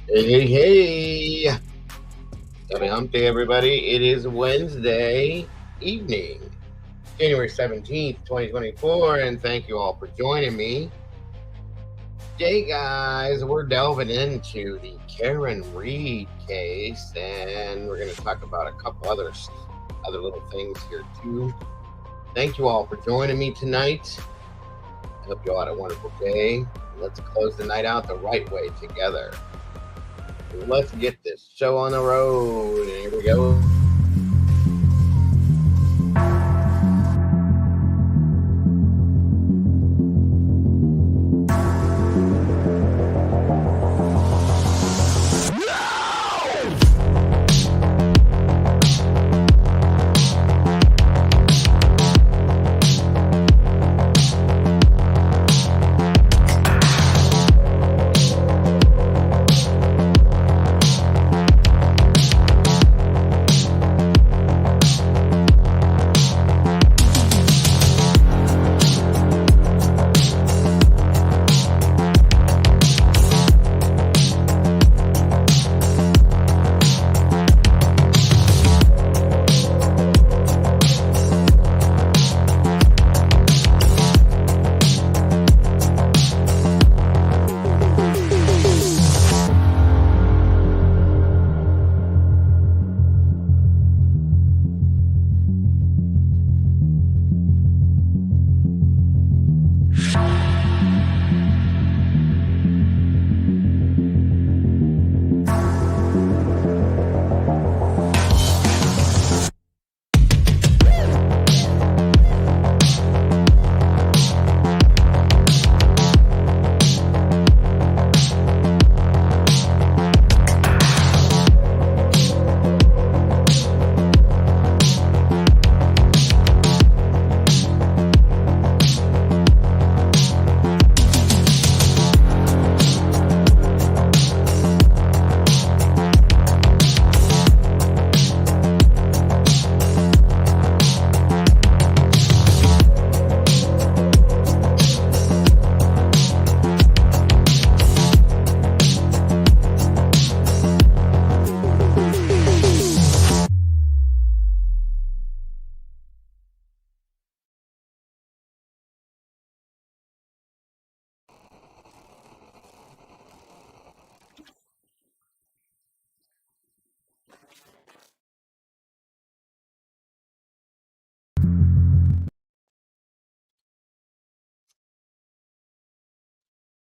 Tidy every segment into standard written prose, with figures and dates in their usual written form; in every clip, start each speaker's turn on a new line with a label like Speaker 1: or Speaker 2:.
Speaker 1: Hey, hey, happy hump day, everybody. It is Wednesday evening, January 17th, 2024, and thank you all for joining me. Today, guys, we're delving into the Karen Reed case, and we're going to talk about a couple other little things here, too. Thank you all for joining me tonight. I hope you all had a wonderful day. Let's close the night out the right way together. Let's get this show on the road. Here we go.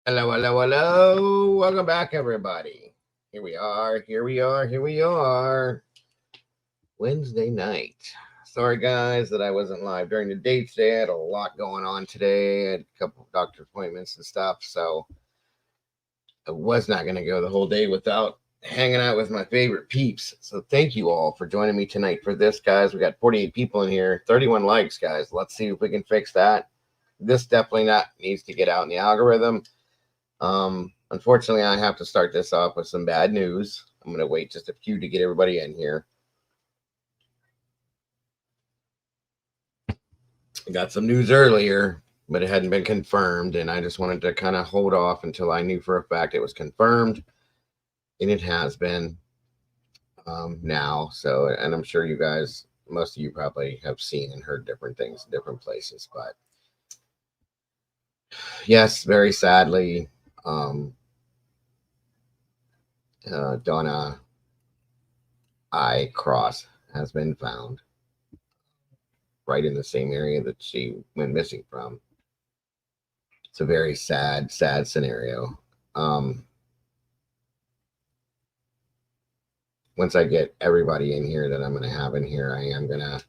Speaker 1: Hello, hello, hello. Welcome back, everybody. Here we are. Here we are. Here we are. Wednesday night. Sorry, guys, that I wasn't live during the day today. I had a lot going on today. I had a couple of doctor appointments and stuff. So I was not going to go the whole day without hanging out with my favorite peeps. So thank you all for joining me tonight for this, guys. We got 48 people in here, 31 likes, guys. Let's see if we can fix that. This definitely not needs to get out in the algorithm. Unfortunately, I have to start this off with some bad news. I'm going to wait just a few to get everybody in here. I got some news earlier, but it hadn't been confirmed, and I just wanted to kind of hold off until I knew for a fact it was confirmed, and it has been now. So, and I'm sure you guys, most of you probably have seen and heard different things in different places, but yes, very sadly, Donna I. Cross has been found right in the same area that she went missing from. It's a very sad, sad scenario. Once I get everybody in here that I'm going to have in here, I am going to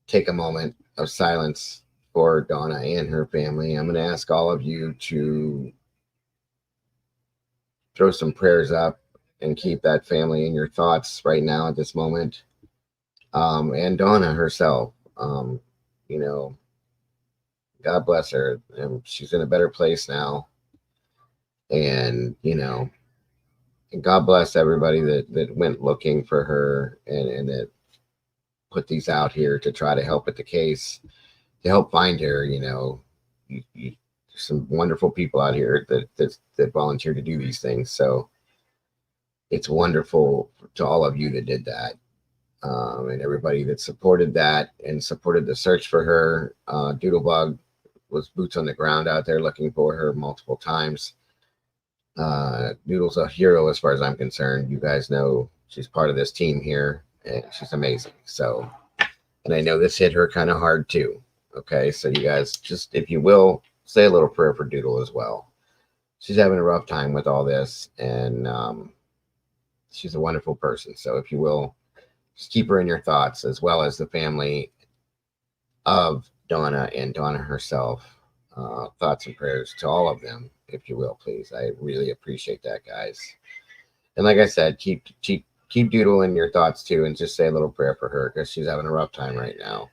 Speaker 1: take a moment of silence for Donna and her family. I'm going to ask all of you to throw some prayers up and keep that family in your thoughts right now at this moment. And Donna herself, you know, God bless her. She's in a better place now. And, you know, God bless everybody that went looking for her and that put these out here to try to help with the case, to help find her. You know, some wonderful people out here that volunteer to do these things. So it's wonderful to all of you that did that, and everybody that supported that and supported the search for her. Doodlebug was boots on the ground out there looking for her multiple times. Noodle's a hero as far as I'm concerned. You guys know she's part of this team here, and she's amazing. So, and I know this hit her kind of hard too. Okay, so you guys just, if you will, say a little prayer for Doodle as well. She's having a rough time with all this, and she's a wonderful person. So, if you will, just keep her in your thoughts, as well as the family of Donna and Donna herself. Thoughts and prayers to all of them, if you will, please. I really appreciate that, guys. And like I said, keep Doodle in your thoughts too, and just say a little prayer for her because she's having a rough time right now.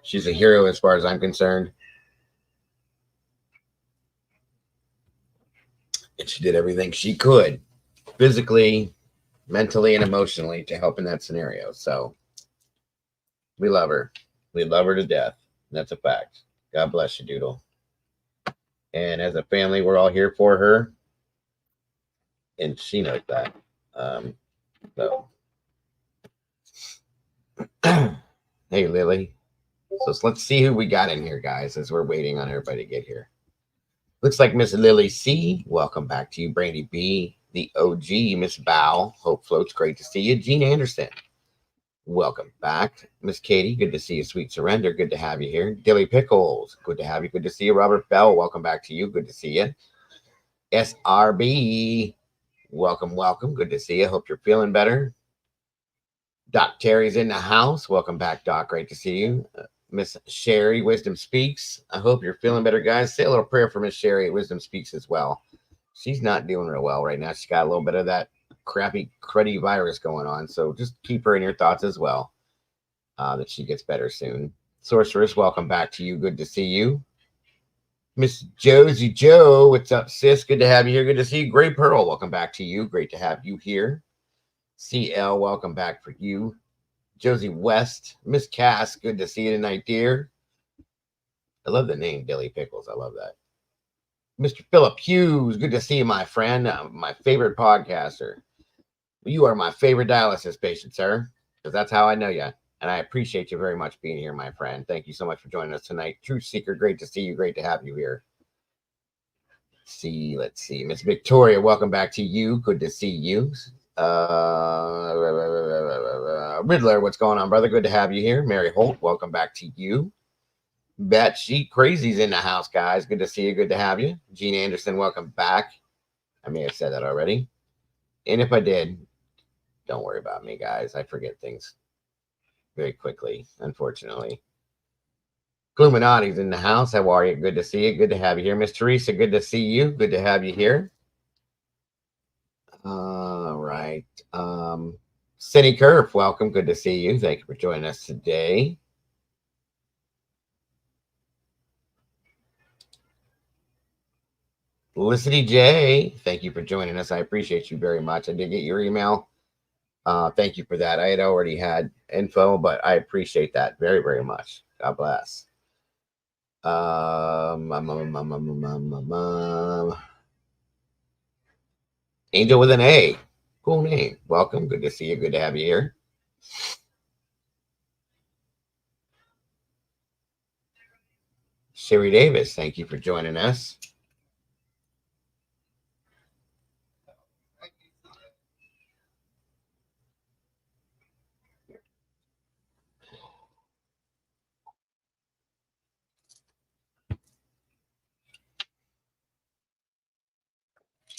Speaker 1: She's a hero as far as I'm concerned, and she did everything she could, physically, mentally, and emotionally, to help in that scenario. So we love her. We love her to death. That's a fact. God bless you, Doodle. And as a family, we're all here for her, and she knows that. So, hey, Lily. So let's see who we got in here, guys, as we're waiting on everybody to get here. Looks like Miss Lily C. Welcome back to you. Brandy B. The OG. Miss Bow. Hope Floats. Great to see you. Gene Anderson. Welcome back. Miss Katie. Good to see you. Sweet Surrender. Good to have you here. Dilly Pickles. Good to have you. Good to see you. Robert Bell. Welcome back to you. Good to see you. SRB. Welcome, welcome. Good to see you. Hope you're feeling better. Doc Terry's in the house. Welcome back, Doc. Great to see you. Miss Sherry, Wisdom Speaks. I hope you're feeling better, guys. Say a little prayer for Miss Sherry at Wisdom Speaks as well. She's not doing real well right now. She's got a little bit of that crappy, cruddy virus going on. So just keep her in your thoughts as well, that she gets better soon. Sorceress, welcome back to you. Good to see you. Miss Josie Joe, what's up, sis? Good to have you here. Good to see you. Gray Pearl, welcome back to you. Great to have you here. CL, welcome back for you. Josie West, Miss Cass, good to see you tonight, dear. I love the name Dilly Pickles. I love that. Mr. Philip Hughes, good to see you, my friend. My favorite podcaster. You are my favorite dialysis patient, sir, because that's how I know you. And I appreciate you very much being here, my friend. Thank you so much for joining us tonight. Truth Seeker, great to see you. Great to have you here. Let's see. Miss Victoria, welcome back to you. Good to see you. Riddler, what's going on, brother? Good to have you here. Mary Holt, welcome back to you. Batshit Crazy's in the house, guys. Good to see you. Good to have you. Gene Anderson, welcome back. I may have said that already. And if I did, don't worry about me, guys. I forget things very quickly, unfortunately. Gluminati's in the house. How are you? Good to see you. Good to have you here. Miss Teresa, good to see you. Good to have you here. All right. Cindy Kerf, welcome. Good to see you. Thank you for joining us today. Felicity J, thank you for joining us. I appreciate you very much. I did get your email. Thank you for that. I had already had info, but I appreciate that very, very much. God bless. Angel with an A. Cool name. Welcome. Good to see you. Good to have you here. Sherry Davis, thank you for joining us.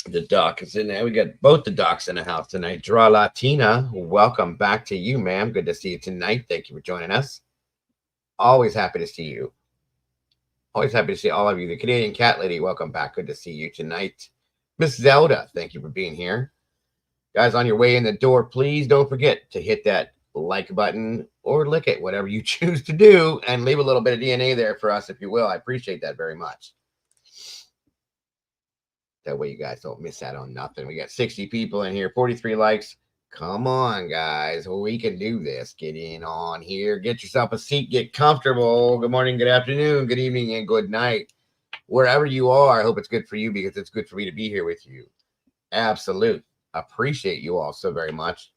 Speaker 1: The doc is in there. We got both the docs in the house tonight. Draw Latina, welcome back to you, ma'am. Good to see you tonight. Thank you for joining us. Always happy to see you. Always happy to see all of you. The Canadian Cat Lady, welcome back. Good to see you tonight. Miss Zelda, thank you for being here. Guys, on your way in the door, please don't forget to hit that like button or lick it, whatever you choose to do, and leave a little bit of DNA there for us, if you will. I appreciate that very much. That way you guys don't miss out on nothing. We got 60 people in here, 43 likes. Come on, guys. We can do this. Get in on here. Get yourself a seat. Get comfortable. Good morning, good afternoon, good evening, and good night. Wherever you are, I hope it's good for you because it's good for me to be here with you. Absolute. Appreciate you all so very much.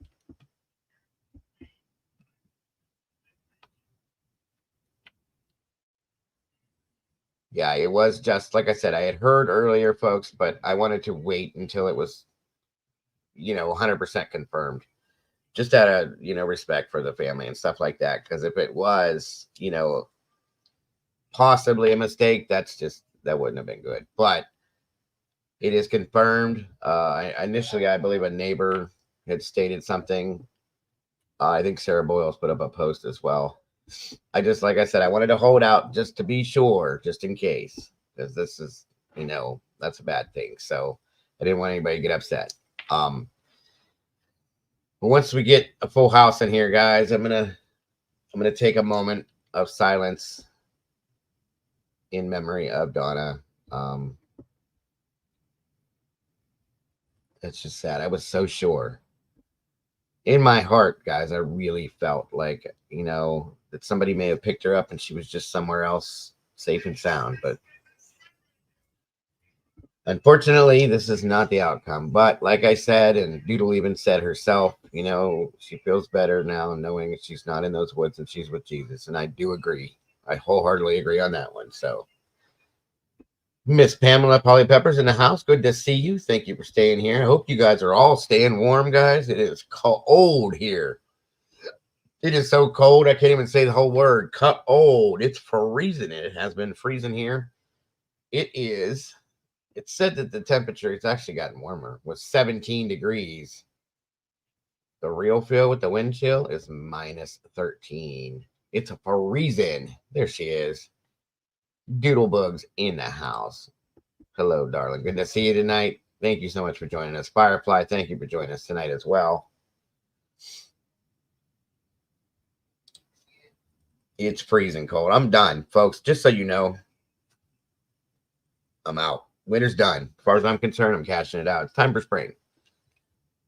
Speaker 1: Yeah, it was just like I said, I had heard earlier, folks, but I wanted to wait until it was, 100% confirmed. Just out of, respect for the family and stuff like that. Because if it was, possibly a mistake, that wouldn't have been good. But it is confirmed. Initially, I believe a neighbor had stated something. I think Sarah Boyles put up a post as well. Like I said, I wanted to hold out just to be sure, just in case, because this is, that's a bad thing. So I didn't want anybody to get upset. But once we get a full house in here, guys, I'm gonna take a moment of silence in memory of Donna. It's just sad. I was so sure in my heart, guys. I really felt like, that somebody may have picked her up and she was just somewhere else, safe and sound. But unfortunately, this is not the outcome. But like I said, and Doodle even said herself, she feels better now knowing she's not in those woods and she's with Jesus. And I do agree. I wholeheartedly agree on that one. So, Miss Pamela Polly Peppers in the house. Good to see you. Thank you for staying here. I hope you guys are all staying warm, guys. It is cold here. It is so cold. I can't even say the whole word. Cold. It's freezing. It has been freezing here. It is. It said that the temperature, it's actually gotten warmer, was 17 degrees. The real feel with the wind chill is minus 13. It's a freezing. There she is. Doodlebugs in the house. Hello, darling. Good to see you tonight. Thank you so much for joining us. Firefly, thank you for joining us tonight as well. It's freezing cold. I'm done, folks. Just so you know, I'm out. Winter's done. As far as I'm concerned, I'm cashing it out. It's time for spring.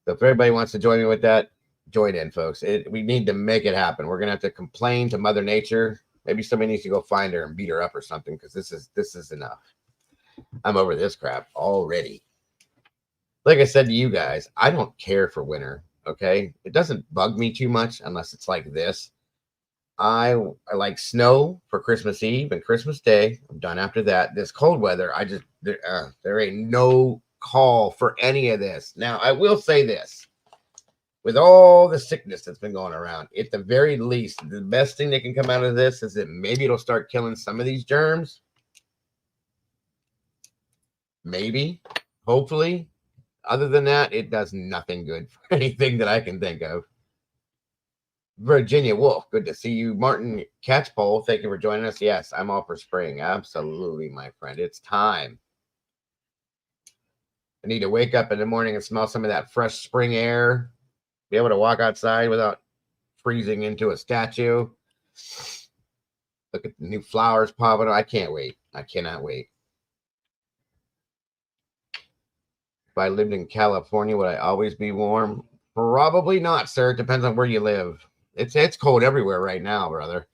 Speaker 1: So if everybody wants to join me with that, join in, folks. We need to make it happen. We're gonna have to complain to Mother Nature. Maybe somebody needs to go find her and beat her up or something, because this is enough. I'm over this crap already. Like I said to you guys, I don't care for winter. Okay, it doesn't bug me too much unless it's like this. I like snow for Christmas Eve and Christmas Day. I'm done after that. This cold weather, there ain't no call for any of this. Now, I will say this. With all the sickness that's been going around, at the very least, the best thing that can come out of this is that maybe it'll start killing some of these germs. Maybe, hopefully. Other than that, it does nothing good for anything that I can think of. Virginia Wolf, good to see you. Martin Catchpole, thank you for joining us. Yes, I'm all for spring. Absolutely, my friend. It's time. I need to wake up in the morning and smell some of that fresh spring air. Be able to walk outside without freezing into a statue. Look at the new flowers popping up. I can't wait. I cannot wait. If I lived in California, would I always be warm? Probably not, sir. It depends on where you live. It's cold everywhere right now, brother.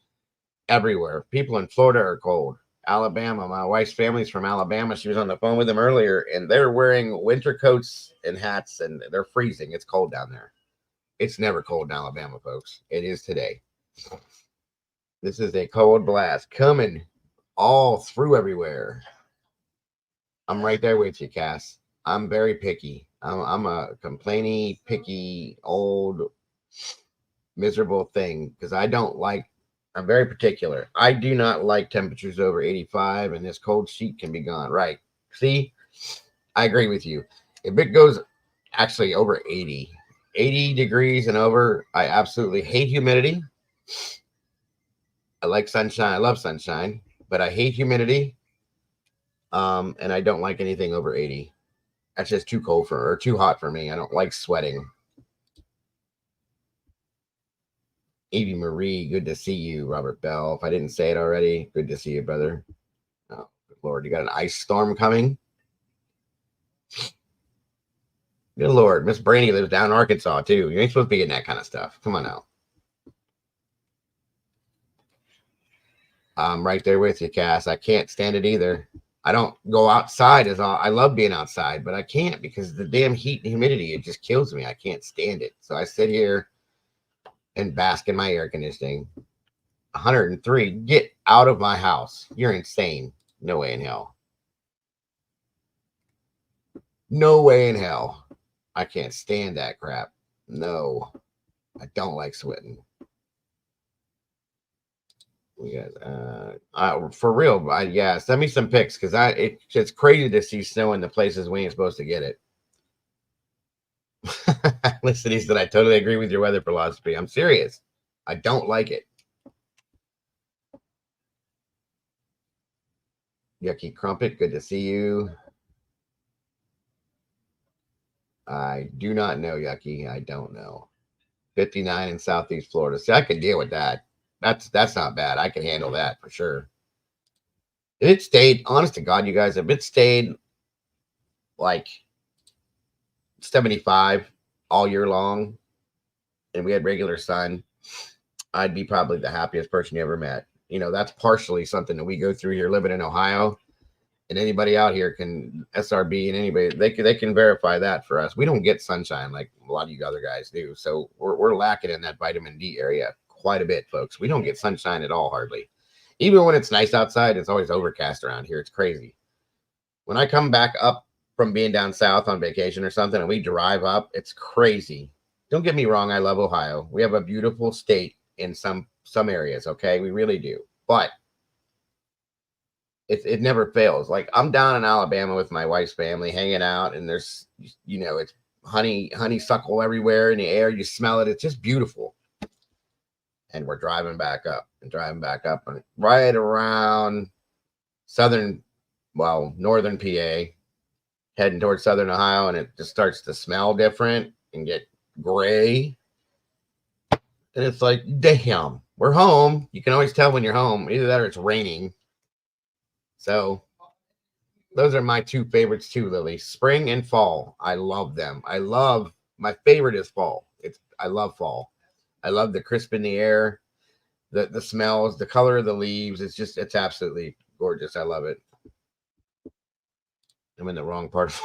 Speaker 1: Everywhere. People in Florida are cold. Alabama. My wife's family's from Alabama. She was on the phone with them earlier, and they're wearing winter coats and hats, and they're freezing. It's cold down there. It's never cold in Alabama, folks. It is today. This is a cold blast coming all through everywhere. I'm right there with you, Cass. I'm very picky. I'm a complainy, picky, old, miserable thing because I'm very particular. I do not like temperatures over 85, and this cold sheet can be gone. Right. See, I agree with you. If it goes actually over 80 degrees and over, I absolutely hate humidity. I like sunshine. I love sunshine, but I hate humidity. And I don't like anything over 80. That's just too cold or too hot for me. I don't like sweating. Evie Marie, good to see you. Robert Bell, if I didn't say it already, good to see you, brother. Oh, good Lord, you got an ice storm coming? Good Lord. Miss Brandy lives down in Arkansas, too. You ain't supposed to be getting that kind of stuff. Come on now. I'm right there with you, Cass. I can't stand it either. I don't go outside as all. I love being outside, but I can't because the damn heat and humidity, it just kills me. I can't stand it. So I sit here and bask in my air conditioning. 103. Get out of my house. You're insane. No way in hell. No way in hell. I can't stand that crap. No, I don't like sweating. We got for real. Yeah, send me some pics because it's crazy to see snow in the places we ain't supposed to get it. Listen, he said I totally agree with your weather philosophy. I'm serious. I don't like it. Yucky Crumpet, good to see you. I do not know, Yucky. I don't know. 59 in Southeast Florida. See, I could deal with that. That's not bad. I can handle that for sure. If it stayed, honest to God, you guys, if it stayed like 75 all year long and we had regular sun, I'd be probably the happiest person you ever met. You know, that's partially something that we go through here living in Ohio. And anybody out here can SRB and anybody they can verify that for us. We don't get sunshine like a lot of you other guys do, so we're lacking in that vitamin D area quite a bit, folks. We don't get sunshine at all, hardly. Even when it's nice outside, it's always overcast around here. It's crazy. When I come back up from being down south on vacation or something, and we drive up, it's crazy. Don't get me wrong, I love Ohio. We have a beautiful state in some areas. Okay, we really do, but it never fails. Like I'm down in Alabama with my wife's family hanging out, and there's it's honeysuckle everywhere in the air. You smell it. It's just beautiful. And we're driving back up and right around northern PA, heading towards southern Ohio, and it just starts to smell different and get gray. And it's like, damn, we're home. You can always tell when you're home. Either that or it's raining. So those are my two favorites too, Lily. Spring and fall. I love them. My favorite is fall. I love fall. I love the crisp in the air, the smells, the color of the leaves. It's absolutely gorgeous. I love it. I'm in the wrong part.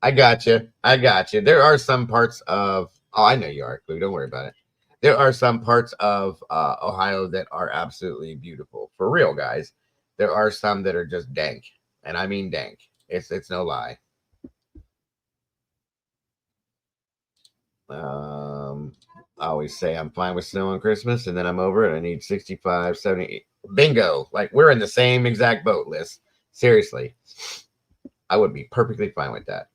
Speaker 1: I got you. I got you. There are some parts of. Oh, I know you are, Clue. Don't worry about it. There are some parts of Ohio that are absolutely beautiful. For real, guys. There are some that are just dank, and I mean dank. It's no lie. I always say I'm fine with snow on Christmas, and then I'm over it. I need 65, 70. Bingo. Like we're in the same exact boat, Liz. Seriously. I would be perfectly fine with that.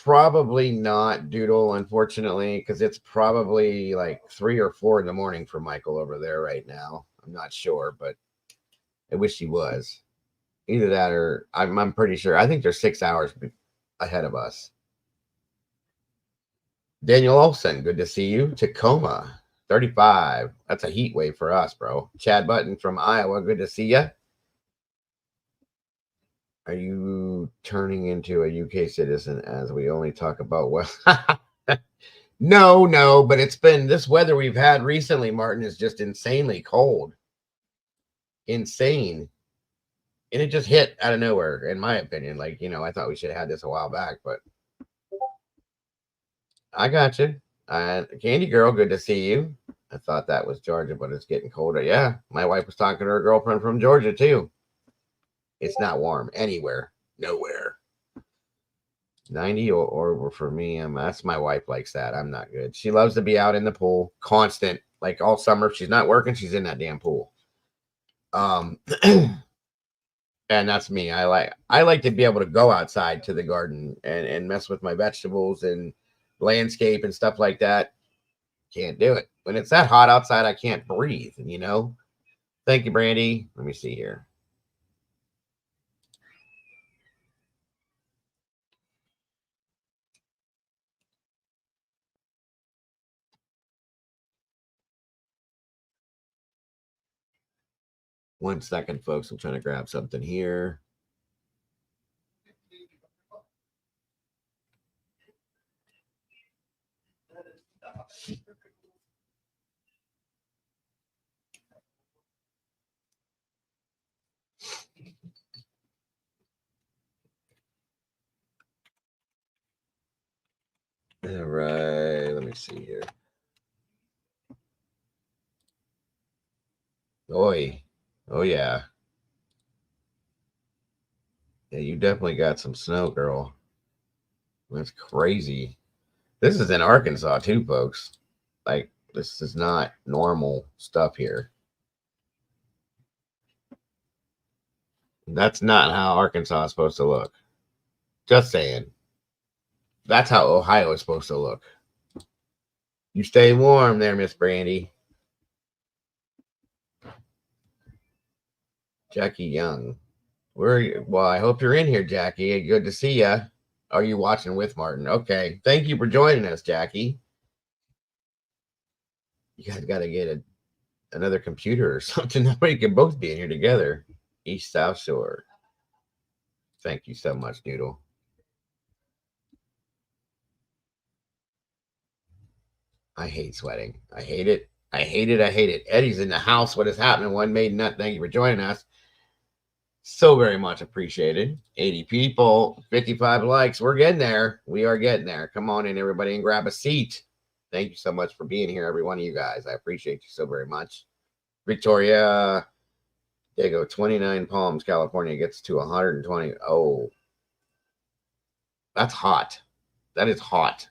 Speaker 1: Probably not Doodle, unfortunately, because it's probably like 3 or 4 in the morning for Michael over there right now. I'm not sure, but I wish he was. Either that or I'm pretty sure. I think they're 6 hours ahead of us. Daniel Olson, good to see you. Tacoma, 35. That's a heat wave for us, bro. Chad Button from Iowa, good to see you. Are you turning into a UK citizen as we only talk about what? No, but it's been this weather we've had recently, Martin, is just insanely cold. Insane. And it just hit out of nowhere, in my opinion. Like, I thought we should have had this a while back, but I got you. Candy Girl, good to see you. I thought that was Georgia, but it's getting colder. Yeah, my wife was talking to her girlfriend from Georgia, too. It's not warm anywhere. Nowhere. 90 or for me, that's my wife likes that. I'm not good. She loves to be out in the pool, constant, like all summer. If she's not working, she's in that damn pool. And that's me. I like to be able to go outside to the garden and mess with my vegetables and landscape and stuff like that. Can't do it. When it's that hot outside, I can't breathe, Thank you, Brandy. Let me see here. 1 second, folks. I'm trying to grab something here. All right, let me see here. Oi. Oh, yeah. Yeah, you definitely got some snow, girl. That's crazy. This is in Arkansas, too, folks. Like, this is not normal stuff here. That's not how Arkansas is supposed to look. Just saying. That's how Ohio is supposed to look. You stay warm there, Miss Brandy. Jackie Young. Where are you? Well, I hope you're in here, Jackie. Good to see you. Are you watching with Martin? Okay. Thank you for joining us, Jackie. You guys got to get another computer or something. That way you can both be in here together. East South Shore. Thank you so much, Noodle. I hate sweating. I hate it. I hate it. I hate it. Eddie's in the house. What is happening? One made nut. Thank you for joining us. So very much appreciated. 80 people, 55 likes. We're getting there. We are getting there. Come on in, everybody, and grab a seat. Thank you so much for being here, every one of you guys. I appreciate you so very much. Victoria, there you go. 29 Palms, California gets to 120. Oh, that's hot. That is hot.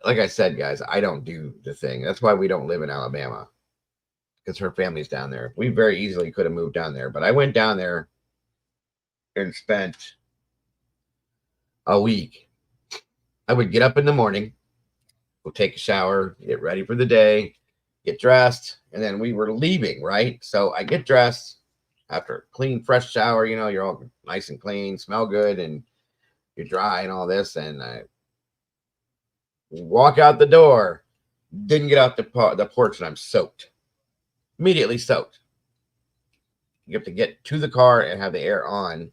Speaker 1: Like I said, guys, I don't do the thing. That's why we don't live in Alabama, because her family's down there. We very easily could have moved down there, but I went down there and spent a week. I would get up in the morning, go take a shower, get ready for the day, get dressed, and then we were leaving, right? So I get dressed after a clean, fresh shower. You know, you're all nice and clean, smell good, and you're dry and all this. And I walk out the door, didn't get out the porch, and I'm soaked. Immediately soaked. You have to get to the car and have the air on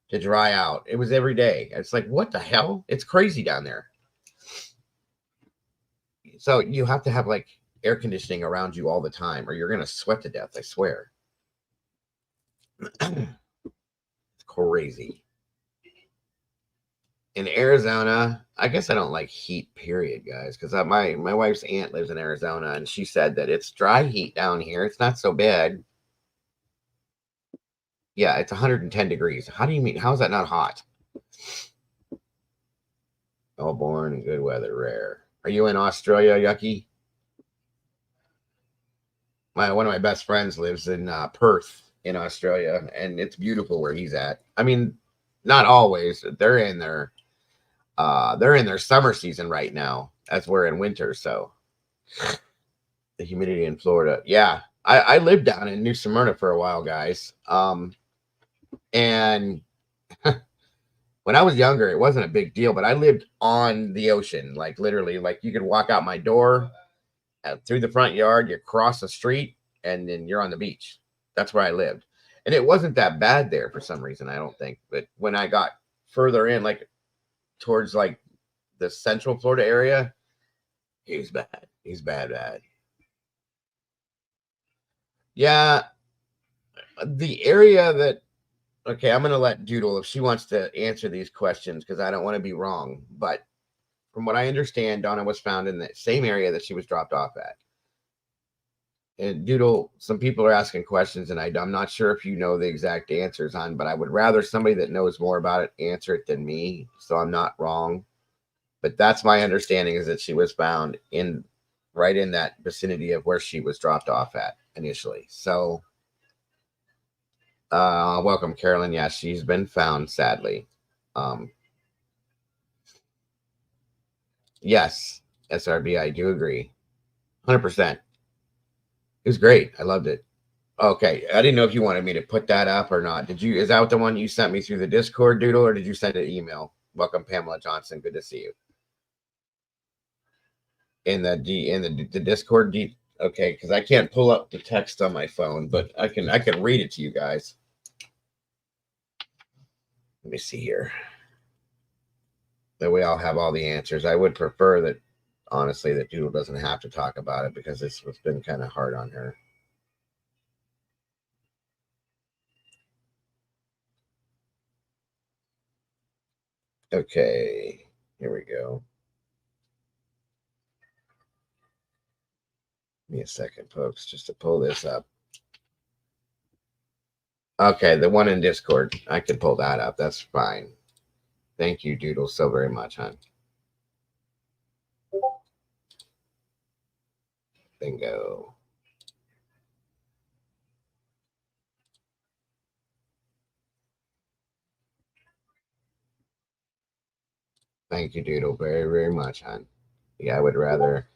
Speaker 1: to dry out. It was every day. It's like, what the hell? It's crazy down there. So you have to have like air conditioning around you all the time, or you're going to sweat to death. I swear. It's crazy. In Arizona, I guess I don't like heat, period, guys, because my wife's aunt lives in Arizona, and she said that it's dry heat down here. It's not so bad. Yeah, it's 110 degrees. How do you mean? How is that not hot? All born in good weather, rare. Are you in Australia, Yucky? One of my best friends lives in Perth in Australia, and it's beautiful where he's at. I mean, not always. They're in their summer season right now, as we're in winter. So the humidity in Florida, yeah. I lived down in New Smyrna for a while, guys. And when I was younger, it wasn't a big deal, but I lived on the ocean, like literally, like you could walk out my door through the front yard, you cross the street, and then you're on the beach. That's where I lived. And it wasn't that bad there for some reason, I don't think. But when I got further in, like towards like the central Florida area, he's bad. He's bad. Yeah. The area that, okay, I'm going to let Doodle, if she wants to answer these questions, because I don't want to be wrong. But from what I understand, Donna was found in the same area that she was dropped off at. And Doodle, some people are asking questions, and I'm not sure if you know the exact answers on, but I would rather somebody that knows more about it answer it than me, so I'm not wrong. But that's my understanding, is that she was found right in that vicinity of where she was dropped off at initially. So, welcome, Carolyn. Yeah, she's been found, sadly. Yes, SRB, I do agree. 100%. It was great. I loved it. Okay, I didn't know if you wanted me to put that up or not. Is that the one you sent me through the Discord, Doodle, or did you send an email? Welcome, Pamela Johnson. Good to see you. In the Discord, Okay, because I can't pull up the text on my phone, but I can read it to you guys. Let me see here. That way I'll have all the answers. I would prefer that, honestly, that Doodle doesn't have to talk about it because it's been kind of hard on her. Okay, here we go. Give me a second, folks, just to pull this up. Okay, the one in Discord, I can pull that up. That's fine. Thank you, Doodle, so very much, hon. Bingo. Thank you, Doodle, very, very much, hon. Yeah, I would rather.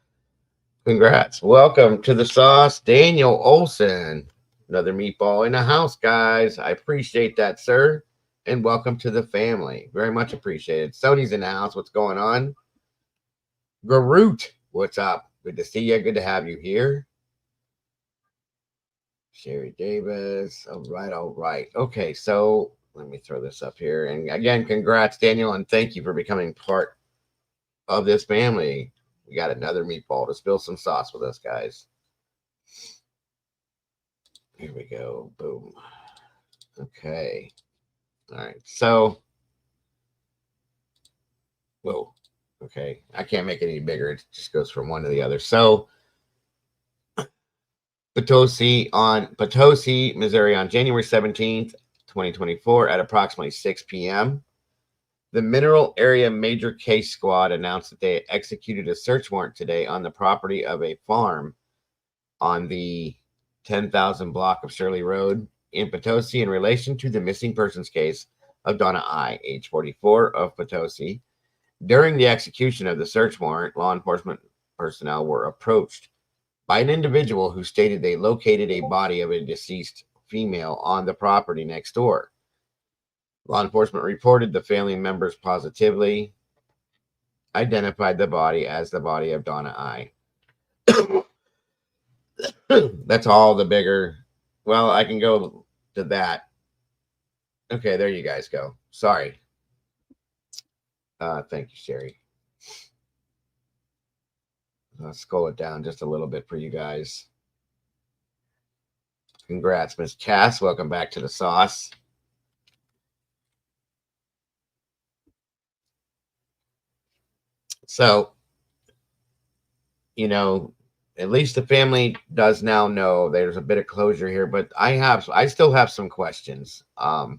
Speaker 1: Congrats. Welcome to the sauce, Daniel Olson. Another meatball in the house, guys. I appreciate that, sir. And welcome to the family. Very much appreciated. Sony's in the house. What's going on? Garut, what's up? Good to see you. Good to have you here. Sherry Davis. All right, all right. Okay, so let me throw this up here. And again, congrats, Daniel, and thank you for becoming part of this family. We got another meatball to spill some sauce with us, guys. Here we go. Boom. Okay. All right. So, whoa. Okay. I can't make it any bigger. It just goes from one to the other. So, Potosi, Missouri on January 17th, 2024 at approximately 6 p.m. The Mineral Area Major Case Squad announced that they executed a search warrant today on the property of a farm on the 10,000 block of Shirley Road in Potosi in relation to the missing persons case of Donna I, age 44, of Potosi. During the execution of the search warrant, law enforcement personnel were approached by an individual who stated they located a body of a deceased female on the property next door. Law enforcement reported the family members positively identified the body as the body of Donna I. That's all the bigger. Well, I can go to that. Okay, there you guys go. Sorry. Thank you, Sherry. I'll scroll it down just a little bit for you guys. Congrats, Miss Cass. Welcome back to the sauce. So, you know, at least the family does now know there's a bit of closure here, but I still have some questions. I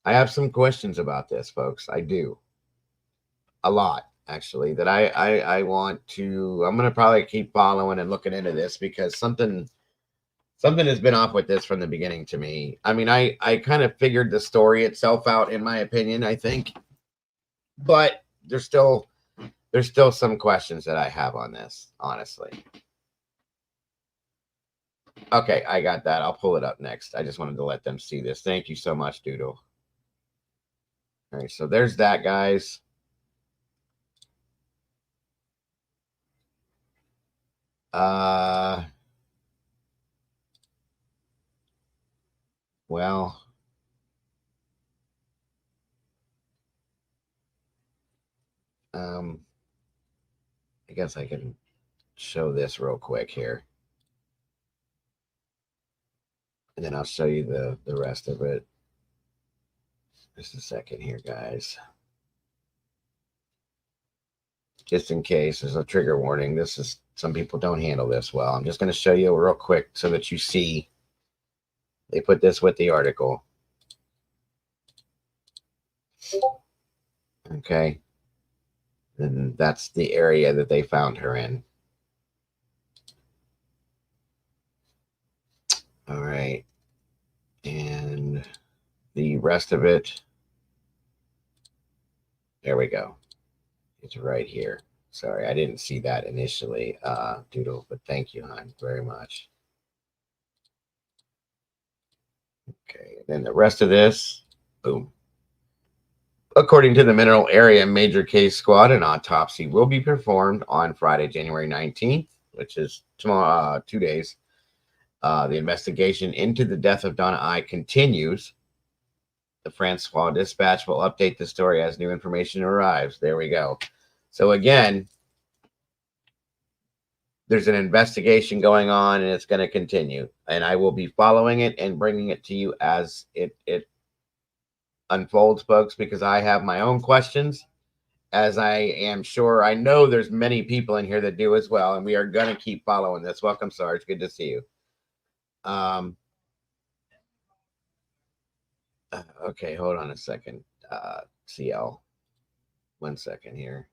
Speaker 1: have some questions about this, folks. I do. A lot, actually, that I want to. I'm gonna probably keep following and looking into this because something has been off with this from the beginning to me. I mean, I kind of figured the story itself out, in my opinion, I think, but there's still some questions that I have on this, honestly. Okay, I got that. I'll pull it up next. I just wanted to let them see this. Thank you so much, Doodle. All right, so there's that, guys. Well, I guess I can show this real quick here. And then I'll show you the rest of it. Just a second here, guys. Just in case there's a trigger warning. This is, some people don't handle this well. I'm just going to show you real quick so that you see. They put this with the article. Okay. And that's the area that they found her in. All right. And the rest of it, there we go. It's right here. Sorry, I didn't see that initially, Doodle, but thank you, hon, very much. Okay, and then the rest of this, boom. According to the Mineral Area Major Case Squad, an autopsy will be performed on Friday, January 19th. which is tomorrow, 2 days. The investigation into the death of Donna I continues. The Francois Dispatch will update the story as new information arrives. There we go. So again, there's an investigation going on, and it's going to continue. And I will be following it and bringing it to you as it unfolds, folks, because I have my own questions, as I am sure I know there's many people in here that do as well. And we are going to keep following this. Welcome, Sarge. Good to see you. Okay, hold on a second. CL. 1 second here.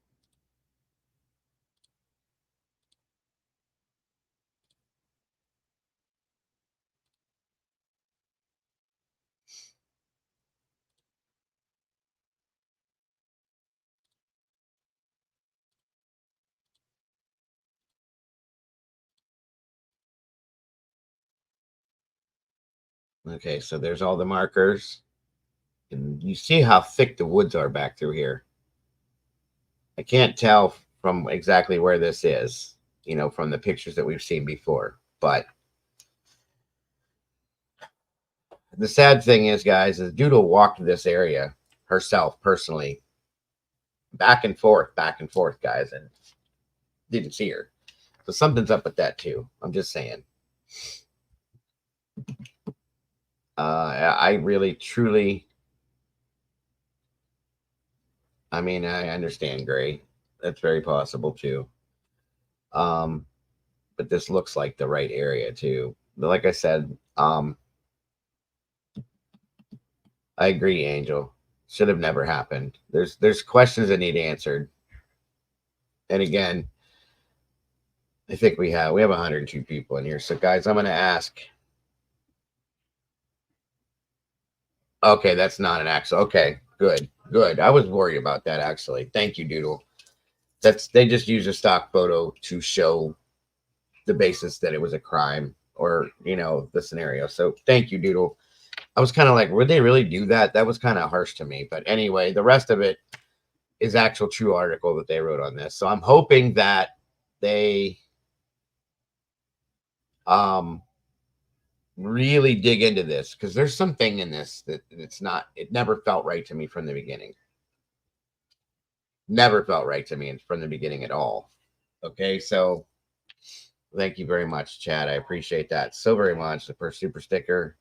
Speaker 1: Okay, so there's all the markers. And you see how thick the woods are back through here. I can't tell from exactly where this is, from the pictures that we've seen before. But the sad thing is, guys, is Doodle walked this area herself personally, back and forth, guys, and didn't see her. So something's up with that too. I'm just saying. I really, truly, I mean, I understand, Gray. That's very possible too. But this looks like the right area too. But like I said, I agree, Angel. Should have never happened. There's questions that need answered. And again, I think we have 102 people in here. So guys, I'm gonna ask. Okay, that's not an axle. Okay, good, good. I was worried about that actually. Thank you, Doodle. They just used a stock photo to show the basis that it was a crime, or the scenario. So thank you, Doodle. I was kind of like, would they really do that? That was kind of harsh to me. But anyway, the rest of it is actual true article that they wrote on this. So I'm hoping that they really dig into this, because there's something in this that it never felt right to me from the beginning. Never felt right to me from the beginning at all. Okay, so thank you very much, Chad. I appreciate that so very much. The first super sticker.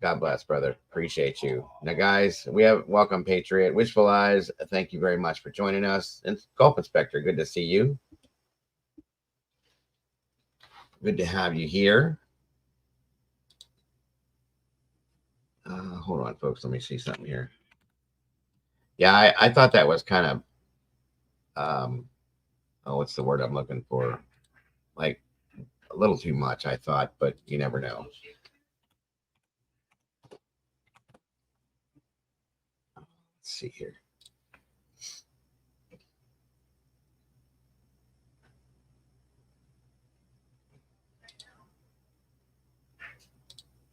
Speaker 1: God bless, brother. Appreciate you. Now, guys, we have welcome Patriot, Wishful Eyes. Thank you very much for joining us. And Golf Inspector, good to see you. Good to have you here. Hold on, folks. Let me see something here. Yeah, I thought that was kind of, what's the word I'm looking for? Like a little too much, I thought, but you never know. Let's see here.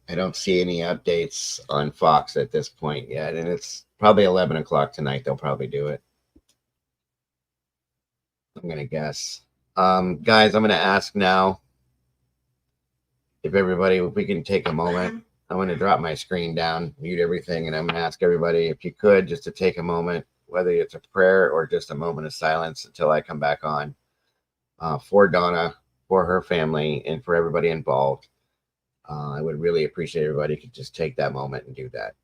Speaker 1: I don't see any updates on Fox at this point yet, and it's probably 11 o'clock tonight. They'll probably do it. I'm going to guess. Guys, I'm going to ask now if we can take a moment. I'm going to drop my screen down, mute everything, and I'm going to ask everybody, if you could, just to take a moment, whether it's a prayer or just a moment of silence until I come back on, for Donna, for her family, and for everybody involved. I would really appreciate everybody could just take that moment and do that.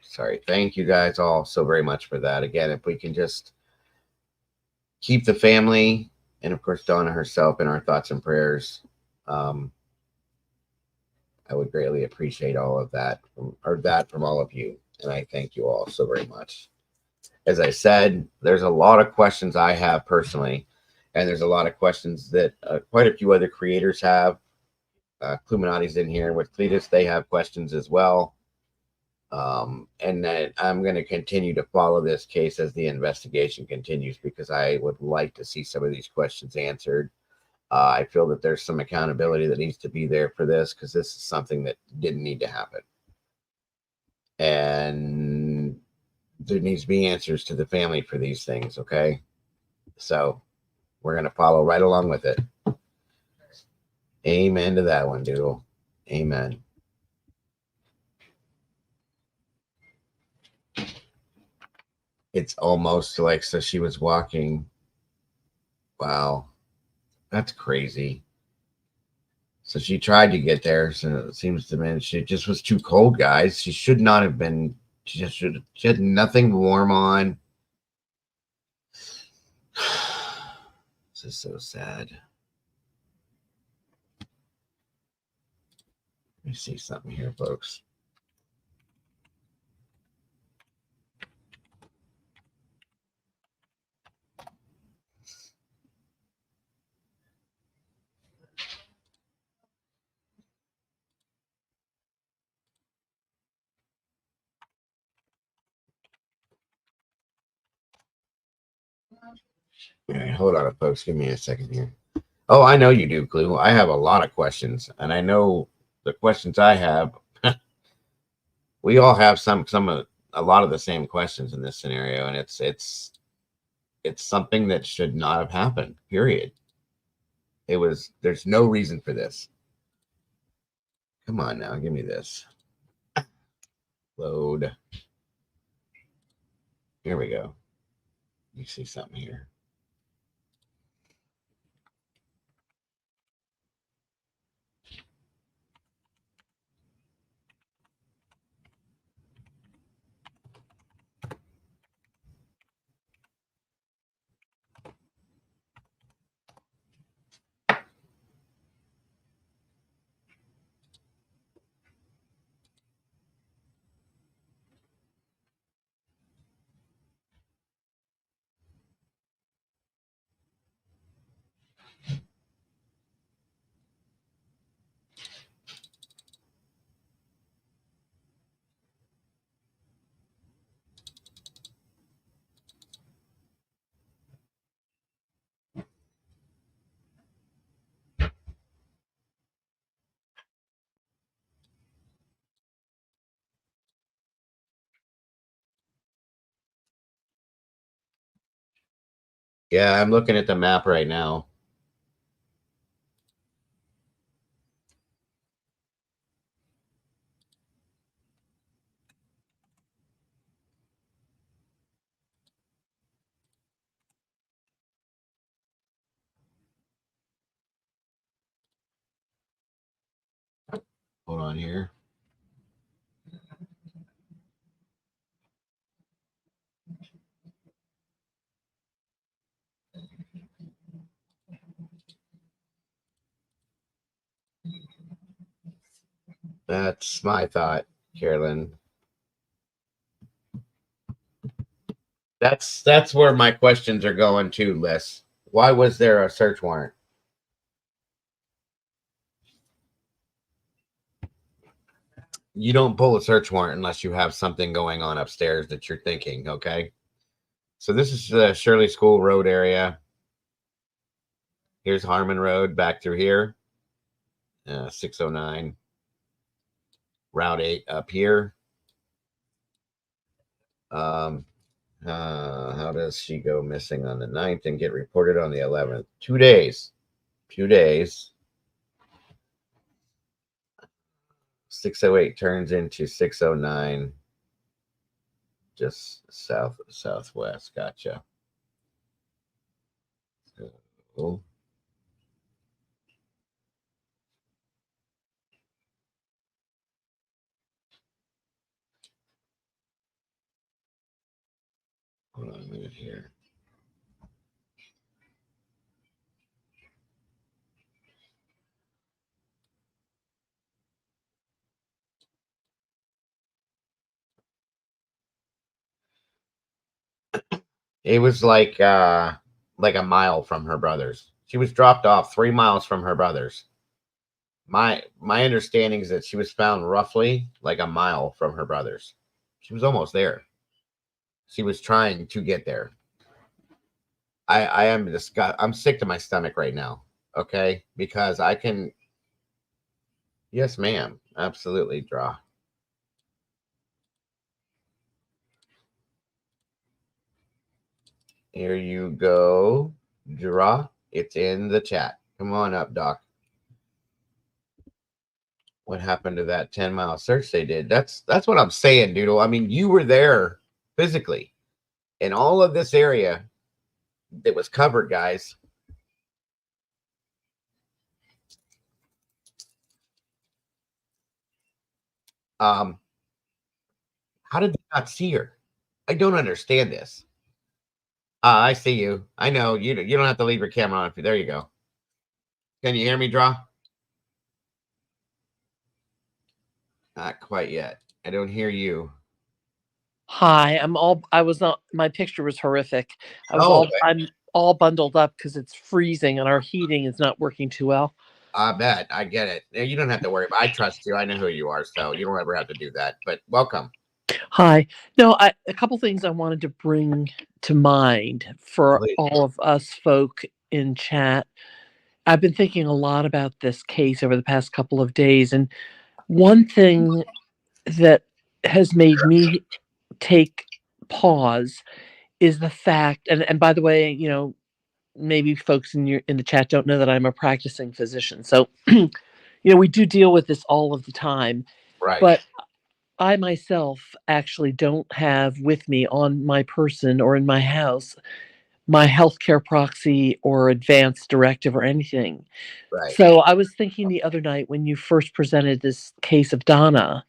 Speaker 1: Sorry. Thank you guys all so very much for that. Again, if we can just keep the family and, of course, Donna herself in our thoughts and prayers, um, I would greatly appreciate all of that from all of you. And I thank you all so very much. As I said, there's a lot of questions I have personally, and there's a lot of questions that quite a few other creators have. Cluminati's in here with Cletus. They have questions as well. And that I'm going to continue to follow this case as the investigation continues because I would like to see some of these questions answered. I feel that there's some accountability that needs to be there for this because this is something that didn't need to happen. And there needs to be answers to the family for these things, okay? So we're going to follow right along with it. Amen to that one, Doodle. Amen. It's almost like so she was walking. Wow. That's crazy. So she tried to get there. So it seems to me she just was too cold, guys. She should not have been. She had nothing warm on. This is so sad. Let me see something here, folks. All right, hold on, folks. Give me a second here. Oh, I know you do, Clue. I have a lot of questions, and I know the questions I have. We all have a lot of the same questions in this scenario, and it's something that should not have happened. Period. There's no reason for this. Come on now, give me this. Load. Here we go. Let me see something here. Yeah, I'm looking at the map right now. Hold on here. That's my thought, Carolyn. That's where my questions are going to, Liz. Why was there a search warrant? You don't pull a search warrant unless you have something going on upstairs that you're thinking, okay? So this is the Shirley School Road area. Here's Harmon Road back through here. 609. Route 8 up here. How does she go missing on the 9th and get reported on the 11th? 2 days. 2 days. 608 turns into 609. Just southwest. Gotcha. So, Hold on a minute here. It was like a mile from her brother's. She was dropped off 3 miles from her brother's. My understanding is that she was found roughly like a mile from her brother's. She was almost there. She was trying to get there. I am I'm sick to my stomach right now. Okay, because I can. Yes, ma'am. Absolutely, draw. Here you go, draw. It's in the chat. Come on up, Doc. What happened to that 10-mile search they did? That's what I'm saying, Doodle. I mean, you were there physically in all of this area that was covered, guys. How did they not see her? I don't understand this. I see you. I know you. You don't have to leave your camera on. There you go. Can you hear me, Draw? Not quite yet. I don't hear you.
Speaker 2: Hi, I was not, my picture was horrific.
Speaker 1: Okay.
Speaker 2: I'm all bundled up because it's freezing and our heating is not working too well.
Speaker 1: I bet. I get it. You don't have to worry. I trust you. I know who you are, so you don't ever have to do that. But welcome.
Speaker 2: Hi. No, a couple things I wanted to bring to mind for
Speaker 1: Please.
Speaker 2: all of us folk in chat. I've been thinking a lot about this case over the past couple of days, and one thing that has made me take pause is the fact, and by the way, maybe folks in the chat don't know that I'm a practicing physician. So, we do deal with this all of the time.
Speaker 1: Right.
Speaker 2: But I myself actually don't have with me on my person or in my house my healthcare proxy or advance directive or anything.
Speaker 1: Right.
Speaker 2: So I was thinking the other night when you first presented this case of Donna,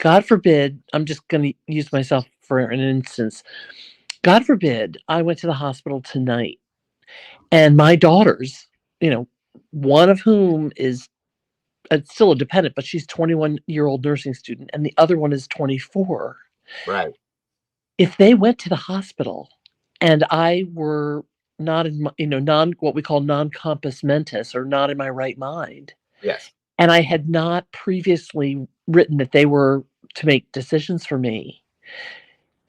Speaker 2: God forbid, I'm just going to use myself for an instance. God forbid I went to the hospital tonight and my daughters, one of whom is still a dependent, but she's 21-year-old nursing student, and the other one is 24.
Speaker 1: Right.
Speaker 2: If they went to the hospital and I were not in, non what we call non compos mentis or not in my right mind,
Speaker 1: Yes.
Speaker 2: and I had not previously written that they were to make decisions for me.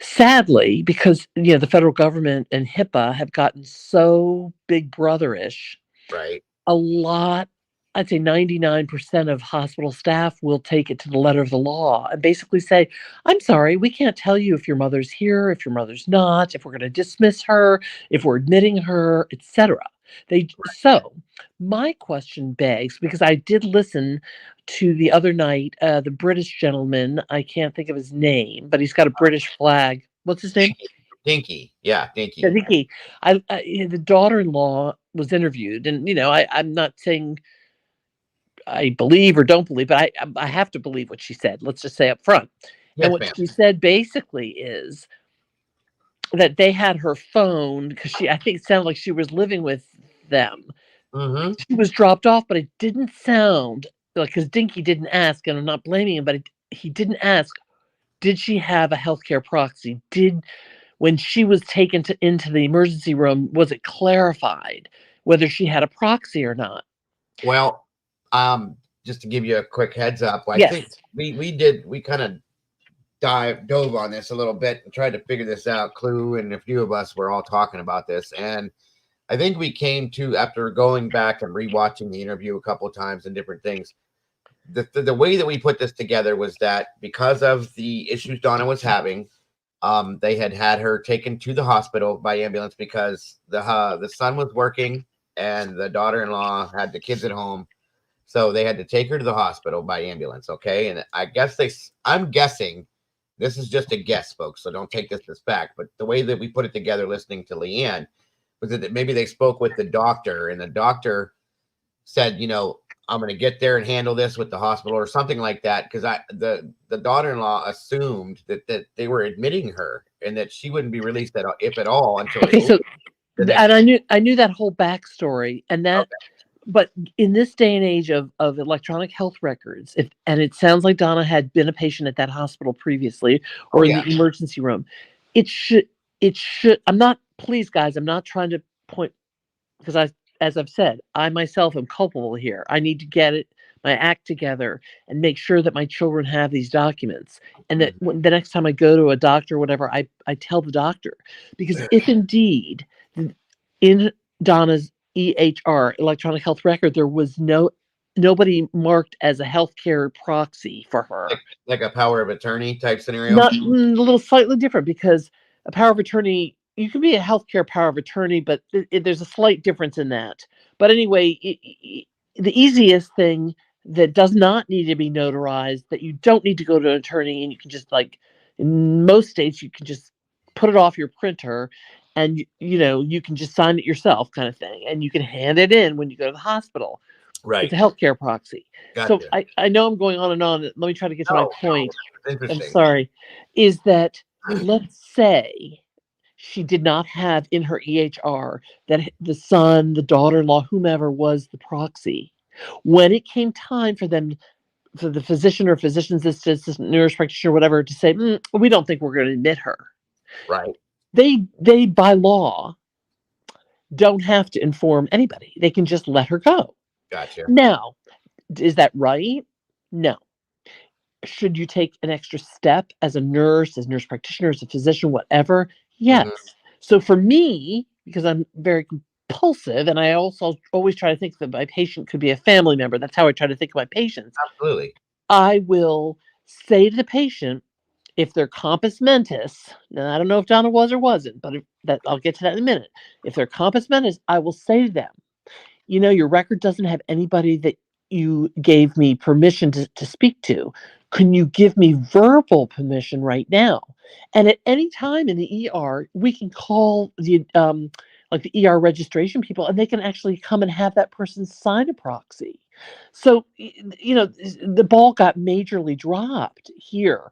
Speaker 2: Sadly, because the federal government and HIPAA have gotten so big brotherish,
Speaker 1: Right.
Speaker 2: a lot, I'd say 99% of hospital staff will take it to the letter of the law and basically say, I'm sorry, we can't tell you if your mother's here, if your mother's not, if we're going to dismiss her, if we're admitting her, etc. So my question begs, because I did listen to the other night, the British gentleman, I can't think of his name, but he's got a British flag. What's his name?
Speaker 1: Dinky. Yeah, Dinky.
Speaker 2: Yeah, Dinky. The daughter-in-law was interviewed, and I'm not saying I believe or don't believe, but I have to believe what she said. Let's just say up front.
Speaker 1: Yes,
Speaker 2: And what
Speaker 1: ma'am.
Speaker 2: she said basically is that they had her phone because I think it sounded like she was living with them.
Speaker 1: Mm-hmm.
Speaker 2: She was dropped off, but it didn't sound like, because Dinky didn't ask, and I'm not blaming him, but he didn't ask, did she have a healthcare proxy? When she was taken into the emergency room, was it clarified whether she had a proxy or not?
Speaker 1: Well, just to give you a quick heads up, I
Speaker 2: Yes.
Speaker 1: think we kind of dove on this a little bit and tried to figure this out. Clue and a few of us were all talking about this, and I think we came to, after going back and rewatching the interview a couple of times and different things, the way that we put this together was that because of the issues Donna was having, they had her taken to the hospital by ambulance because the son was working and the daughter-in-law had the kids at home, so they had to take her to the hospital by ambulance. Okay, and I'm guessing, this is just a guess, folks, so don't take this as fact, but the way that we put it together, listening to Leanne, was that maybe they spoke with the doctor, and the doctor said, I'm going to get there and handle this with the hospital or something like that. Because the daughter-in-law assumed that they were admitting her and that she wouldn't be released if at all until
Speaker 2: Okay, so
Speaker 1: the
Speaker 2: and
Speaker 1: next.
Speaker 2: I knew that whole backstory, and that,
Speaker 1: Okay.
Speaker 2: but in this day and age of electronic health records, if and it sounds like Donna had been a patient at that hospital previously
Speaker 1: Oh
Speaker 2: or in
Speaker 1: yeah.
Speaker 2: the emergency room, it should I'm not, please guys, I'm not trying to point, because as I've said, I myself am culpable here. I need to get my act together and make sure that my children have these documents, and that
Speaker 1: Mhm.
Speaker 2: when the next time I go to a doctor or whatever, I tell the doctor, because if indeed in Donna's EHR, electronic health record, there was nobody marked as a healthcare proxy for her.
Speaker 1: Like a power of attorney type scenario.
Speaker 2: Not a little slightly different, because a power of attorney, you can be a healthcare power of attorney, but there's a slight difference in that. But anyway, the easiest thing that does not need to be notarized, that you don't need to go to an attorney, and you can just, like in most states, you can just put it off your printer, and you can just sign it yourself, kind of thing, and you can hand it in when you go to the hospital. It's
Speaker 1: Right.
Speaker 2: a healthcare proxy. So
Speaker 1: Gotcha.
Speaker 2: I know I'm going on and on. Let me try to get to my
Speaker 1: No,
Speaker 2: point.
Speaker 1: it's
Speaker 2: I'm
Speaker 1: interesting.
Speaker 2: sorry. Is that, let's say she did not have in her EHR that the son, the daughter-in-law, whomever was the proxy. When it came time for them, for the physician or physician's assistant, nurse practitioner, whatever, to say, we don't think we're going to admit her.
Speaker 1: Right.
Speaker 2: They by law don't have to inform anybody. They can just let her go.
Speaker 1: Gotcha.
Speaker 2: Now, is that right? No. Should you take an extra step as a nurse, as nurse practitioner, as a physician, whatever? Yes.
Speaker 1: Hmm.
Speaker 2: So for me, because I'm very compulsive, and I also always try to think that my patient could be a family member. That's how I try to think of my patients.
Speaker 1: Absolutely.
Speaker 2: I will say to the patient, if they're compos mentis, now I don't know if Donna was or wasn't, but that I'll get to that in a minute. If they're compos mentis, I will say to them, your record doesn't have anybody that you gave me permission to speak to. Can you give me verbal permission right now? And at any time in the ER, we can call the like the ER registration people, and they can actually come and have that person sign a proxy. So the ball got majorly dropped here.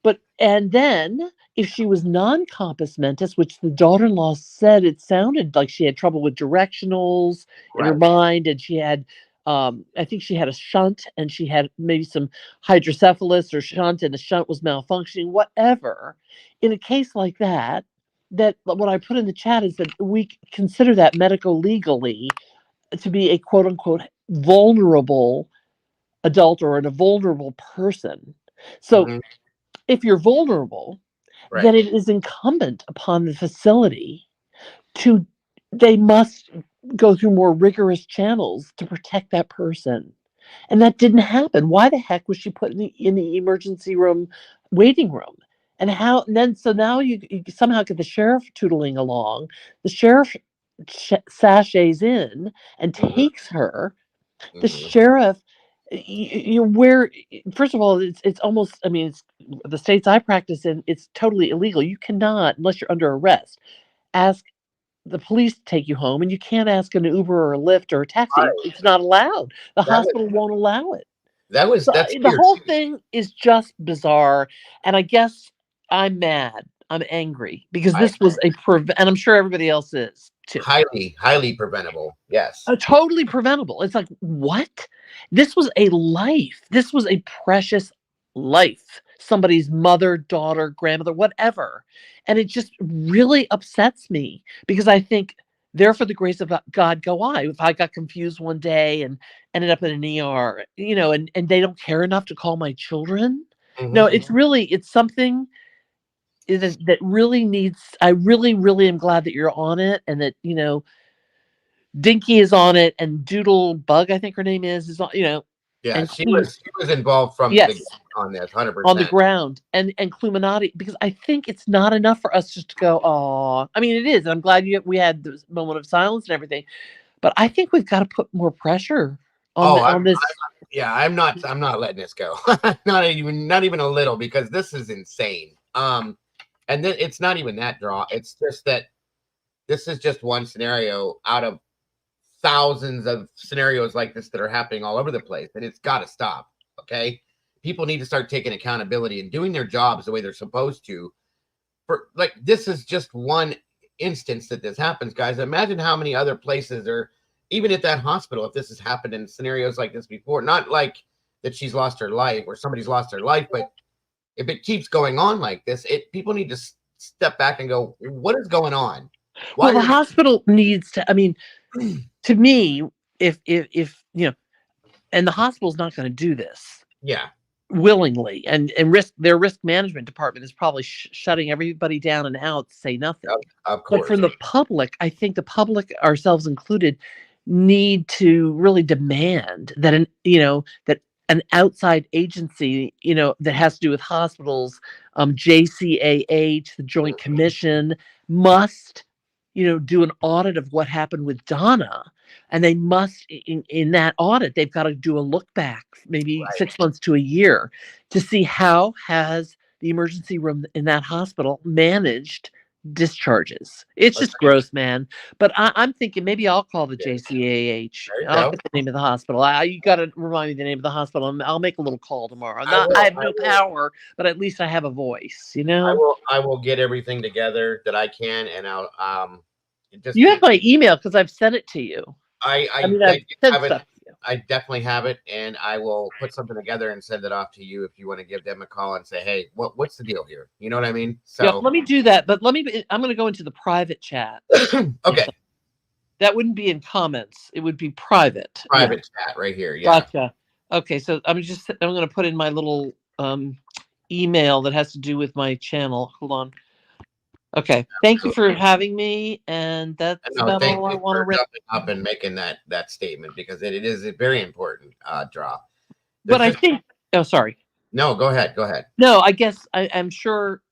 Speaker 2: But and then if she was non-compos mentis, which the daughter-in-law said it sounded like she had trouble with directionals in her
Speaker 1: Right.
Speaker 2: mind, and she had, I think she had a shunt, and she had maybe some hydrocephalus or shunt, and the shunt was malfunctioning, whatever. In a case like that, that what I put in the chat is that we consider that medico-legally to be a quote unquote vulnerable adult or a vulnerable person. So
Speaker 1: Hmm.
Speaker 2: if you're vulnerable, then
Speaker 1: Right.
Speaker 2: it is incumbent upon the facility to, they must go through more rigorous channels to protect that person. And that didn't happen. Why the heck was she put in the emergency room waiting room? And how, and then so now you somehow get the sheriff tootling along. The sheriff sachets in and
Speaker 1: Hmm.
Speaker 2: takes her. The
Speaker 1: Hmm.
Speaker 2: sheriff, where, first of all, it's almost, I mean, it's the states I practice in, it's totally illegal. You cannot, unless you're under arrest, ask the police to take you home, and you can't ask an Uber or a Lyft or a taxi.
Speaker 1: Right.
Speaker 2: It's not allowed. The
Speaker 1: That was
Speaker 2: hospital won't allow it. So
Speaker 1: that's
Speaker 2: the
Speaker 1: here
Speaker 2: whole
Speaker 1: too.
Speaker 2: thing is just bizarre, and I guess I'm mad. I'm angry because
Speaker 1: I
Speaker 2: this was and I'm sure everybody else is too.
Speaker 1: highly preventable. Yes.
Speaker 2: Totally preventable. It's like, what? This was a life. This was a precious life. Somebody's mother, daughter, grandmother, whatever. And it just really upsets me because I think, there for the grace of God go I. If I got confused one day and ended up in an ER, and they don't care enough to call my children. No,
Speaker 1: Hmm.
Speaker 2: it's something that really needs, I really, really am glad that you're on it, and that, Dinky is on it, and Doodle Bug, I think her name is on,
Speaker 1: Yeah,
Speaker 2: and
Speaker 1: she was involved from the
Speaker 2: yes,
Speaker 1: get on this, hundred
Speaker 2: on the
Speaker 1: percent.
Speaker 2: ground, and Cluminati, because I think it's not enough for us just to go, oh, I mean, it is, and I'm glad we had this moment of silence and everything, but I think we've got to put more pressure
Speaker 1: Oh,
Speaker 2: on this.
Speaker 1: yeah, I'm not letting this go. Not even a little, because this is insane. And then it's not even that draw. It's just that this is just one scenario out of thousands of scenarios like this that are happening all over the place, and it's got to stop. Okay, people need to start taking accountability and doing their jobs the way they're supposed to. For like, this is just one instance that this happens, guys. Imagine how many other places are, even at that hospital, if this has happened in scenarios like this before. Not like that she's lost her life or somebody's lost their life, but if it keeps going on like this, people need to step back and go, what is going on?
Speaker 2: Well, the hospital needs to. I mean, to me, if and the hospital's not going to do this.
Speaker 1: Yeah.
Speaker 2: Willingly, and their risk management department is probably shutting everybody down and out, say nothing.
Speaker 1: Of course.
Speaker 2: But from the public, I think the public, ourselves included, need to really demand that an outside agency, that has to do with hospitals, JCAH, the Joint Commission, must, do an audit of what happened with Donna. And they must, in that audit, they've got to do a look back, maybe 6 months to a year, to see how has the emergency room in that hospital managed discharges. It's just gross, man. But I'm thinking maybe I'll call the JCAH. I'll get the name of the hospital. You got to remind me the name of the hospital. I'll make a little call tomorrow. I have no power, but at least I have a voice.
Speaker 1: I will get everything together that I can, and I'll
Speaker 2: You have my email because I've sent it to you.
Speaker 1: I definitely have it, and I will put something together and send it off to you if you want to give them a call and say, hey, what's the deal here? You know what I mean? So
Speaker 2: yeah, let me do that, but I'm going to go into the private chat.
Speaker 1: Okay.
Speaker 2: That wouldn't be in comments. It would be private.
Speaker 1: Private chat right here. Yeah.
Speaker 2: Gotcha. Okay, so I'm going to put in my little email that has to do with my channel. Hold on. Okay, thank you for having me, and that's about all I want to wrap
Speaker 1: up and making that statement, because it is a very important drop.
Speaker 2: But I think, oh, sorry.
Speaker 1: No, go ahead.
Speaker 2: No, I guess I'm sure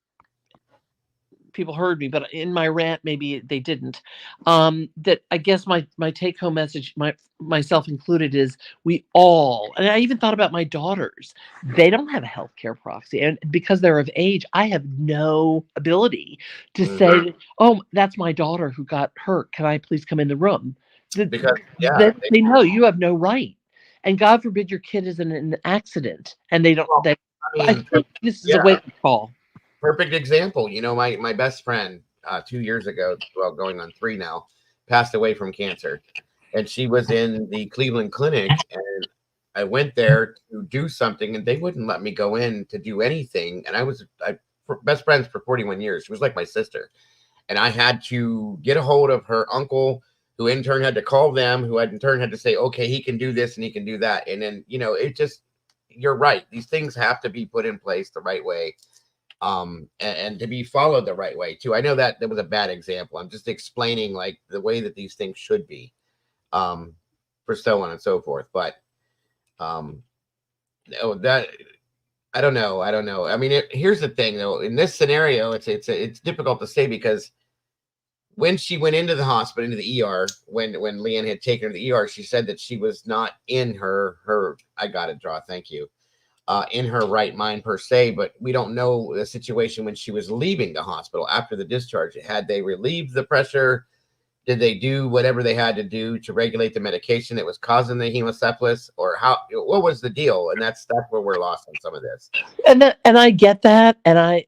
Speaker 2: people heard me, but in my rant, maybe they didn't. That I guess my take home message, myself included, is we all, and I even thought about my daughters, they don't have a healthcare proxy. And because they're of age, I have no ability to say, oh, that's my daughter who got hurt. Can I please come in the room?
Speaker 1: Because
Speaker 2: they know you have no right. And God forbid your kid is in an accident and they don't. I think this is a wake-up call.
Speaker 1: Perfect example. My best friend 2 years ago, well, going on 3 now, passed away from cancer, and she was in the Cleveland Clinic, and I went there to do something, and they wouldn't let me go in to do anything. And I was best friends for 41 years. She was like my sister, and I had to get a hold of her uncle, who in turn had to call them, who in turn had to say, okay, he can do this and he can do that. And then, it just, you're right. These things have to be put in place the right way. And to be followed the right way too. I know that was a bad example. I'm just explaining like the way that these things should be, for so on and so forth. But, that I don't know. I mean, here's the thing though. In this scenario, it's difficult to say, because when she went into the hospital, into the ER, when Leanne had taken her to the ER, she said that she was not in her. I got it, Draw. Thank you. In her right mind per se, but we don't know the situation when she was leaving the hospital after the discharge. Had they relieved the pressure? Did they do whatever they had to do to regulate the medication that was causing the hemocephalus, or what was the deal? And that's where we're lost on some of this.
Speaker 2: And I get that, and I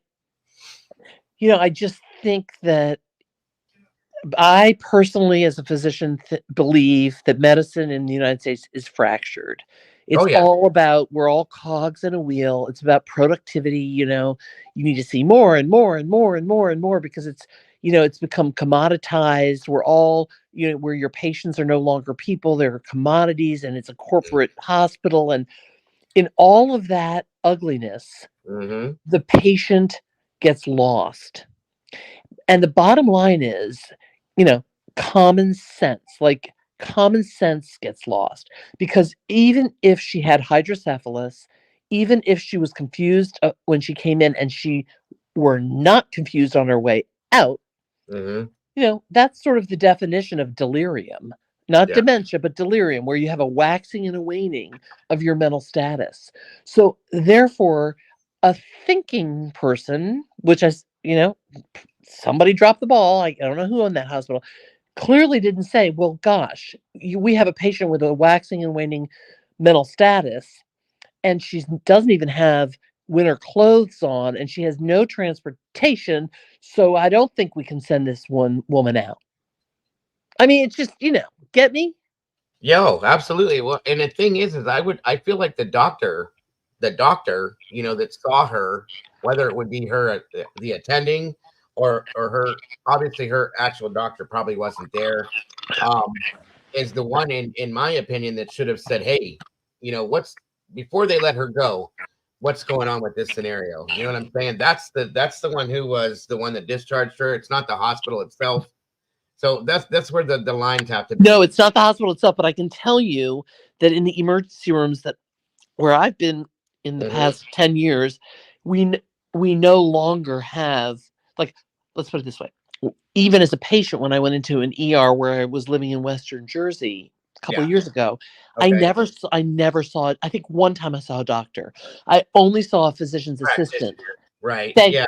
Speaker 2: just think that I personally, as a physician, believe that medicine in the United States is fractured. It's all about, we're all cogs in a wheel. It's about productivity. You need to see more and more and more and more and more, because it's, it's become commoditized. We're all, where your patients are no longer people, they're commodities, and it's a corporate hospital. And in all of that ugliness, the patient gets lost. And the bottom line is, common sense gets lost, because even if she had hydrocephalus, even if she was confused when she came in, and she were not confused on her way out, that's sort of the definition of delirium, not dementia, but delirium, where you have a waxing and a waning of your mental status. So therefore, a thinking person, which somebody dropped the ball. I don't know who in that hospital. clearly didn't say, well, gosh, we have a patient with a waxing and waning mental status, and she doesn't even have winter clothes on, and she has no transportation, so I don't think we can send this one woman out. I mean, it's just, get me?
Speaker 1: Yo, absolutely. Well, and the thing is I feel like the doctor, that saw her, whether it would be her the attending or her, obviously her actual doctor probably wasn't there. Um, is the one in my opinion that should have said, "Hey, what's before they let her go, what's going on with this scenario?" You know what I'm saying? That's the one who was the one that discharged her. It's not the hospital itself. So that's where the lines have to
Speaker 2: No,
Speaker 1: be.
Speaker 2: it's not the hospital itself, but I can tell you that in the emergency rooms that where I've been in the
Speaker 1: Mhm.
Speaker 2: past 10 years, we we no longer have, like, let's put it this way. Even as a patient, when I went into an ER where I was living in Western Jersey a couple
Speaker 1: Yeah.
Speaker 2: of years ago,
Speaker 1: Okay.
Speaker 2: I never saw it. I think one time I saw a doctor. I only saw a physician's assistant.
Speaker 1: Practitioner. Right. Yeah.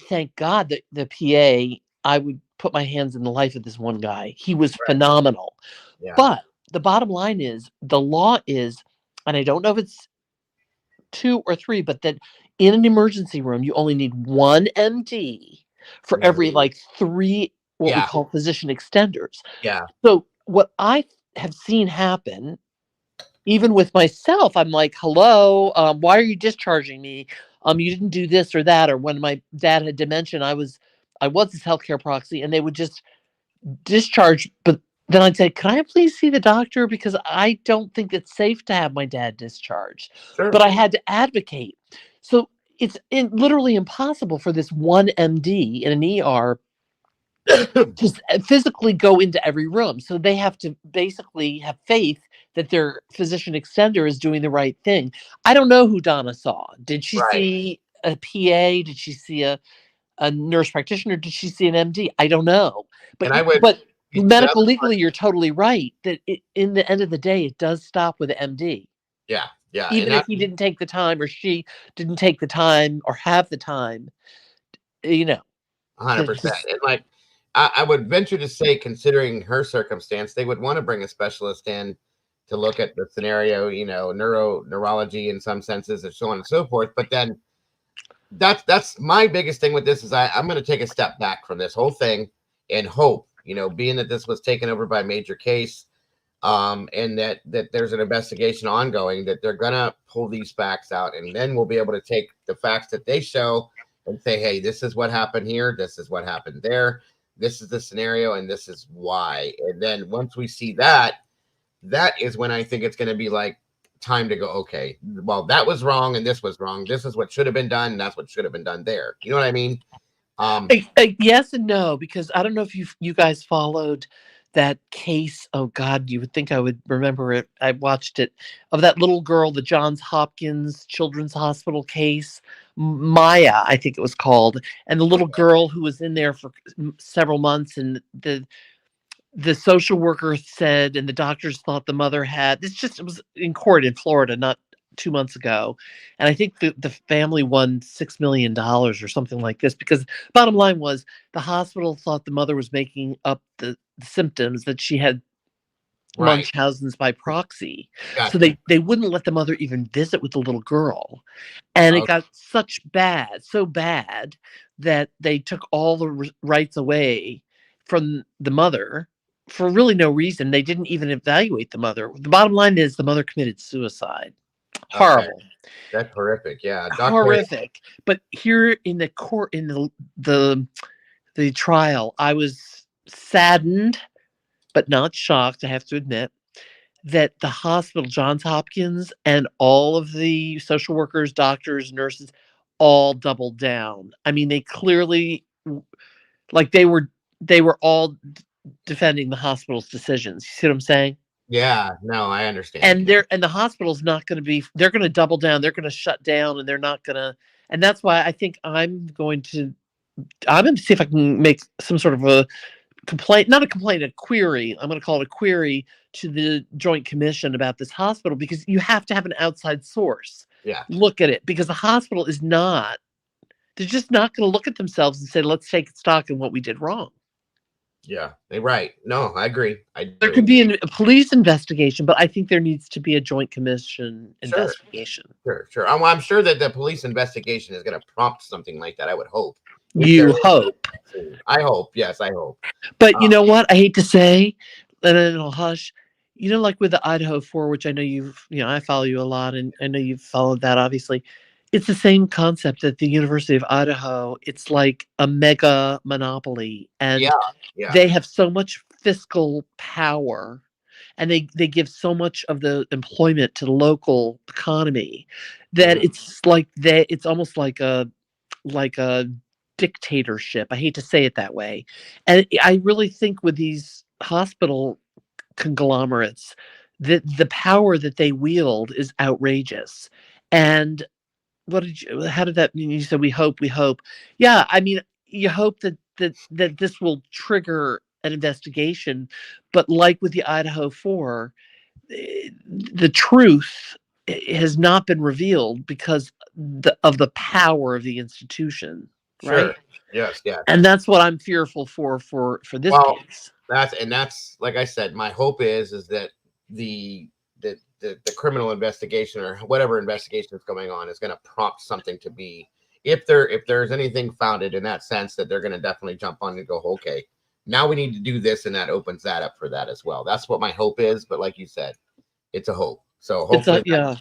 Speaker 2: Thank God that the PA, I would put my hands in the life of this one guy. He was
Speaker 1: Right.
Speaker 2: phenomenal.
Speaker 1: Yeah.
Speaker 2: But the bottom line is the law is, and I don't know if it's two or three, but that in an emergency room, you only need one MD for every
Speaker 1: Mhm.
Speaker 2: like three what we
Speaker 1: Yeah.
Speaker 2: call physician extenders.
Speaker 1: Yeah.
Speaker 2: So what I have seen happen, even with myself, I'm like, hello, why are you discharging me? You didn't do this or that. Or when my dad had dementia, I was his healthcare proxy, and they would just discharge. But then I'd say, can I please see the doctor? Because I don't think it's safe to have my dad discharged. But
Speaker 1: Sure.
Speaker 2: I had to advocate. So it's literally impossible for this one MD in an ER to physically go into every room. So they have to basically have faith that their physician extender is doing the right thing. I don't know who Donna saw. Did she
Speaker 1: Right.
Speaker 2: see a PA? Did she see a nurse practitioner? Did she see an MD? I don't know. But
Speaker 1: And I would
Speaker 2: but
Speaker 1: the
Speaker 2: medical
Speaker 1: other
Speaker 2: legally, you're totally right that in the end of the day, it does stop with the MD.
Speaker 1: yeah, yeah, and
Speaker 2: Even if
Speaker 1: that
Speaker 2: he didn't take the time or she didn't take the time or have the time, you know, to
Speaker 1: 100%.
Speaker 2: just
Speaker 1: And like I would venture to say, considering her circumstance, they would want to bring a specialist in to look at the scenario, neurology in some senses, and so on and so forth. But then that's my biggest thing with this is I'm going to take a step back from this whole thing and hope, being that this was taken over by major case, and that there's an investigation ongoing, that they're gonna pull these facts out, and then we'll be able to take the facts that they show and say, hey, this is what happened here, this is what happened there, this is the scenario, and this is why. And then once we see that, that is when I think it's going to be like time to go, okay, well, that was wrong and this was wrong, this is what should have been done, and that's what should have been done there. You know what I mean?
Speaker 2: yes and no, because I don't know if you guys followed that case. Oh God, you would think I would remember it. I watched it, of that little girl, the Johns Hopkins Children's Hospital case, Maya, I think it was called, and the little girl who was in there for several months, and the social worker said, and the doctors thought the mother had this. Just, it was in court in Florida not 2 months ago, and I think the family won $6 million or something like this, because bottom line was the hospital thought the mother was making up the symptoms, that she had
Speaker 1: Right.
Speaker 2: Munchausen's by proxy. So
Speaker 1: Gotcha.
Speaker 2: they wouldn't let the mother even visit with the little girl. And it
Speaker 1: Okay.
Speaker 2: got so bad that they took all the rights away from the mother for really no reason. They didn't even evaluate the mother. The bottom line is the mother committed suicide.
Speaker 1: Okay.
Speaker 2: Horrible.
Speaker 1: That's horrific. Yeah, doctor.
Speaker 2: Horrific. But here in the court, in the the trial, I was saddened but not shocked, I have to admit, that the hospital, Johns Hopkins, and all of the social workers, doctors, nurses, all doubled down. I mean, they clearly, like, they were all defending the hospital's decisions. You see what I'm saying?
Speaker 1: Yeah, no, I understand.
Speaker 2: And the hospital's not going to be. They're going to double down. They're going to shut down, and they're not going to. And that's why I think I'm going to see if I can make some sort of a complaint, not a complaint, a query. I'm going to call it a query to the Joint Commission about this hospital, because you have to have an outside source
Speaker 1: Yeah.
Speaker 2: look at it, because the hospital is not, they're just not going to look at themselves and say, let's take stock in what we did wrong.
Speaker 1: Yeah, they're right. No, I agree. I
Speaker 2: There
Speaker 1: do.
Speaker 2: could be a police investigation, but I think there needs to be a joint commission
Speaker 1: Sure,
Speaker 2: investigation.
Speaker 1: sure, sure. I'm sure that the police investigation is going to prompt something like that. I would hope. If there
Speaker 2: You
Speaker 1: is,
Speaker 2: hope.
Speaker 1: I hope. Yes, I hope.
Speaker 2: But
Speaker 1: Uh,
Speaker 2: you know what? I hate to say, and then it'll hush. You know, like with the Idaho 4, which I know I follow you a lot, and I know you've followed that, obviously. It's the same concept at the University of Idaho. It's like a mega monopoly,
Speaker 1: yeah,
Speaker 2: and
Speaker 1: yeah,
Speaker 2: they have so much fiscal power, and they give so much of the employment to the local economy that
Speaker 1: mhm,
Speaker 2: it's almost like a dictatorship. I hate to say it that way. And I really think with these hospital conglomerates that the power that they wield is outrageous. And how did that mean? You said we hope. Yeah, I mean, you hope that this will trigger an investigation, but like with the Idaho 4, the truth has not been revealed because of the power of the institution, right?
Speaker 1: sure. Yes, yes.
Speaker 2: And that's what I'm fearful for this
Speaker 1: Well,
Speaker 2: case.
Speaker 1: that's like I said. My hope is that the the criminal investigation or whatever investigation is going on is going to prompt something to be. If there's anything founded in that sense, that they're going to definitely jump on and go, okay, now we need to do this, and that opens that up for that as well. That's what my hope is. But like you said, it's a hope. So
Speaker 2: It's a
Speaker 1: hopefully
Speaker 2: yeah,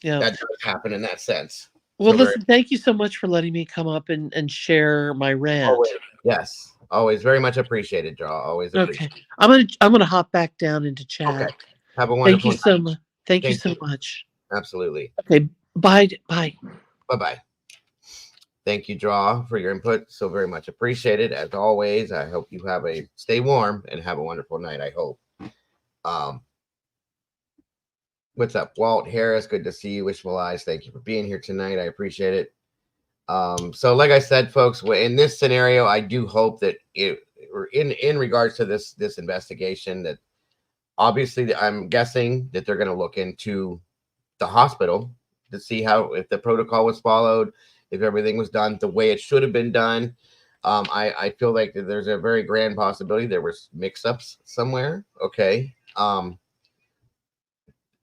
Speaker 2: yeah.
Speaker 1: that does happen in that sense.
Speaker 2: Well,
Speaker 1: So very
Speaker 2: listen, thank you so much for letting me come up and share my rant.
Speaker 1: always, yes, always very much appreciated, Draw. Always
Speaker 2: Okay.
Speaker 1: appreciate.
Speaker 2: I'm gonna hop back down into
Speaker 1: Okay,
Speaker 2: chat.
Speaker 1: have a
Speaker 2: Thank you
Speaker 1: wonderful night.
Speaker 2: so much. Thank you
Speaker 1: Thank
Speaker 2: so
Speaker 1: you.
Speaker 2: much.
Speaker 1: Absolutely.
Speaker 2: Okay. Bye.
Speaker 1: Bye bye. Thank you, Draw, for your input. So very much appreciated. As always, I hope you have a stay warm and have a wonderful night. I hope. Um, what's up, Walt Harris? Good to see you. Wishful eyes. Thank you for being here tonight. I appreciate it. So like I said, folks, in this scenario, I do hope that in regards to this investigation, that obviously I'm guessing that they're going to look into the hospital to see how, if the protocol was followed, if everything was done the way it should have been done. I feel like there's a very grand possibility there was mix-ups somewhere. Okay. And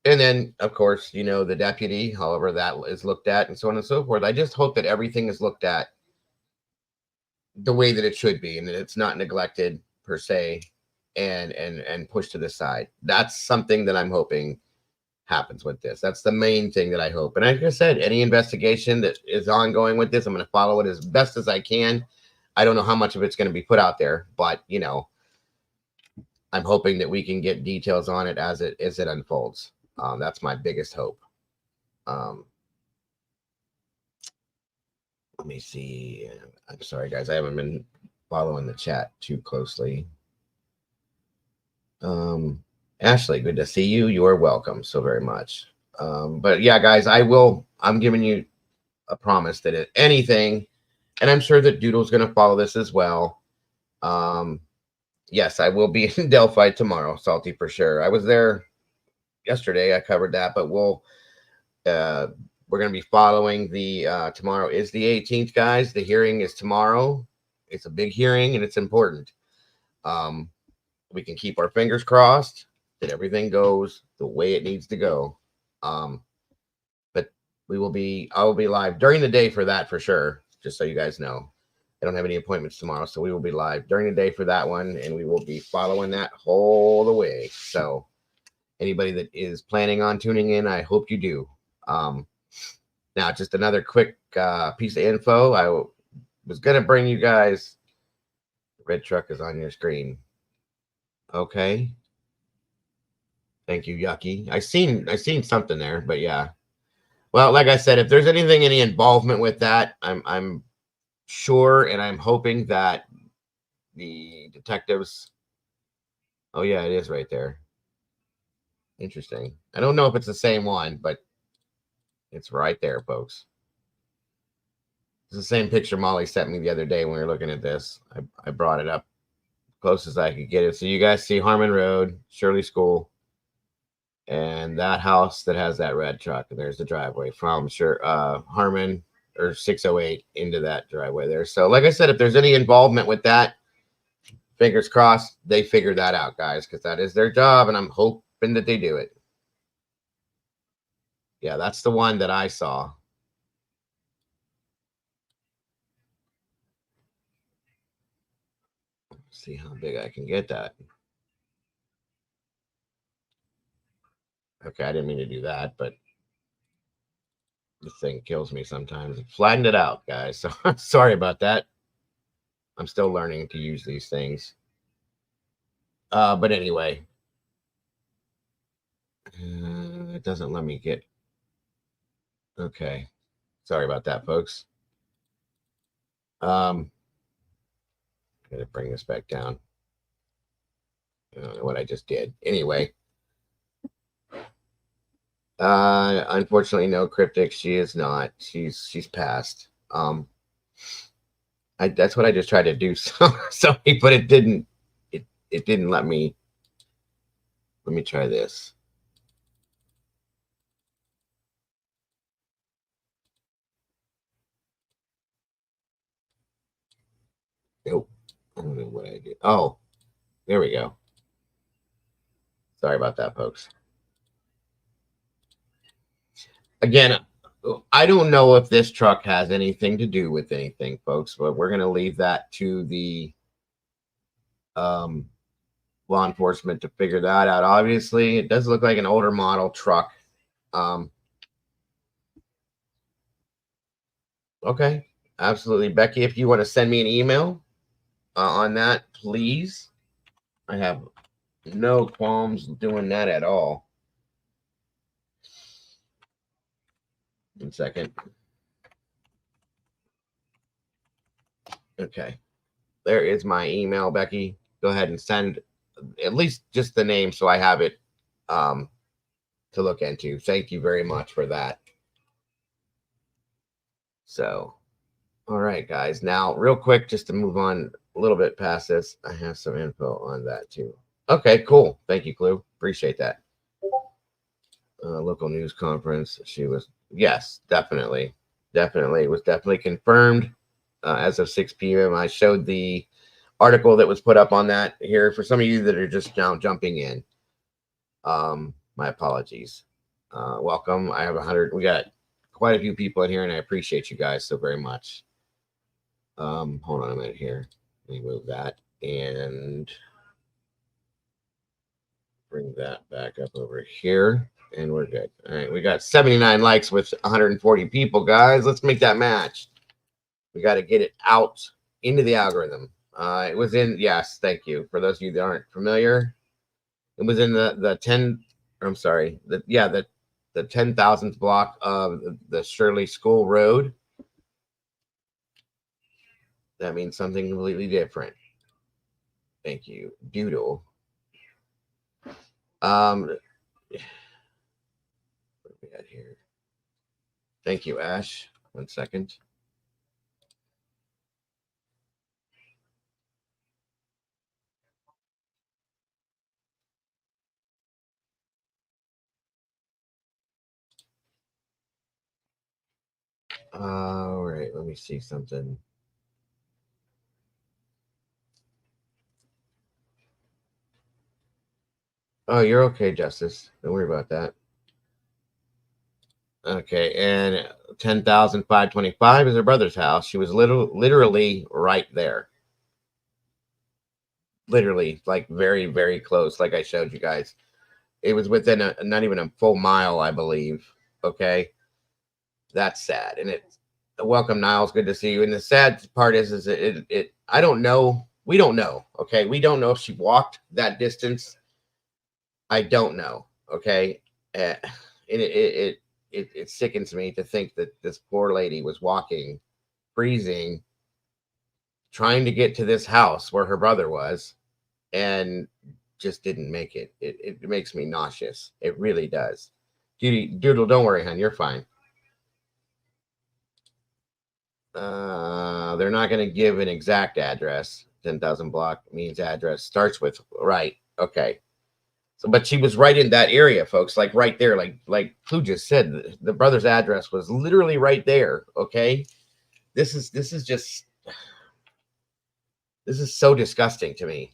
Speaker 1: then of course, the deputy, however that is looked at, and so on and so forth. I just hope that everything is looked at the way that it should be, and that it's not neglected per se and pushed to the side. That's something that I'm hoping happens with this. That's the main thing that I hope. And like I said, any investigation that is ongoing with this, I'm going to follow it as best as I can. I don't know how much of it's going to be put out there, but I'm hoping that we can get details on it as it unfolds. That's my biggest hope. Let me see. I'm sorry, guys. I haven't been following the chat too closely. Ashley, good to see you. You are welcome so very much. But yeah, guys, I'm giving you a promise that if anything, and I'm sure that Doodle's going to follow this as well. Yes, I will be in Delphi tomorrow, Salty, for sure. I was there yesterday. I covered that, but we're going to be following tomorrow is the 18th, guys. The hearing is tomorrow. It's a big hearing and it's important. We can keep our fingers crossed that everything goes the way it needs to go. But I will be live during the day for that for sure. Just so you guys know, I don't have any appointments tomorrow, so we will be live during the day for that one, and we will be following that all the way. So anybody that is planning on tuning in, I hope you do. Now, just another quick piece of info. I was going to bring you guys. The red truck is on your screen. Okay. Thank you, Yucky. I seen something there, but yeah. Well, like I said, if there's any involvement with that, I'm sure and I'm hoping that the detectives. Oh yeah, it is right there. Interesting. I don't know if it's the same one, but it's right there, folks. It's the same picture Molly sent me the other day when we were looking at this. I brought it up close as I could get it. So you guys see Harmon Road, Shirley School, and that house that has that red truck. And there's the driveway from Harmon or 608 into that driveway there. So like I said, if there's any involvement with that, Fingers crossed they figure that out, guys, because that is their job, and I'm hoping that they do it. Yeah, that's the one that I saw. Let's see how big I can get that. Okay, I didn't mean to do that, but this thing kills me sometimes. It flattened it out, guys. So sorry about that. I'm still learning to use these things. But anyway, it doesn't let me get. Okay, sorry about that, folks. Gotta bring this back down. I don't know what I just did. Anyway, unfortunately, no cryptic. She is not. She's passed. That's what I just tried to do. Sorry, but it didn't. It didn't let me. Let me try this. Nope. I don't know what I did. Oh, there we go. Sorry about that, folks. Again, I don't know if this truck has anything to do with anything, folks, but we're going to leave that to the law enforcement to figure that out. Obviously, it does look like an older model truck. Okay, absolutely. Becky, if you want to send me an email on that, please. I have no qualms doing that at all. 1 second. Okay. There is my email, Becky. Go ahead and send at least just the name so I have it to look into. Thank you very much for that. So, all right, guys. Now, real quick, just to move on a little bit past this, I have some info on that too. Okay, cool. Thank you, Clue. Appreciate that. Local news conference. She was, yes, definitely. Definitely. It was definitely confirmed as of 6 p.m. I showed the article that was put up on that here for some of you that are just now jumping in. My apologies. Welcome. I have 100. We got quite a few people in here, and I appreciate you guys so very much. Hold on a minute here. Let me move that and bring that back up over here, and we're good. All right, we got 79 likes with 140 people, guys. Let's make that match. We got to get it out into the algorithm. It was in, yes, thank you. For those of you that aren't familiar, it was in the 10, I'm sorry, the 10,000th block of the Shirley School Road. That means something completely different. Thank you, Doodle. What do we got here? Thank you, Ash. 1 second. All right, let me see something. Oh, you're okay, Justice. Don't worry about that. Okay, and 10,525 is her brother's house. She was literally right there. Literally, like very, very close, like I showed you guys. It was within not even a full mile, I believe. Okay, that's sad. And it's welcome, Niles. Good to see you. And the sad part is it I don't know. We don't know. Okay, we don't know if she walked that distance. I don't know. Okay, and it sickens me to think that this poor lady was walking, freezing, trying to get to this house where her brother was, and just didn't make it. It makes me nauseous. It really does. Doodle, don't worry, hon. You're fine. They're not going to give an exact address. 10,000 block means address starts with right. Okay. So, but she was right in that area, folks. Like right there, like Clue just said, the brother's address was literally right there. Okay. This is just This is so disgusting to me.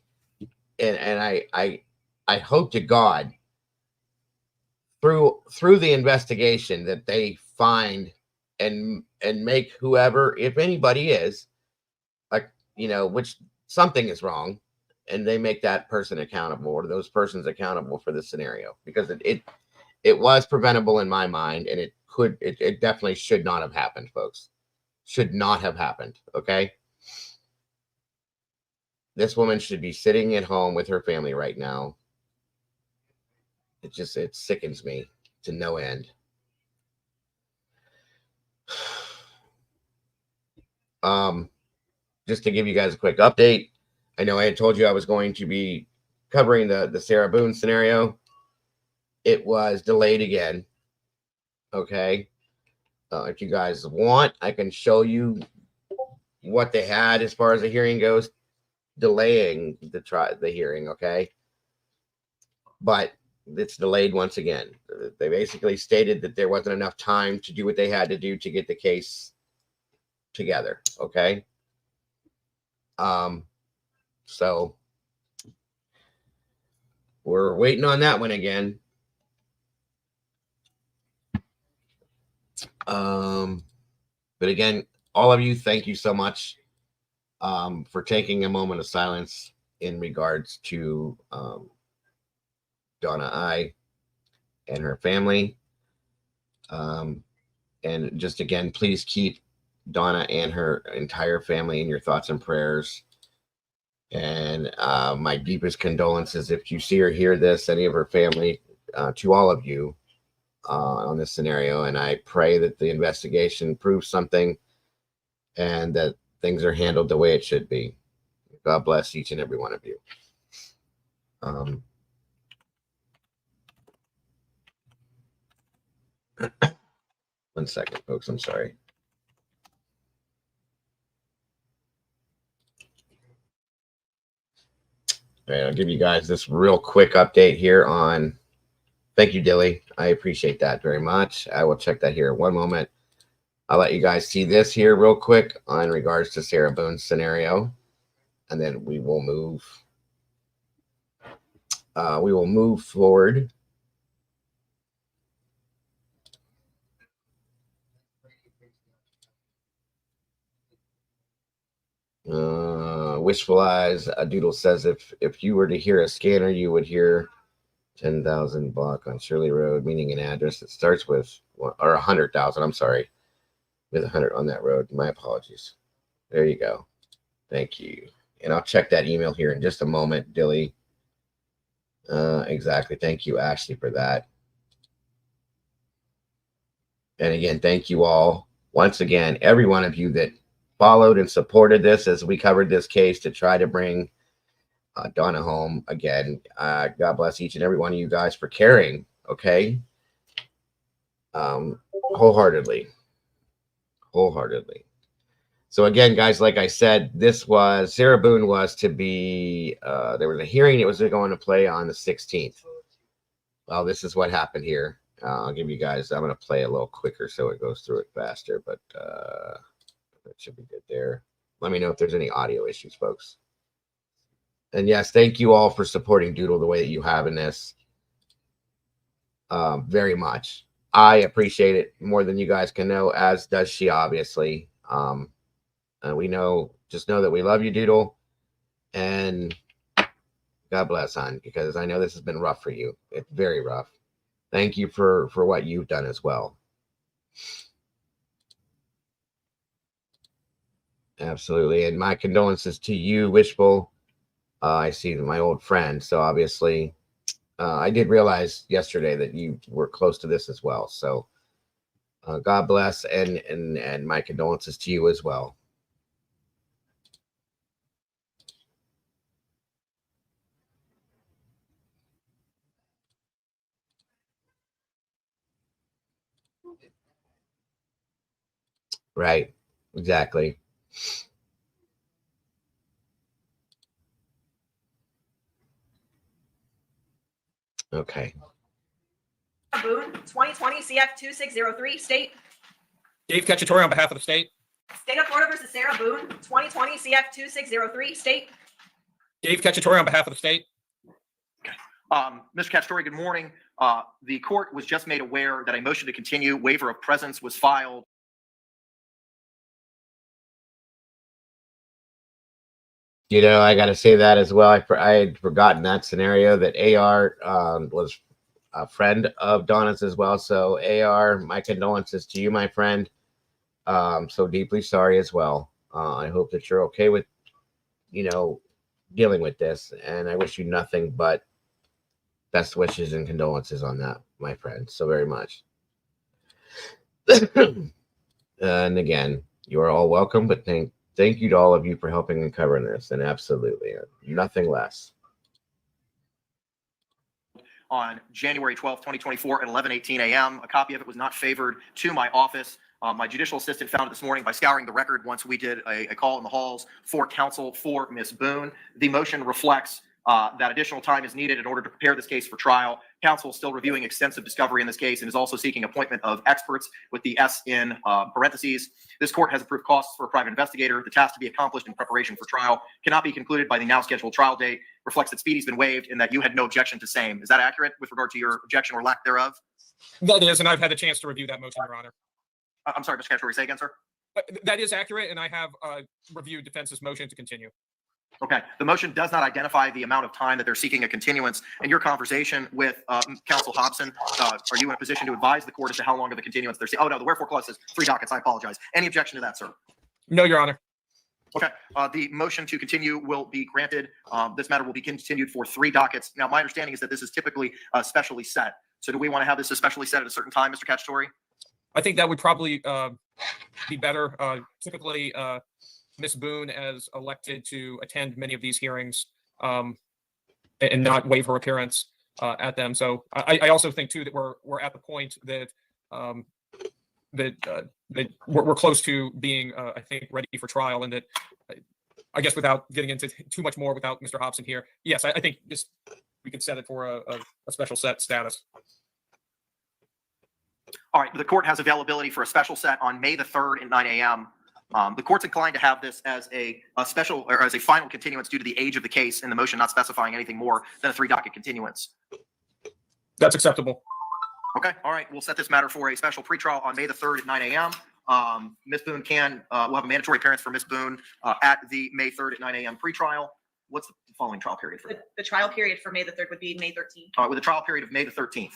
Speaker 1: And I hope to God through the investigation that they find and make whoever, if anybody is, like, which something is wrong, and they make that person accountable, or those persons accountable for this scenario, because it was preventable in my mind, and it definitely should not have happened, folks. Should not have happened. Okay. This woman should be sitting at home with her family right now. It sickens me to no end. Just to give you guys a quick update, I know I had told you I was going to be covering the Sarah Boone scenario. It was delayed again. Okay. If you guys want, I can show you what they had as far as the hearing goes, delaying the hearing. Okay. But it's delayed once again. They basically stated that there wasn't enough time to do what they had to do to get the case together. Okay. So we're waiting on that one again. But again, all of you, thank you so much for taking a moment of silence in regards to Donna I and her family. And just again, please keep Donna and her entire family in your thoughts and prayers. And my deepest condolences if you see or hear this, any of her family, to all of you on this scenario. And I pray that the investigation proves something and that things are handled the way it should be. God bless each and every one of you. One second, folks. I'm sorry. All right, I'll give you guys this real quick update here on. Thank you, Dilly. I appreciate that very much. I will check that here in one moment. I'll let you guys see this here real quick in regards to Sarah Boone's scenario, and then we will move. We will move forward. Wishful eyes. Doodle says if you were to hear a scanner, you would hear 10,000 block on Shirley Road, meaning an address that starts with, or 100,000. I'm sorry, with 100 on that road. My apologies. There you go. Thank you. And I'll check that email here in just a moment, Dilly. Exactly. Thank you, Ashley, for that. And again, thank you all once again, every one of you that followed and supported this as we covered this case to try to bring Donna home again. God bless each and every one of you guys for caring. Okay. Wholeheartedly. So again, guys, like I said, this was Sarah Boone was to be, there was a hearing that was going to play on the 16th. Well, this is what happened here. I'll give you guys, I'm going to play a little quicker so it goes through it faster, but that should be good there. Let me know if there's any audio issues, folks. And yes, thank you all for supporting Doodle the way that you have in this. Very much. I appreciate it more than you guys can know, as does she, obviously. We know, just know that we love you, Doodle. And God bless, hon, because I know this has been rough for you. It's very rough. Thank you for what you've done as well. Absolutely. And my condolences to you, Wishful. I see my old friend. So obviously, I did realize yesterday that you were close to this as well. So God bless, and my condolences to you as well. Right. Exactly. Okay.
Speaker 3: Boone, 2020 CF 2603, state.
Speaker 4: Dave Cacciatore on behalf of the state.
Speaker 3: State of Florida versus Sarah Boone, 2020 CF 2603. State.
Speaker 4: Dave Cacciatore on behalf of the state.
Speaker 5: Mr. Cacciatore, good morning. The court was just made aware that a motion to continue waiver of presence was filed.
Speaker 1: You know, I got to say that as well. I had forgotten that scenario, that AR was a friend of Donna's as well. So AR, my condolences to you, my friend. So deeply sorry as well. I hope that you're okay with, you know, dealing with this, and I wish you nothing but best wishes and condolences on that, my friend, so very much. And again, you are all welcome, but thank you to all of you for helping and covering this, and absolutely nothing less.
Speaker 5: On January 12th, 2024 at 11:18 a.m. A copy of it was not favored to my office. My judicial assistant found it this morning by scouring the record once we did a call in the halls for counsel for Ms. Boone. The motion reflects that additional time is needed in order to prepare this case for trial. Counsel is still reviewing extensive discovery in this case and is also seeking appointment of experts with the S in parentheses. This court has approved costs for a private investigator. The task to be accomplished in preparation for trial cannot be concluded by the now scheduled trial date. Reflects that speedy's been waived and that you had no objection to same. Is that accurate with regard to your objection or lack thereof?
Speaker 4: That is, and I've had a chance to review that motion, Your Honor.
Speaker 5: I'm sorry, Mr. Cacciatore, say again, sir?
Speaker 4: That is accurate, and I have reviewed defense's motion to continue.
Speaker 5: Okay. The motion does not identify the amount of time that they're seeking a continuance. In your conversation with Counsel Hobson, are you in a position to advise the court as to how long of a continuance they're seeking? Oh, no, the wherefore clause says 3 dockets. I apologize. Any objection to that, sir?
Speaker 4: No, Your Honor.
Speaker 5: Okay. The motion to continue will be granted. This matter will be continued for 3 dockets. Now, my understanding is that this is typically specially set. So do we want to have this especially set at a certain time, Mr. Cacciatore?
Speaker 4: I think that would probably be better. Typically, Ms. Boone is elected to attend many of these hearings and not waive her appearance at them. So I also think too that we're at the point that that we're close to being, I think, ready for trial, and that I guess without getting into too much more without Mr. Hobson here, yes, I think this we can set it for a special set status.
Speaker 5: All right. The court has availability for a special set on May the 3rd at 9 a.m. The court's inclined to have this as a special or as a final continuance due to the age of the case and the motion not specifying anything more than a 3-docket continuance.
Speaker 4: That's acceptable.
Speaker 5: Okay. All right. We'll set this matter for a special pretrial on May the 3rd at 9 a.m. Ms. Boone we'll have a mandatory appearance for Ms. Boone at the May 3rd at 9 a.m. pretrial. What's the following trial period for that?
Speaker 3: The trial period for May the 3rd would be May 13th.
Speaker 5: With a trial period of May the 13th.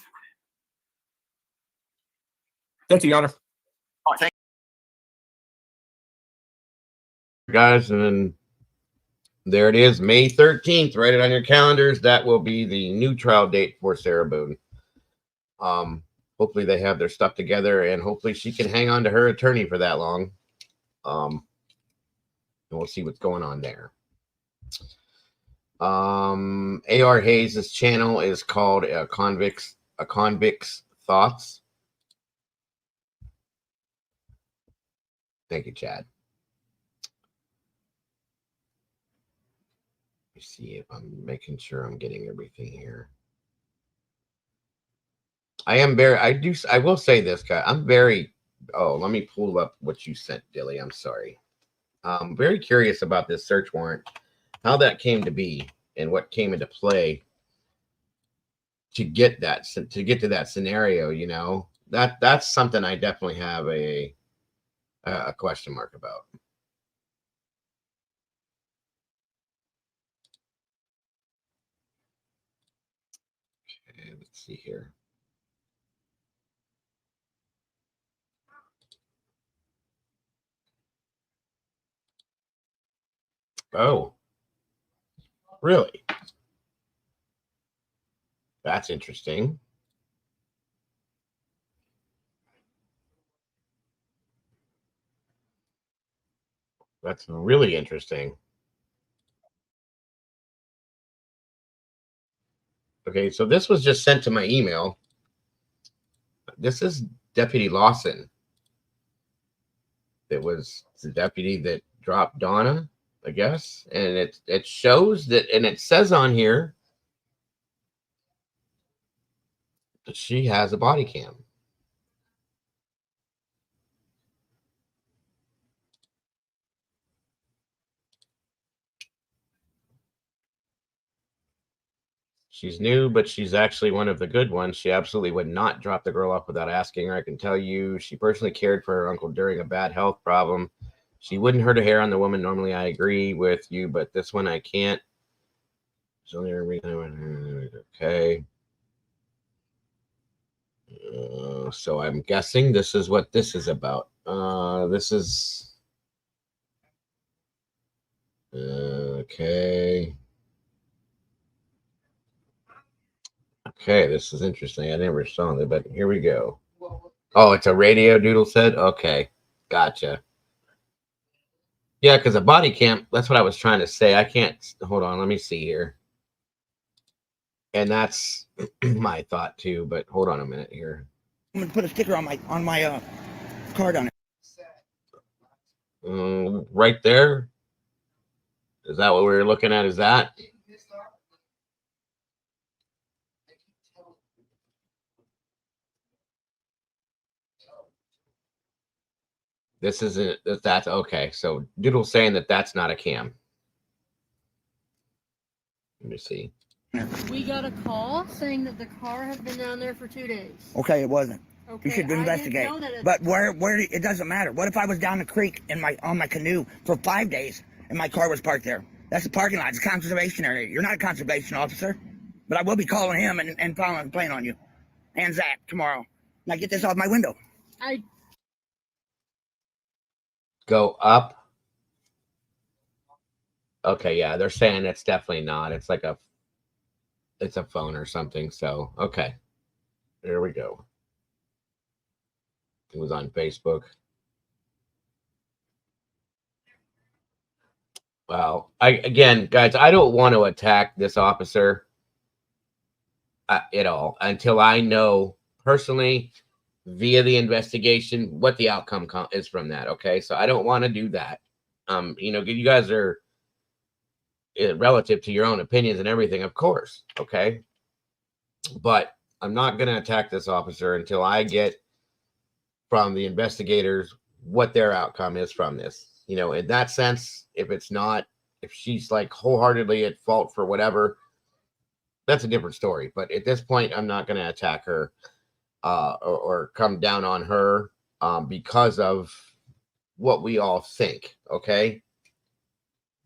Speaker 4: Thank you, Your Honor.
Speaker 5: All right. Thank you.
Speaker 1: Guys, and then there it is, May 13th. Write it on your calendars. That will be the new trial date for Sarah Boone. Hopefully they have their stuff together, and hopefully she can hang on to her attorney for that long. And we'll see what's going on there. AR Hayes' channel is called a Convict's Thoughts. Thank you, Chad. Let me see if I'm making sure I'm getting everything here. I will say this, guy. Let me pull up what you sent, Dilly. I'm sorry. I'm very curious about this search warrant, how that came to be and what came into play to get to that scenario. You know, that's something I definitely have a question mark about. Okay, let's see here. Oh, really? That's interesting. That's really interesting. Okay, so this was just sent to my email. This is Deputy Lawson. It was the deputy that dropped Donna, I guess. And it shows that, and it says on here that she has a body cam. She's new, but she's actually one of the good ones. She absolutely would not drop the girl off without asking her. I can tell you, she personally cared for her uncle during a bad health problem. She wouldn't hurt a hair on the woman. Normally, I agree with you, but this one I can't. Okay. So I'm guessing this is what this is about. This is okay. Okay, this is interesting. I never saw that, but here we go. Oh, it's a radio doodle set? Okay, gotcha. Yeah, because a body cam, that's what I was trying to say. I can't, hold on, let me see here. And that's my thought too, but hold on a minute here.
Speaker 6: I'm gonna put a sticker on my card on it.
Speaker 1: Right there. Is that what we were looking at? Is that? This isn't, that's okay. So Doodle's saying that that's not a cam. Let me see.
Speaker 7: We got a call saying that the car had been down there for 2 days.
Speaker 6: Okay, it wasn't.
Speaker 7: Okay,
Speaker 6: You should
Speaker 7: I didn't
Speaker 6: investigate.
Speaker 7: know that it-
Speaker 6: But where it doesn't matter. What if I was down the creek on my canoe for 5 days and my car was parked there? That's a parking lot. It's a conservation area. You're not a conservation officer, but I will be calling him and filing a complaint on you and Zach tomorrow. Now get this off my window.
Speaker 7: I
Speaker 1: Go up. Okay, yeah, they're saying it's definitely not. It's like it's a phone or something. So, okay. There we go. It was on Facebook. Well, again, guys, I don't want to attack this officer at all until I know personally via the investigation what the outcome is from that. Okay, so I don't want to do that. You guys are relative to your own opinions and everything, of course. Okay, but I'm not going to attack this officer until I get from the investigators what their outcome is from this. In that sense, if she's like wholeheartedly at fault for whatever, that's a different story. But at this point, I'm not going to attack her or come down on her because of what we all think. Okay,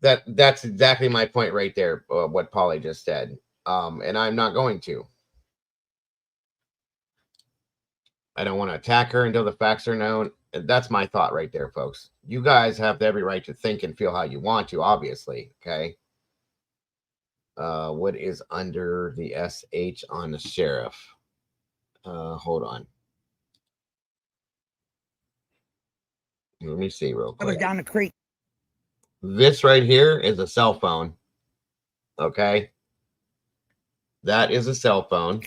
Speaker 1: that's exactly my point right there. What Polly just said, and I'm not going to. I don't want to attack her until the facts are known. That's my thought right there, folks. You guys have every right to think and feel how you want to, obviously. Okay. What is under the SH on the sheriff? Hold on. Let me see real
Speaker 6: I was
Speaker 1: quick.
Speaker 6: down the creek.
Speaker 1: This right here is a cell phone. Okay. That is a cell phone.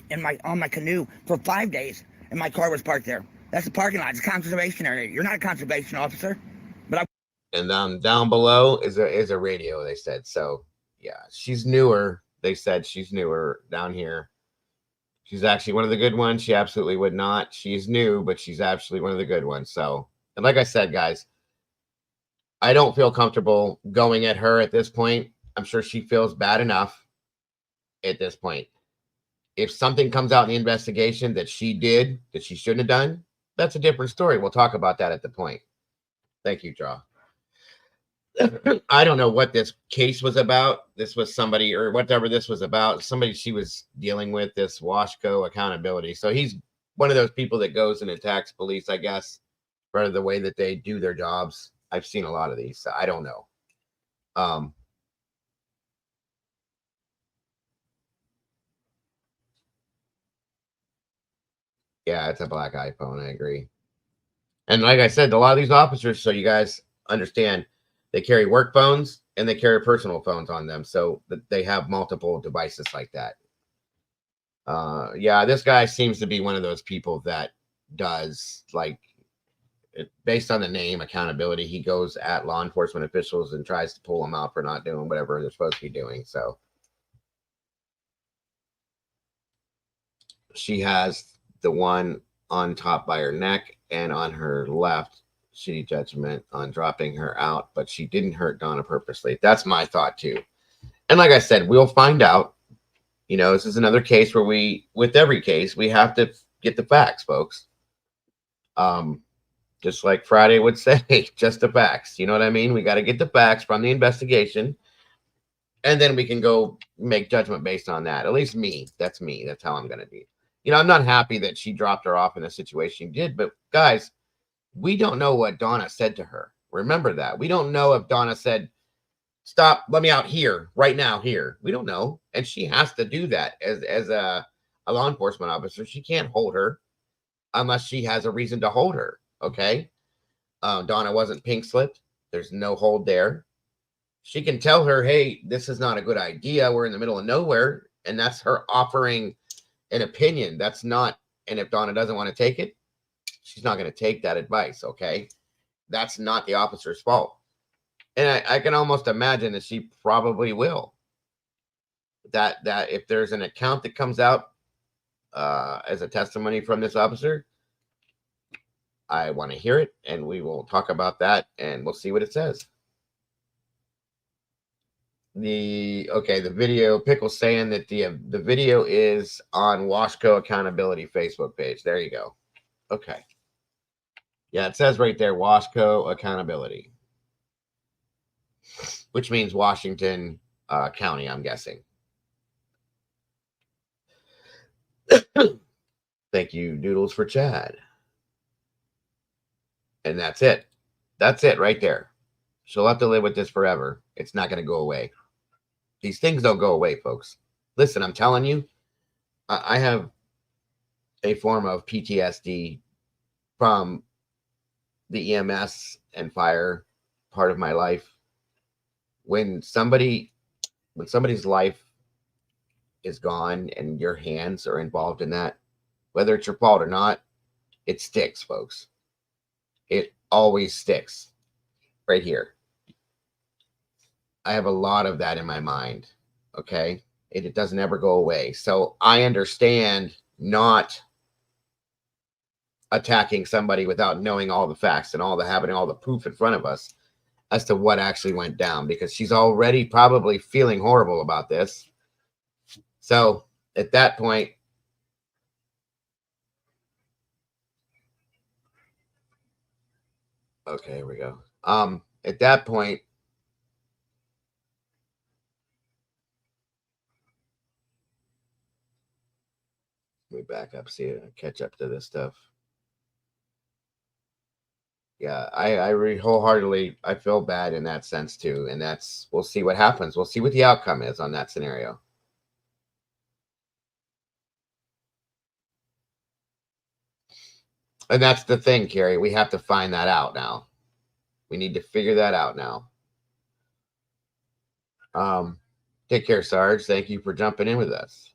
Speaker 6: On my canoe for 5 days and my car was parked there. That's a parking lot. It's a conservation area. You're not a conservation officer, but I.
Speaker 1: And down below is a radio, they said. So yeah, she's newer. They said she's newer down here. She's actually one of the good ones. She absolutely would not. She's new, but she's absolutely one of the good ones. So, and like I said, guys, I don't feel comfortable going at her at this point. I'm sure she feels bad enough at this point. If something comes out in the investigation that she did, that she shouldn't have done, that's a different story. We'll talk about that at the point. Thank you, Draw. I don't know what this case was about. This was somebody, or whatever this was about, somebody she was dealing with, this Washco accountability. So he's one of those people that goes and attacks police, I guess, for the way that they do their jobs. I've seen a lot of these. So I don't know. Yeah, it's a black iPhone. I agree. And like I said, a lot of these officers, so you guys understand, they carry work phones and they carry personal phones on them. So they have multiple devices like that. Yeah, this guy seems to be one of those people that does, like, based on the name accountability, he goes at law enforcement officials and tries to pull them out for not doing whatever they're supposed to be doing. So she has the one on top by her neck, and on her left, shitty judgment on dropping her out, but she didn't hurt Donna purposely. That's my thought too. And like I said, we'll find out You know, this is another case where with every case, we have to get the facts, folks. Just like Friday would say, just the facts. You know what I mean? We got to get the facts from the investigation, and then we can go make judgment based on that. At least me. That's me. That's how I'm going to be. You know, I'm not happy that she dropped her off in the situation she did, but guys, we don't know what Donna said to her. Remember that. We don't know if Donna said, stop, let me out here, right now, here. We don't know. And she has to do that as a law enforcement officer. She can't hold her unless she has a reason to hold her. Okay. Donna wasn't pink slipped. There's no hold there. She can tell her, hey, this is not a good idea. We're in the middle of nowhere. And that's her offering an opinion. That's not, and if Donna doesn't want to take it, she's not going to take that advice. Okay. That's not the officer's fault. And I can almost imagine that she probably will. That if there's an account that comes out as a testimony from this officer, I want to hear it, and we will talk about that, and we'll see what it says. The video, Pickle's saying that the video is on Washco Accountability Facebook page. There you go. Okay. Yeah, it says right there, Washco Accountability, which means Washington County, I'm guessing. Thank you, Doodles, for Chad. And that's it. That's it right there. She'll have to live with this forever. It's not going to go away. These things don't go away, folks. Listen, I'm telling you, I have a form of PTSD from the EMS and fire part of my life. When somebody's life is gone and your hands are involved in that, whether it's your fault or not, it sticks, folks. It always sticks right here. I have a lot of that in my mind. Okay. It doesn't ever go away. So I understand not attacking somebody without knowing all the facts and having all the proof in front of us as to what actually went down, because she's already probably feeling horrible about this. So at that point, okay, here we go. At that point, let me back up, catch up to this stuff. Yeah, I wholeheartedly, I feel bad in that sense too. And we'll see what happens. We'll see what the outcome is on that scenario. And that's the thing, Carrie. We have to find that out now. We need to figure that out now. Take care, Sarge. Thank you for jumping in with us.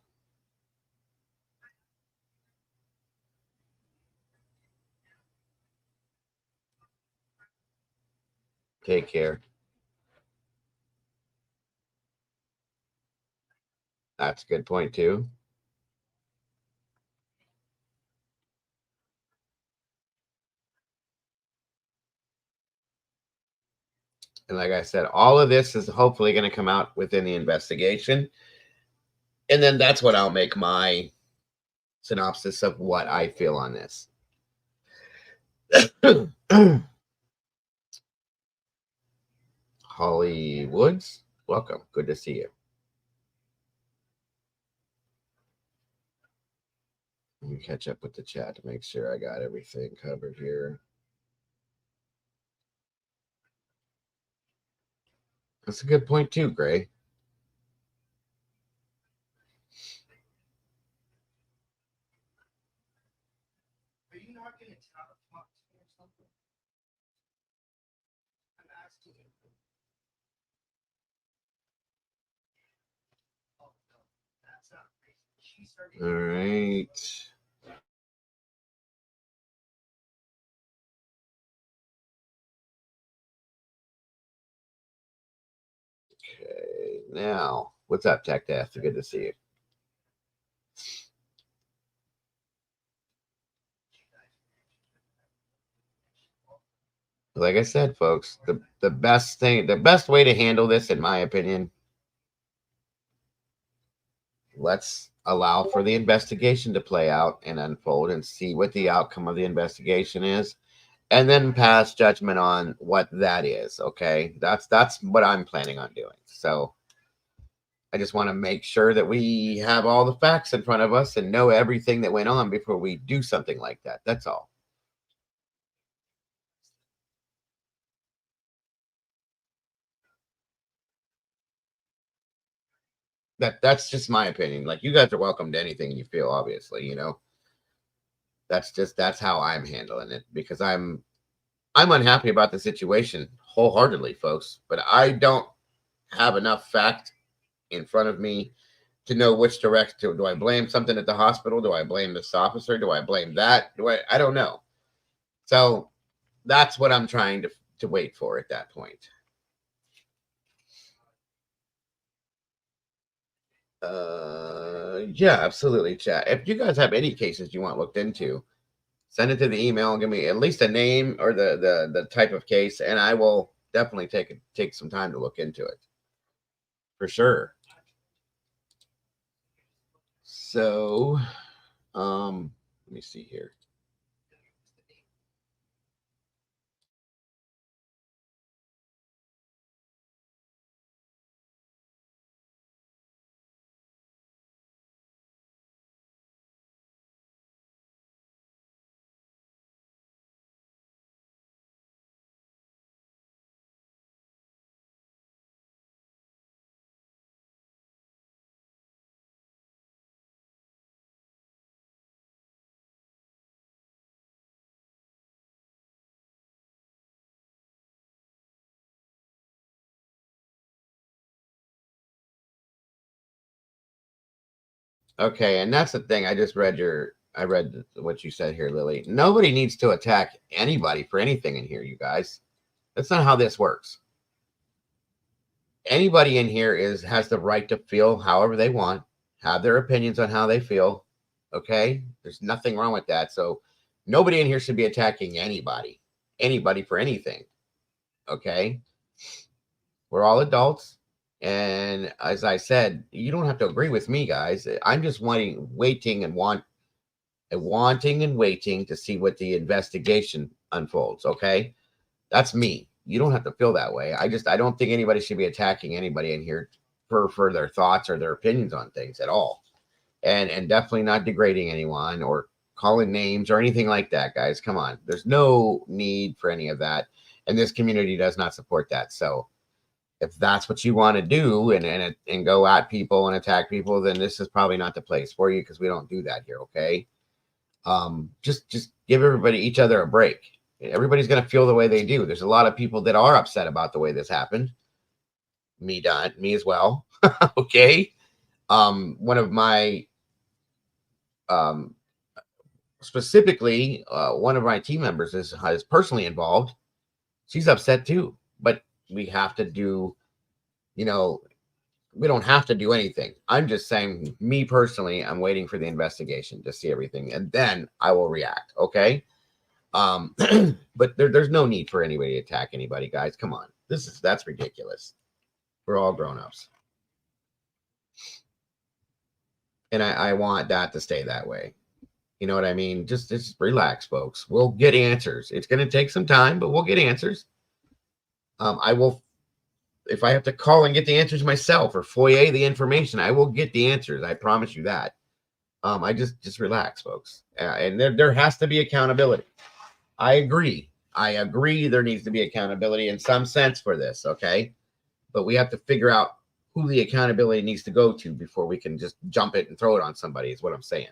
Speaker 1: Take care. That's a good point too. And like I said, all of this is hopefully going to come out within the investigation. And then that's what I'll make my synopsis of what I feel on this. Holly Woods, welcome. Good to see you. Let me catch up with the chat to make sure I got everything covered here. That's a good point too, Gray.
Speaker 6: Are you not going to talk or something? I'm asking you. Oh, no, that's not crazy. She started.
Speaker 1: All right. Okay, now, what's up, Tech Death? Good to see you. Like I said, folks, the best way to handle this, in my opinion, let's allow for the investigation to play out and unfold and see what the outcome of the investigation is, and then pass judgment on what that is. Okay, that's what I'm planning on doing. So I just want to make sure that we have all the facts in front of us and know everything that went on before we do something like that. That's all. That's just my opinion. Like, you guys are welcome to anything you feel, obviously, you know. That's how I'm handling it, because I'm unhappy about the situation wholeheartedly, folks, but I don't have enough fact in front of me to know which direction. Do I blame something at the hospital? Do I blame this officer? Do I blame that? I don't know. So that's what I'm trying to wait for at that point. Yeah, absolutely, chat. If you guys have any cases you want looked into, send it to the email and give me at least a name or the type of case, and I will definitely take some time to look into it for sure. So, let me see here. Okay, and that's the thing. I read what you said here, Lily. Nobody needs to attack anybody for anything in here, you guys. That's not how this works. Anybody in here has the right to feel however they want, have their opinions on how they feel. Okay? There's nothing wrong with that. So nobody in here should be attacking anybody for anything. Okay? We're all adults. And as I said, you don't have to agree with me, guys. I'm just waiting and waiting to see what the investigation unfolds. Okay? That's me. You don't have to feel that way. I don't think anybody should be attacking anybody in here for their thoughts or their opinions on things at all. And definitely not degrading anyone or calling names or anything like that, guys. Come on. There's no need for any of that. And this community does not support that. So if that's what you want to do and go at people and attack people, then this is probably not the place for you, because we don't do that here. Okay. Just give each other a break. Everybody's going to feel the way they do. There's a lot of people that are upset about the way this happened. Me as well. Okay. One of my, specifically, one of my team members is personally involved. She's upset too, but we have to do, we don't have to do anything. I'm just saying, me personally, I'm waiting for the investigation to see everything, and then I will react. Okay. But there's no need for anybody to attack anybody, guys. Come on. That's ridiculous. We're all grown-ups. And I want that to stay that way. You know what I mean? Just relax, folks. We'll get answers. It's going to take some time, but we'll get answers. I will, if I have to call and get the answers myself or FOIA the information, I will get the answers. I promise you that. I just relax, folks. And there has to be accountability. I agree. There needs to be accountability in some sense for this, okay? But we have to figure out who the accountability needs to go to before we can just jump it and throw it on somebody, is what I'm saying.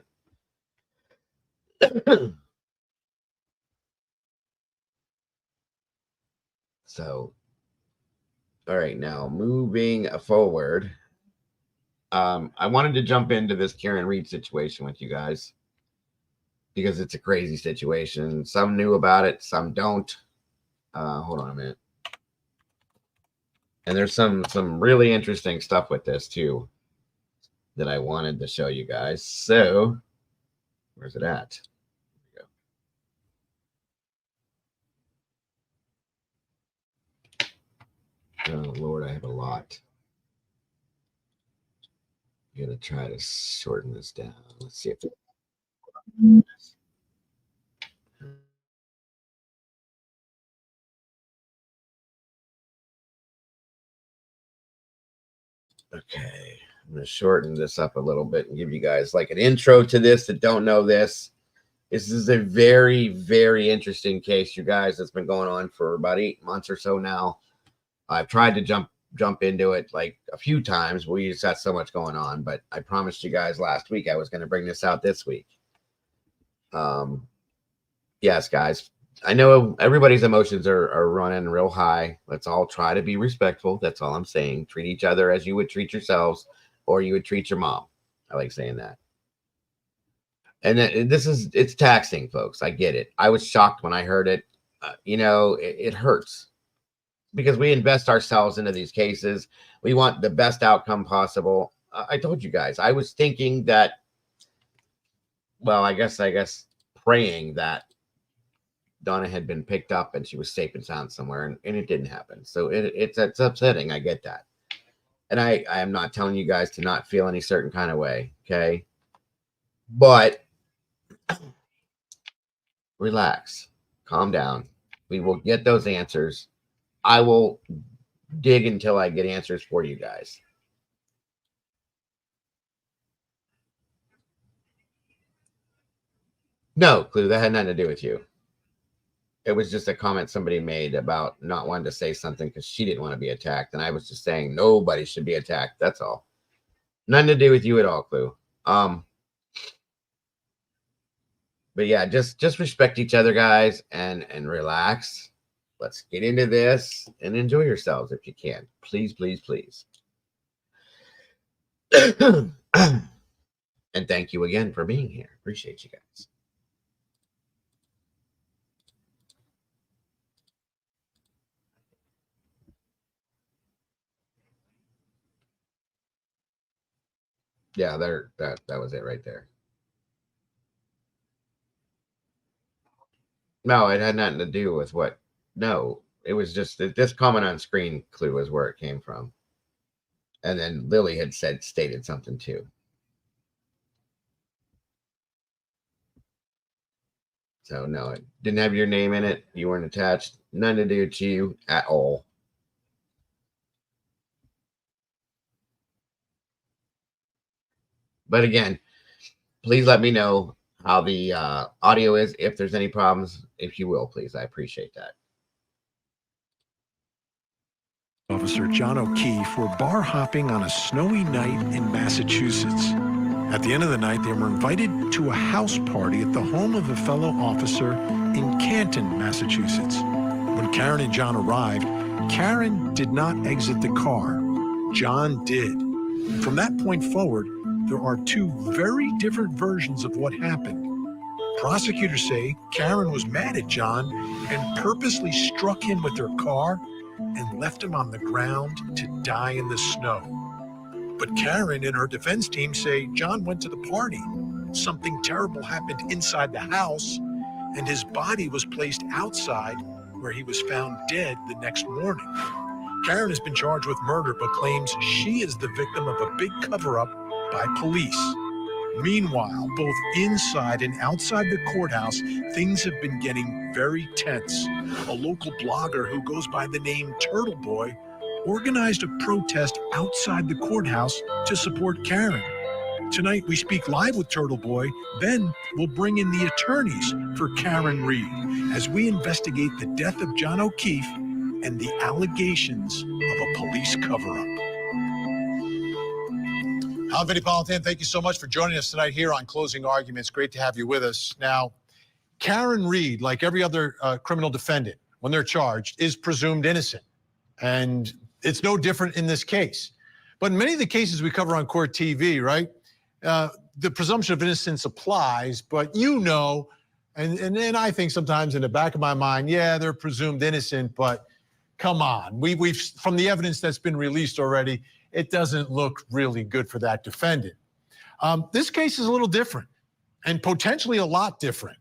Speaker 1: So, all right, now moving forward. I wanted to jump into this Karen Reed situation with you guys, because it's a crazy situation. Some knew about it, some don't. Hold on a minute. And there's some really interesting stuff with this too that I wanted to show you guys. So, where's it at? Here we go. Oh Lord, I have a lot. I'm gonna try to shorten this down. Let's see if okay. I'm gonna shorten this up a little bit and give you guys like an intro to this that don't know this. This is a very, very interesting case, you guys, that's been going on for about 8 months or so now. I've tried to jump into it like a few times. We just got so much going on, but I promised you guys last week I was going to bring this out this week. Yes, guys, I know everybody's emotions are running real high. Let's all try to be respectful. That's all I'm saying. Treat each other as you would treat yourselves or you would treat your mom. I like saying that. And it's taxing, folks. I get it. I was shocked when I heard it. It hurts because we invest ourselves into these cases. We want the best outcome possible. I told you guys, I was thinking that, well, I guess praying that Donna had been picked up and she was safe and sound somewhere, and it didn't happen. So it's upsetting. I get that. And I am not telling you guys to not feel any certain kind of way. Okay. But relax, calm down. We will get those answers. I will dig until I get answers for you guys. No, Clue, that had nothing to do with you. It was just a comment somebody made about not wanting to say something because she didn't want to be attacked. And I was just saying nobody should be attacked. That's all. Nothing to do with you at all, Clue. But yeah, just respect each other, guys, and relax. Let's get into this and enjoy yourselves if you can. Please, please, please. And thank you again for being here. Appreciate you guys. Yeah, that was it right there. No, it had nothing to do with what. No, it was just this comment on screen, Clue, is where it came from. And then Lily had stated something too. So no, it didn't have your name in it. You weren't attached. None to do with you at all. But again, please let me know how the audio is. If there's any problems, if you will, please. I appreciate that.
Speaker 8: Officer John O'Keefe were bar hopping on a snowy night in Massachusetts. At the end of the night, they were invited to a house party at the home of a fellow officer in Canton, Massachusetts. When Karen and John arrived, Karen did not exit the car. John did. From that point forward, there are two very different versions of what happened. Prosecutors say Karen was mad at John and purposely struck him with her car and left him on the ground to die in the snow. But Karen and her defense team say John went to the party. Something terrible happened inside the house, and his body was placed outside where he was found dead the next morning. Karen has been charged with murder but claims she is the victim of a big cover-up by police. Meanwhile, both inside and outside the courthouse, things have been getting very tense. A local blogger who goes by the name Turtle Boy organized a protest outside the courthouse to support Karen. Tonight, we speak live with Turtle Boy. Then we'll bring in the attorneys for Karen Reed as we investigate the death of John O'Keefe and the allegations of a police cover-up.
Speaker 9: I'm Vinnie Politan. Thank you so much for joining us tonight here on Closing Arguments. Great to have you with us. Now, Karen Reed, like every other criminal defendant, when they're charged, is presumed innocent. And it's no different in this case. But in many of the cases we cover on Court TV, right, the presumption of innocence applies, but and I think sometimes in the back of my mind, yeah, they're presumed innocent, but come on. We've from the evidence that's been released already, it doesn't look really good for that defendant. This case is a little different and potentially a lot different,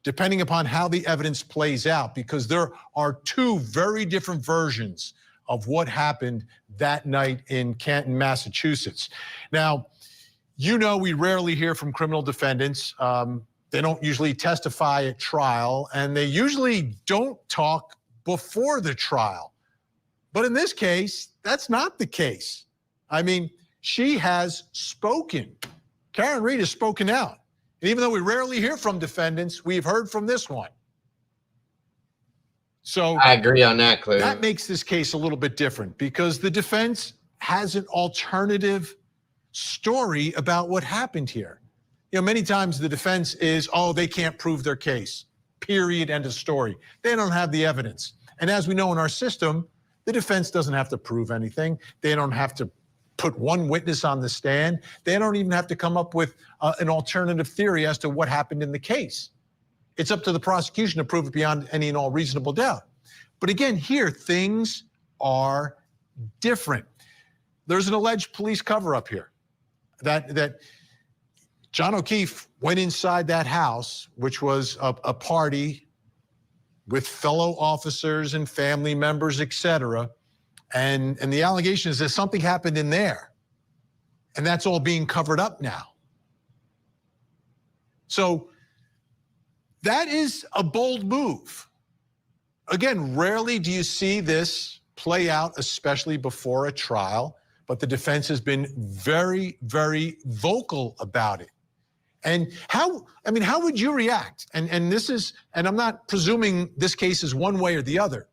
Speaker 9: depending upon how the evidence plays out, because there are two very different versions of what happened that night in Canton, Massachusetts. Now, You know, we rarely hear from criminal defendants. They don't usually testify at trial, and they usually don't talk before the trial. But in this case, that's not the case. I mean, she has spoken. Karen Reed has spoken out. And even though we rarely hear from defendants, we've heard from this one. So
Speaker 1: I agree on that, Clue.
Speaker 9: that makes this case a little bit different because the defense has an alternative story about what happened here. You know, many times the defense is, oh, they can't prove their case, period, end of story. They don't have the evidence. And as we know in our system, the defense doesn't have to prove anything. They don't have to put one witness on the stand. They don't even have to come up with an alternative theory as to what happened in the case. It's up to the prosecution to prove it beyond any and all reasonable doubt. But again, here, things are different. There's an alleged police cover-up here that John O'Keefe went inside that house, which was a party with fellow officers and family members, et cetera. And the allegation is that something happened in there. And that's all being covered up now. So that is a bold move. Again, rarely do you see this play out, especially before a trial, but the defense has been very, very vocal about it. And how would you react? And I'm not presuming this case is one way or the other,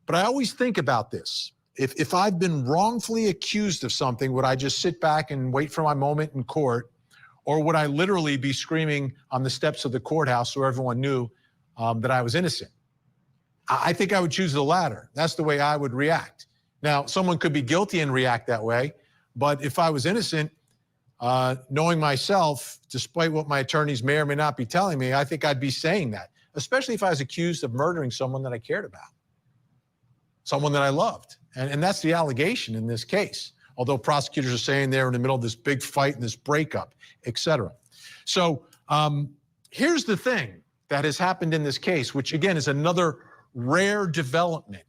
Speaker 9: but I always think about this. If I've been wrongfully accused of something, would I just sit back and wait for my moment in court? Or would I literally be screaming on the steps of the courthouse so everyone knew that I was innocent? I think I would choose the latter. That's the way I would react. Now, someone could be guilty and react that way, but if I was innocent, knowing myself, despite what my attorneys may or may not be telling me, I think I'd be saying that, especially if I was accused of murdering someone that I cared about, someone that I loved. And that's the allegation in this case, although prosecutors are saying they're in the middle of this big fight and this breakup, et cetera. So here's the thing that has happened in this case, which again is another rare development,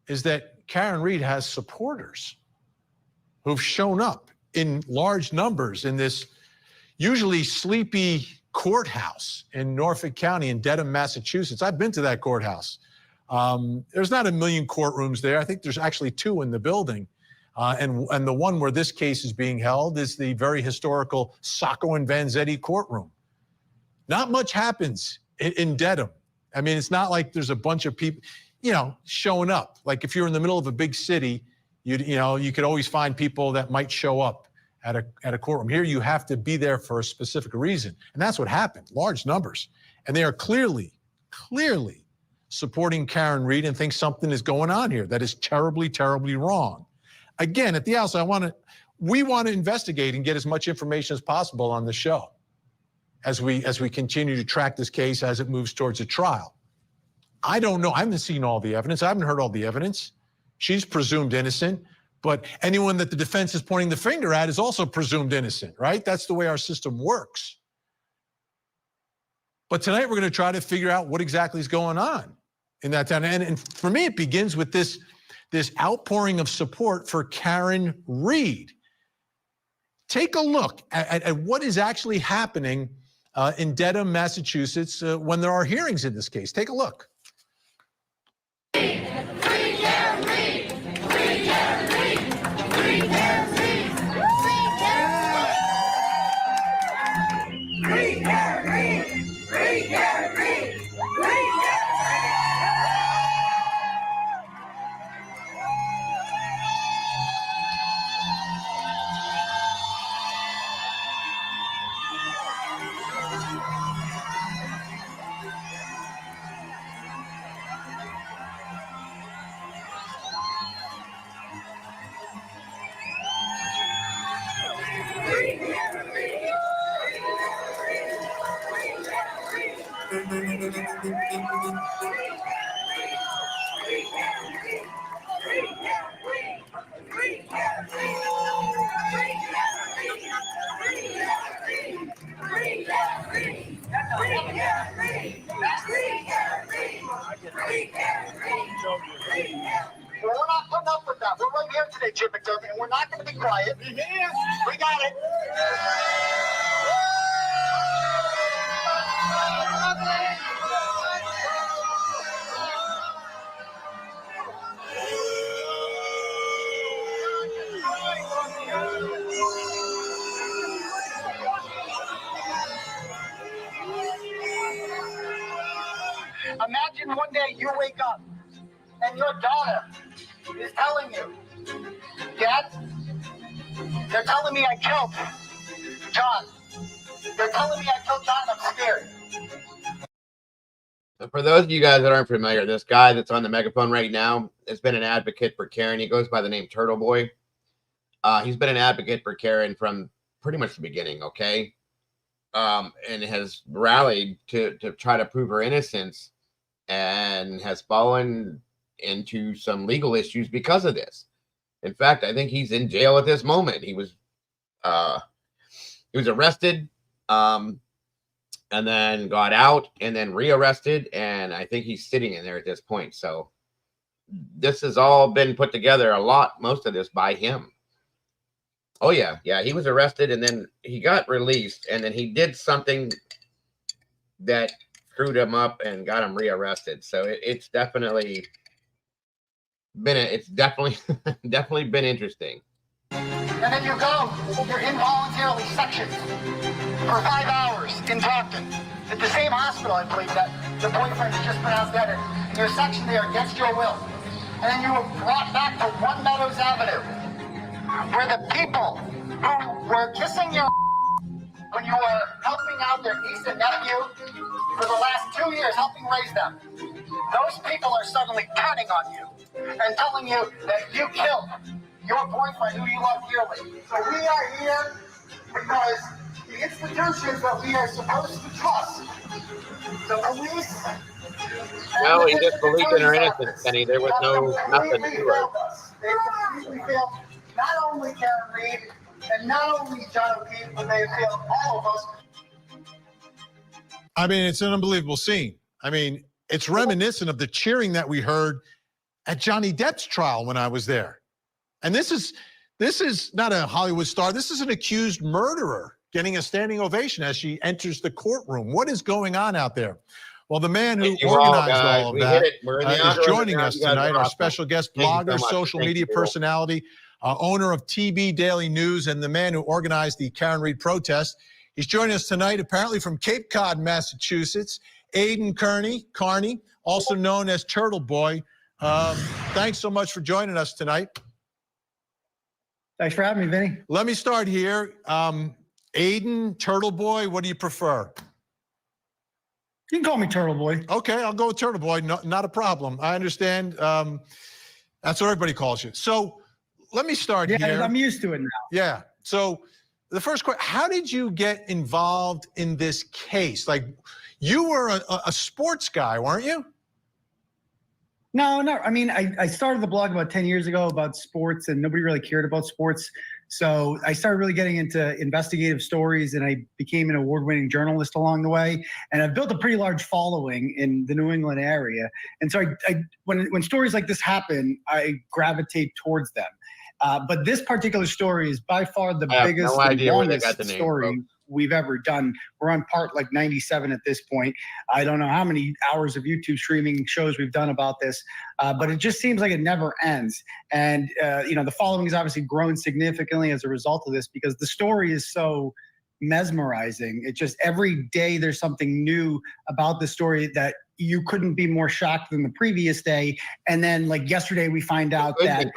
Speaker 9: is that Karen Reed has supporters who've shown up in large numbers in this usually sleepy courthouse in Norfolk County in Dedham, Massachusetts. I've been to that courthouse. There's not a million courtrooms there. I think there's actually 2 in the building. And the one where this case is being held is the very historical Sacco and Vanzetti courtroom. Not much happens in Dedham. I mean, it's not like there's a bunch of people, showing up. Like if you're in the middle of a big city, you could always find people that might show up at a courtroom. Here, you have to be there for a specific reason. And that's what happened, large numbers. And they are clearly supporting Karen Reed and think something is going on here that is terribly, terribly wrong. Again, at the outset, we want to investigate and get as much information as possible on the show as we continue to track this case as it moves towards a trial. I don't know. I haven't seen all the evidence. I haven't heard all the evidence. She's presumed innocent, but anyone that the defense is pointing the finger at is also presumed innocent, right? That's the way our system works. But tonight we're going to try to figure out what exactly is going on in that town. And for me, it begins with this outpouring of support for Karen Reed. Take a look at what is actually happening in Dedham, Massachusetts, when there are hearings in this case. Take a look.
Speaker 10: We're not putting up with that. We're right here today, Jim McDermott, and we're not going to be quiet. We got it. day you wake up and your daughter is telling you, Dad, they're telling me I killed John. They're telling me I killed John and I'm scared.
Speaker 1: For those of you guys that aren't familiar, this guy that's on the megaphone right now has been an advocate for Karen. He goes by the name Turtle Boy. He's been an advocate for Karen from pretty much the beginning, okay? And has rallied to try to prove her innocence and has fallen into some legal issues because of this. In fact, I think he's in jail at this moment. He was arrested, and then got out and then rearrested, and I think he's sitting in there at this point. So this has all been put together most of this by him. Oh yeah, he was arrested and then he got released, and then he did something that screwed him up and got him rearrested. So it's definitely been definitely been interesting.
Speaker 10: And then you're involuntarily sectioned for 5 hours in Brockton at the same hospital, I believe, that the boyfriend has just pronounced dead in. And you're sectioned there against your will. And then you were brought back to One Meadows Avenue, where the people who were kissing your when you were helping out their niece and nephew for the last 2 years, helping raise them, those people are suddenly turning on you and telling you that you killed your boyfriend who you love dearly. So we are here because the institutions that we are supposed to trust, the police.
Speaker 1: No, he just believed in her innocence, Kenny. There was nothing to her.
Speaker 10: They completely failed not only Karen Reed and not only John O'Keefe, but they failed all of us.
Speaker 9: I mean, it's an unbelievable scene. I mean, it's reminiscent of the cheering that we heard at Johnny Depp's trial when I was there. And this is not a Hollywood star. This is an accused murderer getting a standing ovation as she enters the courtroom. What is going on out there? Well, the man who organized all of that is joining us tonight, our special guest, blogger, social media personality, owner of TB Daily News, and the man who organized the Karen Reed protest. He's joining us tonight, apparently from Cape Cod, Massachusetts, Aidan Carney, also known as Turtle Boy. Thanks so much for joining us tonight.
Speaker 11: Thanks for having me, Vinny.
Speaker 9: Let me start here. Aidan, Turtle Boy, what do you prefer?
Speaker 11: You can call me Turtle Boy.
Speaker 9: Okay, I'll go with Turtle Boy. No, not a problem. I understand. That's what everybody calls you. So let me start here.
Speaker 11: Yeah, I'm used to it now.
Speaker 9: Yeah. So the first question, how did you get involved in this case? Like, you were a sports guy, weren't you?
Speaker 11: No. I mean, I started the blog about 10 years ago about sports, and nobody really cared about sports. So I started really getting into investigative stories, and I became an award-winning journalist along the way. And I've built a pretty large following in the New England area. And so when stories like this happen, I gravitate towards them. But this particular story is by far the biggest, longest story we've ever done. We're on part like 97 at this point. I don't know how many hours of YouTube streaming shows we've done about this, but it just seems like it never ends. And the following has obviously grown significantly as a result of this because the story is so mesmerizing. It just every day there's something new about the story that you couldn't be more shocked than the previous day. And then like yesterday we find out that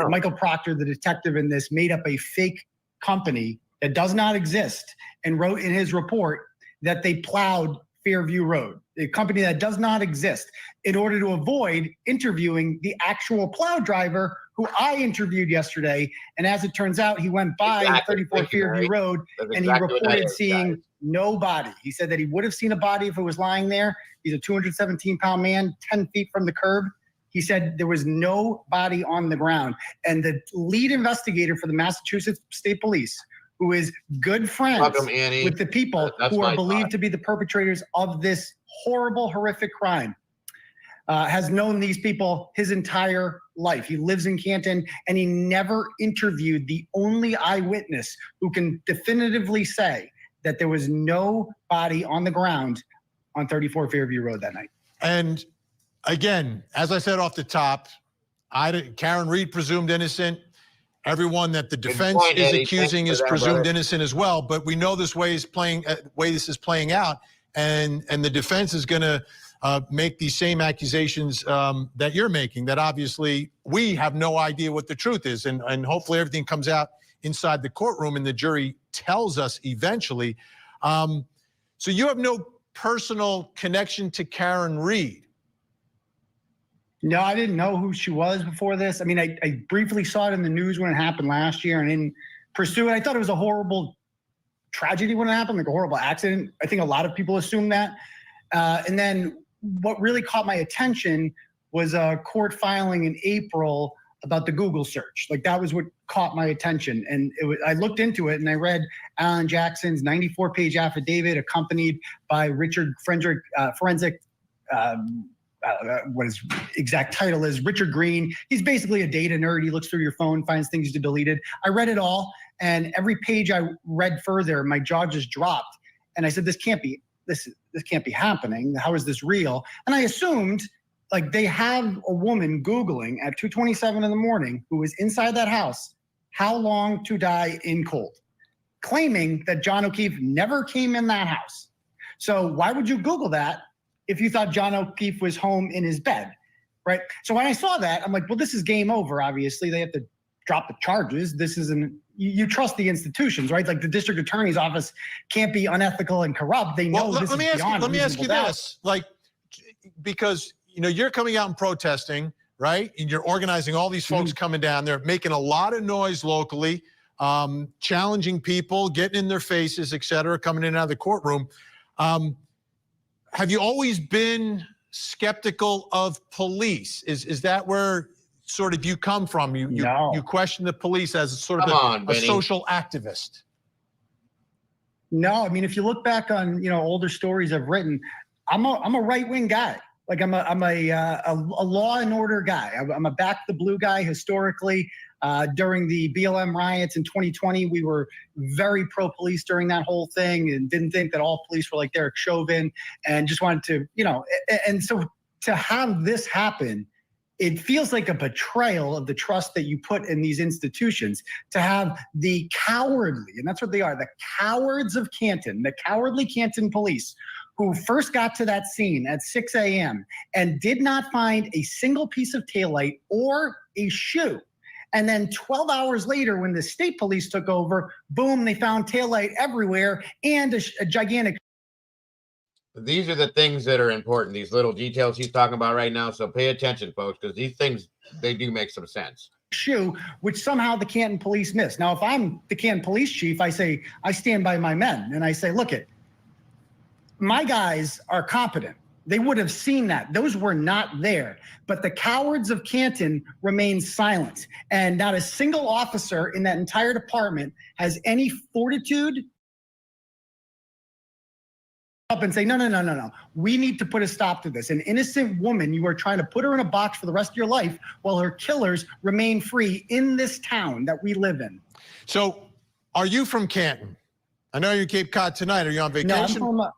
Speaker 11: Michael Proctor, the detective in this, made up a fake company that does not exist and wrote in his report that they plowed Fairview Road, a company that does not exist, in order to avoid interviewing the actual plow driver who I interviewed yesterday. And as it turns out, he went by 34 Fairview Road and he reported seeing no body. He said that he would have seen a body if it was lying there. He's a 217-pound man, 10 feet from the curb. He said there was no body on the ground. And the lead investigator for the Massachusetts State Police, who is good friends with the people who are believed to be the perpetrators of this horrible, horrific crime, has known these people his entire life. He lives in Canton, and he never interviewed the only eyewitness who can definitively say that there was no body on the ground on 34 Fairview Road that night.
Speaker 9: And again, as I said off the top, Karen Reed presumed innocent. Everyone that the defense is accusing is presumed innocent as well. But we know this way this is playing out, and the defense is going to make these same accusations that you're making, that obviously we have no idea what the truth is. And hopefully everything comes out inside the courtroom and the jury tells us eventually. So you have no personal connection to Karen Reed?
Speaker 11: No, I didn't know who she was before this. I mean, I briefly saw it in the news when it happened last year and didn't pursue it. I thought it was a horrible tragedy when it happened, like a horrible accident. I think a lot of people assume that. And then what really caught my attention was a court filing in April about the Google search. Like that was what caught my attention. And I looked into it and I read Alan Jackson's 94-page affidavit accompanied by Richard Forensic, what his exact title is, Richard Green. He's basically a data nerd. He looks through your phone, finds things you deleted. I read it all, and every page I read further, my jaw just dropped. And I said, this can't be happening. How is this real? And I assumed, like, they have a woman Googling at 2:27 in the morning who was inside that house, how long to die in cold, claiming that John O'Keefe never came in that house. So why would you Google that if you thought John O'Keefe was home in his bed, right? So when I saw that, I'm like, well, this is game over, obviously. They have to drop the charges. This isn't, you trust the institutions, right? Like the district attorney's office can't be unethical and corrupt. They know this is beyond reasonable doubt. Let me ask you this,
Speaker 9: like, because, you know, you're coming out and protesting, right? And you're organizing all these folks coming down there, making a lot of noise locally, challenging people, getting in their faces, et cetera, coming in and out of the courtroom. Have you always been skeptical of police? Is that where sort of you come from? You question the police as sort of a social activist?
Speaker 11: No, I mean, if you look back on, you know, older stories I've written, I'm a right-wing guy. Like I'm a law and order guy. I'm a back the blue guy historically. During the BLM riots in 2020, we were very pro-police during that whole thing and didn't think that all police were like Derek Chauvin and just wanted to, you know, and so to have this happen, it feels like a betrayal of the trust that you put in these institutions, to have the cowardly, and that's what they are, the cowards of Canton, the cowardly Canton police, who first got to that scene at 6 a.m. and did not find a single piece of taillight or a shoe. And then 12 hours later, when the state police took over, boom, they found taillight everywhere and a gigantic.
Speaker 1: These are the things that are important, these little details he's talking about right now. So pay attention, folks, because these things, they do make some sense.
Speaker 11: Shoe, which somehow the Canton police missed. Now, if I'm the Canton police chief, I say, I stand by my men and I say, look it, my guys are competent. They would have seen that. Those were not there. But the cowards of Canton remain silent. And not a single officer in that entire department has any fortitude up and say, no. We need to put a stop to this. An innocent woman, you are trying to put her in a box for the rest of your life while her killers remain free in this town that we live in.
Speaker 9: So are you from Canton? I know you're in Cape Cod tonight. Are you on vacation?
Speaker 11: No,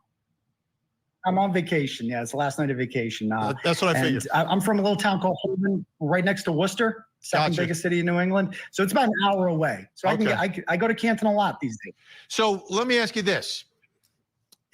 Speaker 11: I'm on vacation. Yeah, it's the last night of vacation.
Speaker 9: That's what I figured.
Speaker 11: I'm from a little town called Holden, right next to Worcester, second biggest city in New England. So it's about an hour away. So I go to Canton a lot these days.
Speaker 9: So let me ask you this.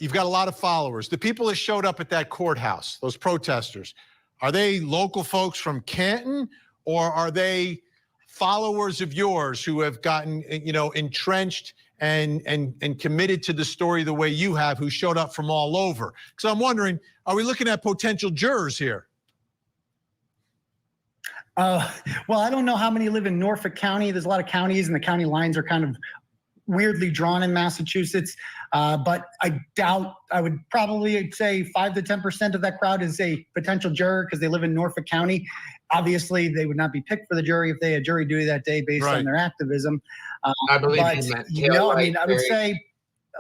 Speaker 9: You've got a lot of followers. The people that showed up at that courthouse, those protesters, are they local folks from Canton, or are they followers of yours who have gotten, you know, entrenched and committed to the story the way you have, who showed up from all over? Because I'm wondering, are we looking at potential jurors here?
Speaker 11: Well, I don't know how many live in Norfolk County. There's a lot of counties, and the county lines are kind of weirdly drawn in Massachusetts. But I doubt, I would probably say 5 to 10% of that crowd is a potential juror because they live in Norfolk County. Obviously, they would not be picked for the jury if they had jury duty that day based on their activism.
Speaker 1: I believe
Speaker 11: but,
Speaker 1: in that.
Speaker 11: I would say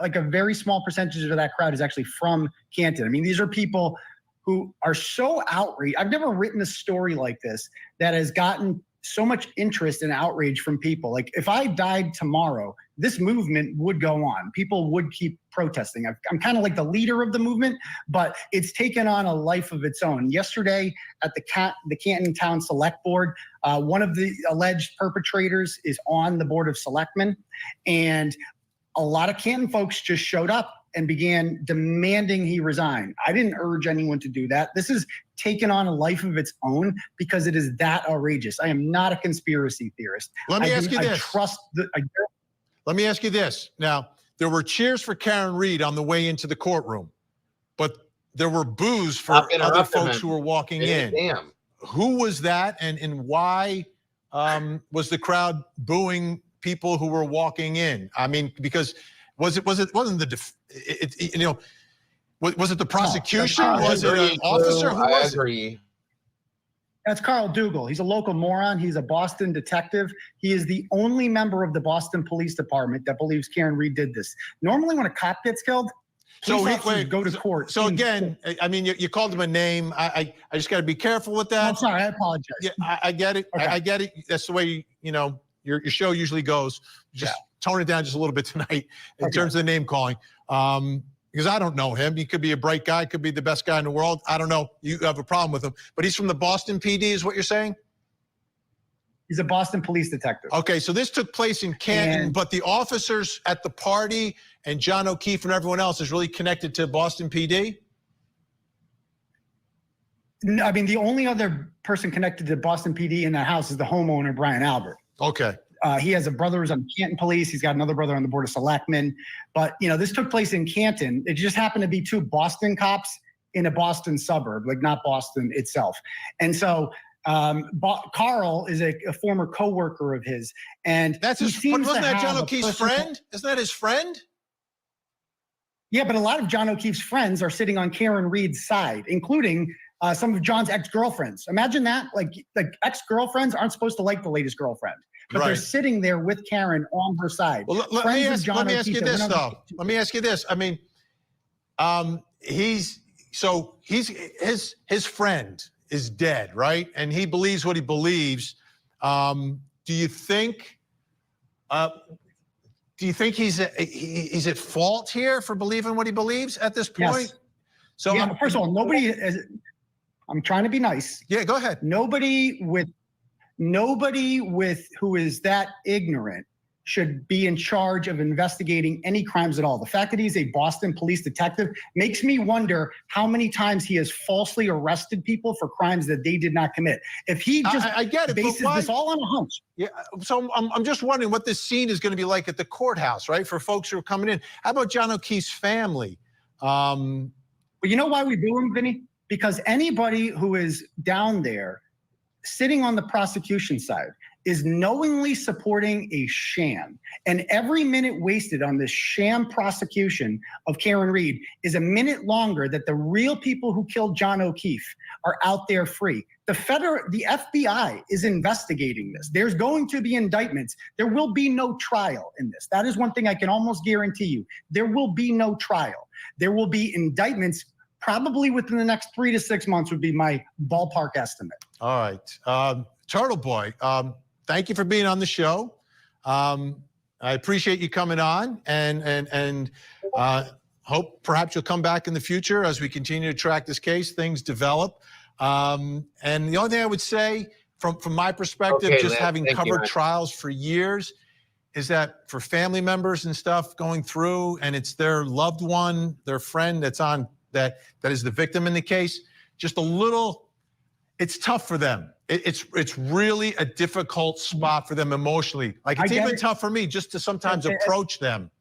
Speaker 11: like a very small percentage of that crowd is actually from Canton. I mean, these are people who are so outraged. I've never written a story like this that has gotten so much interest and outrage from people. Like if I died tomorrow, this movement would go on. People would keep protesting. I'm kind of like the leader of the movement, but it's taken on a life of its own. Yesterday at the Canton Town Select Board, one of the alleged perpetrators is on the Board of Selectmen, and a lot of Canton folks just showed up and began demanding he resign. I didn't urge anyone to do that. This has taken on a life of its own because it is that outrageous. I am not a conspiracy theorist.
Speaker 9: Let me ask you this.
Speaker 11: Let
Speaker 9: me ask you this. Now, there were cheers for Karen Reed on the way into the courtroom, but there were boos for other folks who were walking in.
Speaker 1: Damn.
Speaker 9: Who was that, and why was the crowd booing people who were walking in? I mean, because was it the prosecution? Was it an officer? Who was it?
Speaker 11: That's Carl Dougal. He's a local moron. He's a Boston detective. He is the only member of the Boston Police Department that believes Karen Reed did this. Normally, when a cop gets killed, go to court.
Speaker 9: So again, I mean, you called him a name. I just got to be careful with that.
Speaker 11: I'm sorry. I apologize.
Speaker 9: Yeah, I get it.
Speaker 11: Okay.
Speaker 9: I get it. That's the way your show usually goes. Just tone it down just a little bit tonight in terms of the name calling. Because I don't know him. He could be a bright guy, could be the best guy in the world. I don't know. You have a problem with him. But he's from the Boston PD is what you're saying?
Speaker 11: He's a Boston police detective.
Speaker 9: Okay, so this took place in Canton, but the officers at the party and John O'Keefe and everyone else is really connected to Boston PD?
Speaker 11: No, I mean, the only other person connected to Boston PD in that house is the homeowner, Brian Albert.
Speaker 9: Okay.
Speaker 11: He has a brother who's on Canton Police. He's got another brother on the Board of Selectmen. But, this took place in Canton. It just happened to be two Boston cops in a Boston suburb, like not Boston itself. And so Carl is a former coworker of his. And
Speaker 9: that's his, wasn't that John O'Keefe's friend? Isn't that his friend?
Speaker 11: Yeah, but a lot of John O'Keefe's friends are sitting on Karen Reed's side, including some of John's ex-girlfriends. Imagine that. Like ex-girlfriends aren't supposed to like the latest girlfriend. But they're sitting there with Karen on her side.
Speaker 9: Well, let me ask you this, though. Let me ask you this. I mean, his friend is dead, right? And he believes what he believes. Do you think he's at fault here for believing what he believes at this point?
Speaker 11: Yes. So first of all, I'm trying to be nice.
Speaker 9: Yeah, go ahead.
Speaker 11: Nobody with who is that ignorant should be in charge of investigating any crimes at all. The fact that he's a Boston police detective makes me wonder how many times he has falsely arrested people for crimes that they did not commit. If he just
Speaker 9: I get it,
Speaker 11: bases this all on a hunch.
Speaker 9: Yeah, so I'm just wondering what this scene is going to be like at the courthouse, right? For folks who are coming in. How about John O'Keefe's family?
Speaker 11: Well, you know why we boo him, Vinny? Because anybody who is down there sitting on the prosecution side is knowingly supporting a sham. And every minute wasted on this sham prosecution of Karen Reed is a minute longer that the real people who killed John O'Keefe are out there free. The FBI is investigating this. There's going to be indictments. There will be no trial in this. That is one thing I can almost guarantee you. There will be no trial. There will be indictments probably within the next 3 to 6 months would be my ballpark estimate.
Speaker 9: All right. Turtle Boy, thank you for being on the show. I appreciate you coming on and hope perhaps you'll come back in the future as we continue to track this case, things develop. And the only thing I would say from my perspective, just having covered trials for years, is that for family members and stuff going through and it's their loved one, their friend that's on that is the victim in the case, just a little, it's tough for them. It's really a difficult spot for them emotionally. Like it's even tough for me just to sometimes approach them.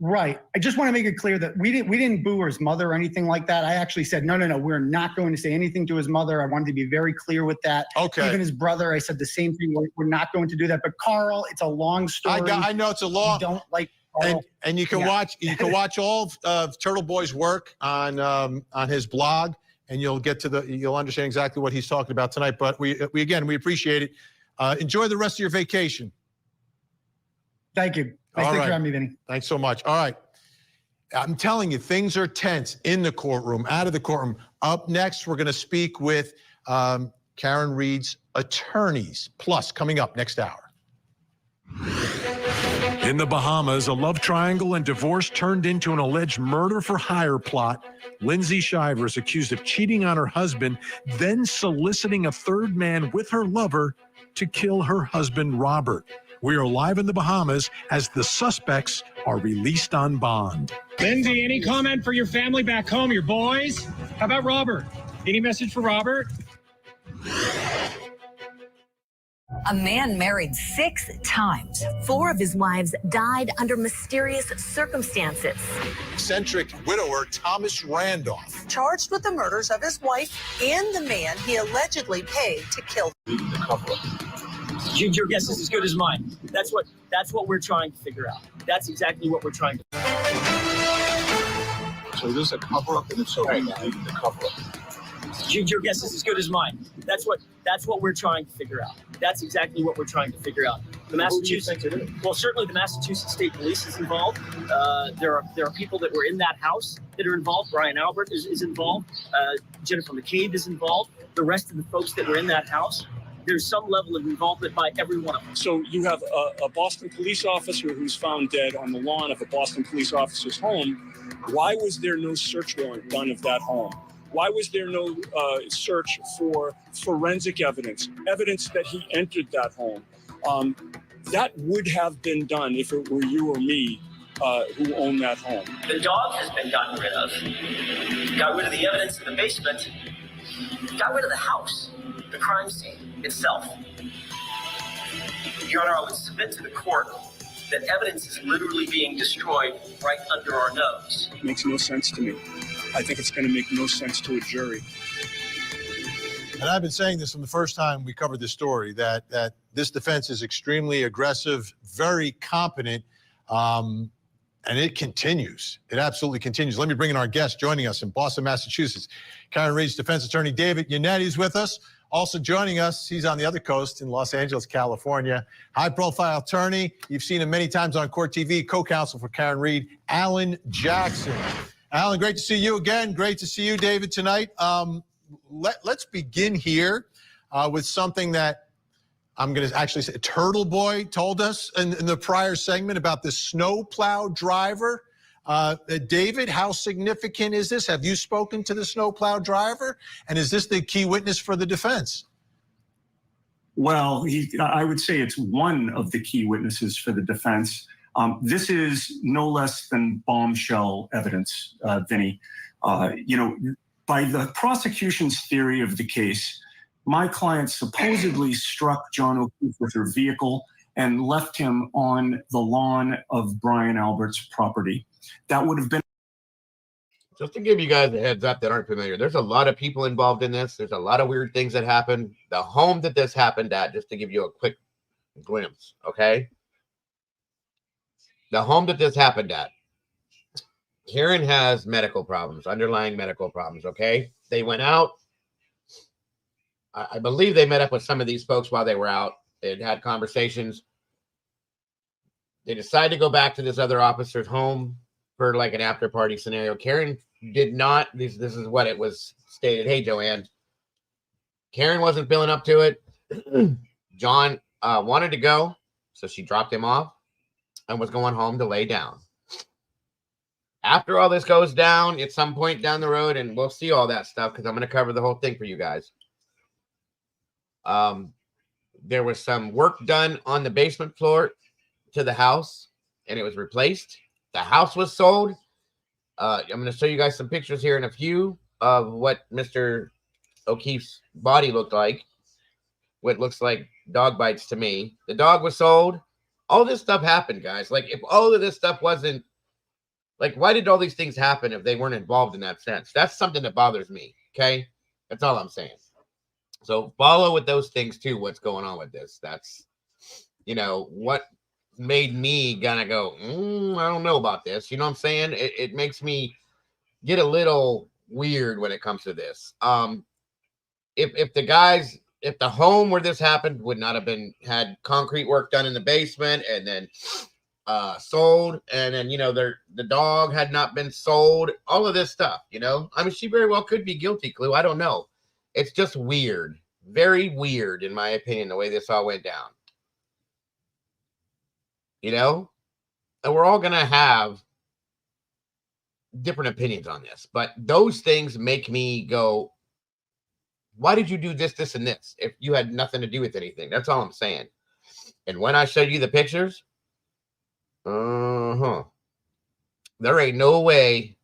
Speaker 11: Right. I just want to make it clear that we didn't boo his mother or anything like that. I actually said, no, we're not going to say anything to his mother. I wanted to be very clear with that.
Speaker 9: Okay.
Speaker 11: Even his brother, I said the same thing. We're not going to do that. But Carl, it's a long story.
Speaker 9: I know it's a long.
Speaker 11: Don't like.
Speaker 9: And you can watch all of Turtle Boy's work on his blog, and you'll understand exactly what he's talking about tonight. But we appreciate it. Enjoy the rest of your vacation.
Speaker 11: Thank you. Thanks for having me, Vinny.
Speaker 9: Thanks so much. All right. I'm telling you, things are tense in the courtroom, out of the courtroom. Up next, we're going to speak with Karen Reed's attorneys. Plus, coming up next hour.
Speaker 8: In the Bahamas, a love triangle and divorce turned into an alleged murder for hire plot. Lindsay Shiver is accused of cheating on her husband, then soliciting a third man with her lover to kill her husband, Robert. We are live in the Bahamas as the suspects are released on bond.
Speaker 12: Lindsay, any comment for your family back home, your boys? How about Robert? Any message for Robert?
Speaker 13: A man married 6 times. 4 of his wives died under mysterious circumstances.
Speaker 9: Eccentric widower Thomas Randolph.
Speaker 14: Charged with the murders of his wife and the man he allegedly paid to kill.
Speaker 12: Your guess is as good as mine. That's what we're trying to figure out. That's exactly what we're trying to.
Speaker 9: So there's a cover-up and it's so right now. The cover-up.
Speaker 12: Your guess is as good as mine. That's what we're trying to figure out. That's exactly what we're trying to figure out. The Massachusetts, well, certainly the Massachusetts State Police is involved. There are people that were in that house that are involved. Brian Albert is involved. Jennifer McCabe is involved. The rest of the folks that were in that house, there's some level of involvement by every one of them.
Speaker 15: So you have a Boston police officer who's found dead on the lawn of a Boston police officer's home. Why was there no search warrant done of that home? Why was there no search for forensic evidence that he entered that home? That would have been done if it were you or me who owned that home.
Speaker 12: The dog has been gotten rid of. Got rid of the evidence in the basement. Got rid of the house, the crime scene itself. Your Honor, I would submit to the court that evidence is literally being destroyed right under our nose.
Speaker 15: It makes no sense to me. I think it's going to make no sense to a jury.
Speaker 9: And I've been saying this from the first time we covered this story, that this defense is extremely aggressive, very competent, and it continues. It absolutely continues. Let me bring in our guest joining us in Boston, Massachusetts. Karen Reed's defense attorney, David Yannetti, is with us. Also joining us, he's on the other coast in Los Angeles, California. High-profile attorney. You've seen him many times on Court TV, co-counsel for Karen Reed, Alan Jackson. Alan, great to see you again. Great to see you, David, tonight. Let's begin here with something that I'm going to actually say Turtle Boy told us in the prior segment about this snowplow driver. David, how significant is this? Have you spoken to the snowplow driver? And is this the key witness for the defense?
Speaker 16: Well, I would say it's one of the key witnesses for the defense. This is no less than bombshell evidence, Vinny. By the prosecution's theory of the case, my client supposedly struck John O'Keefe with her vehicle and left him on the lawn of Brian Albert's property. That would have been.
Speaker 1: Just to give you guys a heads up that aren't familiar, there's a lot of people involved in this. There's a lot of weird things that happen. The home that this happened at, just to give you a quick glimpse, okay? The home that this happened at, Karen has medical problems, underlying medical problems, okay? They went out. I believe they met up with some of these folks while they were out. They had conversations. They decided to go back to this other officer's home for like an after party scenario. Karen did not. This is what it was stated. Hey, Joanne. Karen wasn't feeling up to it. John wanted to go, so she dropped him off and was going home to lay down. After all this goes down at some point down the road, and we'll see all that stuff because I'm going to cover the whole thing for you guys. There was some work done on the basement floor to the house, and it was replaced. The house was sold. I'm going to show you guys some pictures here in a few of what Mr. O'Keefe's body looked like. What looks like dog bites to me. The dog was sold. All this stuff happened, guys. Like, if all of this stuff wasn't, like, why did all these things happen if they weren't involved in that sense? That's something that bothers me, okay? That's all I'm saying. So follow with those things, too, what's going on with this. That's, what made me kind of go, I don't know about this. You know what I'm saying? It makes me get a little weird when it comes to this. If the home where this happened would not have had concrete work done in the basement and then sold, and then the dog had not been sold, all of this stuff, I mean, she very well could be guilty, Clue. I don't know. It's just weird, very weird, in my opinion, the way this all went down. And we're all gonna have different opinions on this, but those things make me go, why did you do this, this, and this if you had nothing to do with anything? That's all I'm saying. And when I showed you the pictures, there ain't no way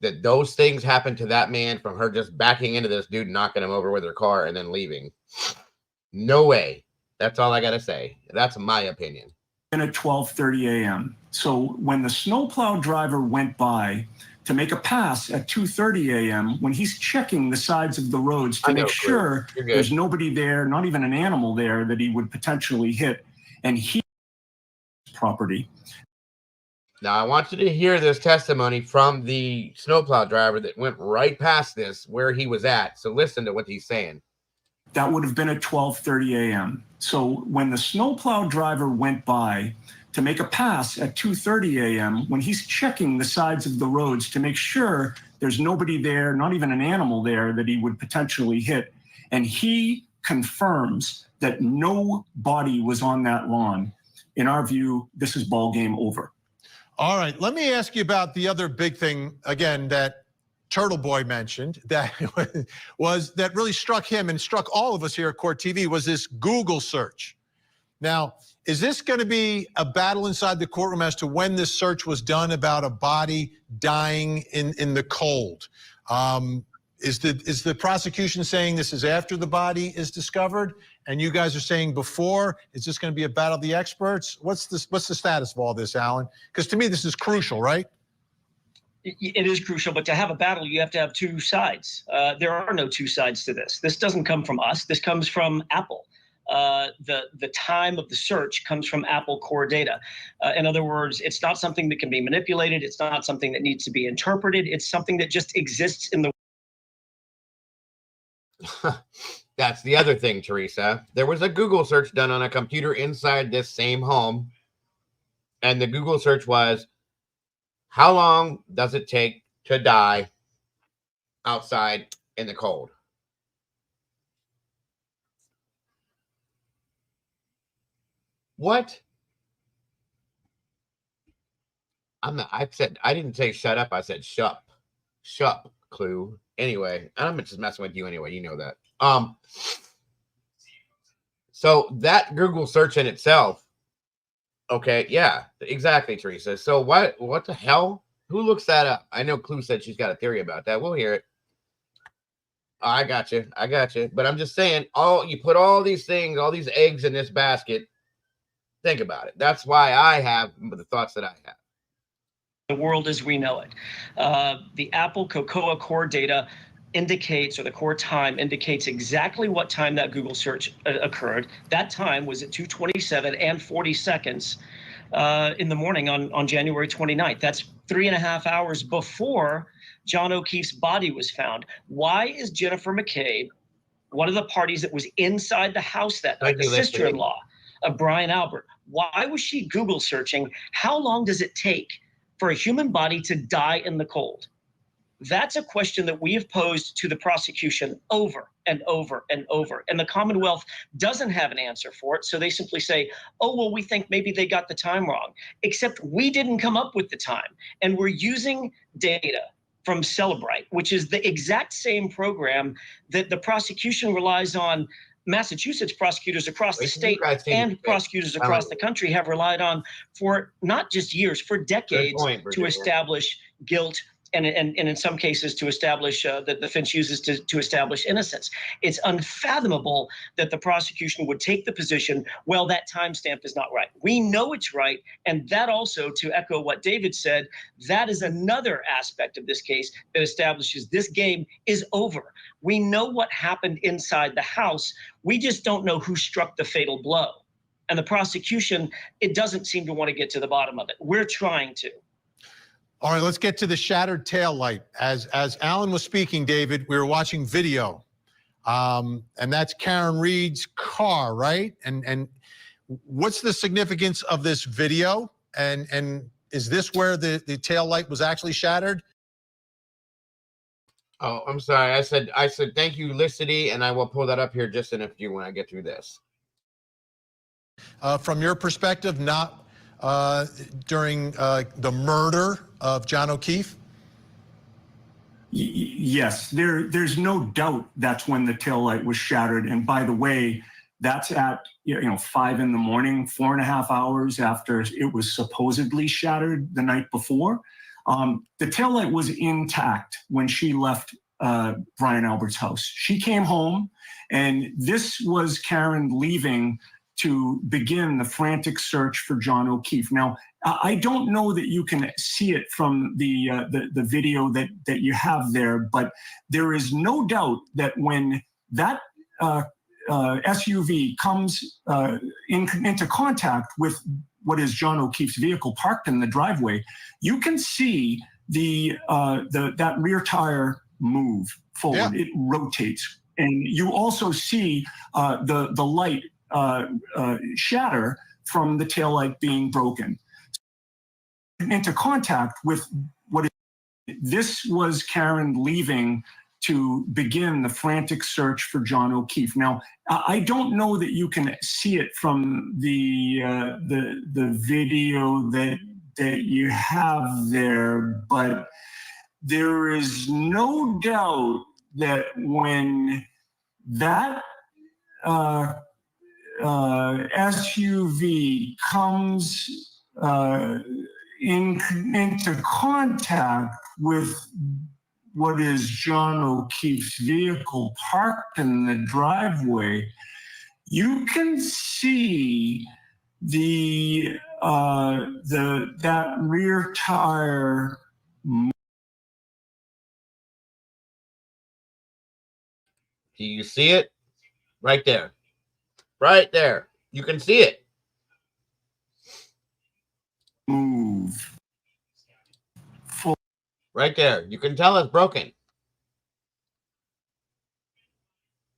Speaker 1: that those things happened to that man from her just backing into this dude, knocking him over with her car and then leaving. No way. That's all I got to say. That's my opinion.
Speaker 16: At 12:30 a.m. So when the snowplow driver went by to make a pass at 2:30 a.m., when he's checking the sides of the roads to make sure there's nobody there, not even an animal there that he would potentially hit, and he property.
Speaker 1: Now, I want you to hear this testimony from the snowplow driver that went right past this where he was at. So listen to what he's saying.
Speaker 16: That would have been at 12:30 a.m. So when the snowplow driver went by to make a pass at 2:30 a.m., when he's checking the sides of the roads to make sure there's nobody there, not even an animal there that he would potentially hit, and he confirms that no body was on that lawn, in our view, this is ball game over.
Speaker 9: All right, let me ask you about the other big thing, again, that Turtle Boy mentioned, that was that really struck him and struck all of us here at Court TV, was this Google search. Now, is this going to be a battle inside the courtroom as to when this search was done about a body dying in the cold? Is the prosecution saying this is after the body is discovered, and you guys are saying before? Is this going to be a battle of the experts? What's the status of all this, Alan? Because to me, this is crucial, right?
Speaker 12: It is crucial, but to have a battle, you have to have two sides. There are no two sides to this. This doesn't come from us. This comes from Apple. The time of the search comes from Apple core data. In other words, it's not something that can be manipulated. It's not something that needs to be interpreted. It's something that just exists in the.
Speaker 1: That's the other thing, Teresa. There was a Google search done on a computer inside this same home, and the Google search was, how long does it take to die outside in the cold? What? I didn't say shut up. I said shut up, Clue. Anyway, I'm just messing with you anyway. You know that. So that Google search in itself. Okay, yeah, exactly, Teresa. So what the hell? Who looks that up? I know Clue said she's got a theory about that. We'll hear it. I got you. But I'm just saying, you put all these things, all these eggs in this basket. Think about it. That's why I have the thoughts that I have.
Speaker 12: The world as we know it. The Apple Cocoa core data indicates, or the core time indicates exactly what time that Google search occurred. That time was at 2:27 and 40 seconds in the morning on January 29th. That's 3.5 hours before John O'Keefe's body was found. Why is Jennifer McCabe one of the parties that was inside the house that night, the sister-in-law of Brian Albert? Why was she Google searching? How long does it take for a human body to die in the cold? That's a question that we have posed to the prosecution over and over and over. And the Commonwealth doesn't have an answer for it. So they simply say, oh, well, we think maybe they got the time wrong. Except we didn't come up with the time. And we're using data from Celebrite, which is the exact same program that the prosecution relies on. Massachusetts prosecutors across the state and prosecutors across the country have relied on for not just years, for decades, to establish guilt and in some cases to establish that the defense uses to establish innocence. It's unfathomable that the prosecution would take the position, well, that timestamp is not right. We know it's right, and that also, to echo what David said, that is another aspect of this case that establishes this game is over. We know what happened inside the house. We just don't know who struck the fatal blow. And the prosecution, it doesn't seem to want to get to the bottom of it. We're trying to.
Speaker 9: All right, let's get to the shattered taillight. As Alan was speaking, David, we were watching video, and that's Karen Reed's car, right? And what's the significance of this video? And is this where the taillight was actually shattered?
Speaker 1: Oh, I'm sorry. I said thank you, Licity, and I will pull that up here just in a few when I get through this.
Speaker 9: From your perspective, not during the murder of John O'Keefe?
Speaker 16: Yes, there's no doubt that's when the taillight was shattered. And by the way, That's at 5 in the morning, 4.5 hours after it was supposedly shattered the night before. The taillight was intact when she left Brian Albert's house. She came home, and this was Karen leaving to begin the frantic search for John O'Keefe. Now, I don't know that you can see it from the video that you have there, but there is no doubt that when that SUV comes into contact with what is John O'Keefe's vehicle parked in the driveway, you can see that rear tire move forward. Yeah. It rotates, and you also see the light shatter from the taillight being broken. Into contact with what is, this was Karen leaving to begin the frantic search for John O'Keefe. Now, I don't know that you can see it from the video that you have there, but there is no doubt that when that SUV comes into contact with what is John O'Keefe's vehicle parked in the driveway, you can see that rear tire.
Speaker 1: Do you see it? Right there. Right there. You can see it.
Speaker 16: Move.
Speaker 1: Right there. You can tell it's broken.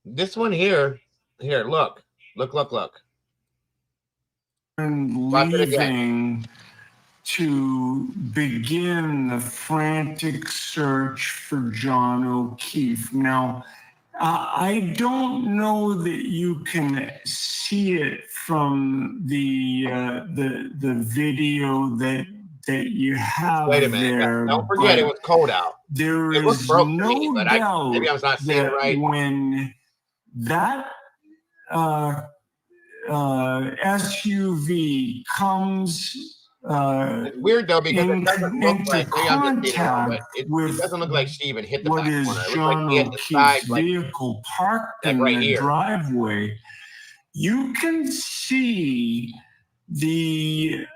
Speaker 1: This one here. Here, look. Look.
Speaker 16: And leaving to begin the frantic search for John O'Keefe. Now, I don't know that you can see it from the video that you have.
Speaker 1: Wait a minute.
Speaker 16: There.
Speaker 1: Don't forget it was cold out.
Speaker 16: There
Speaker 1: it
Speaker 16: is no
Speaker 1: but
Speaker 16: doubt
Speaker 1: maybe I was not seeing it right.
Speaker 16: When that SUV comes
Speaker 1: it's weird though because it doesn't look like it doesn't look like she even hit the back corner. It looks like he hit the side,
Speaker 16: vehicle parked in
Speaker 1: right
Speaker 16: the
Speaker 1: here.
Speaker 16: driveway. You can see that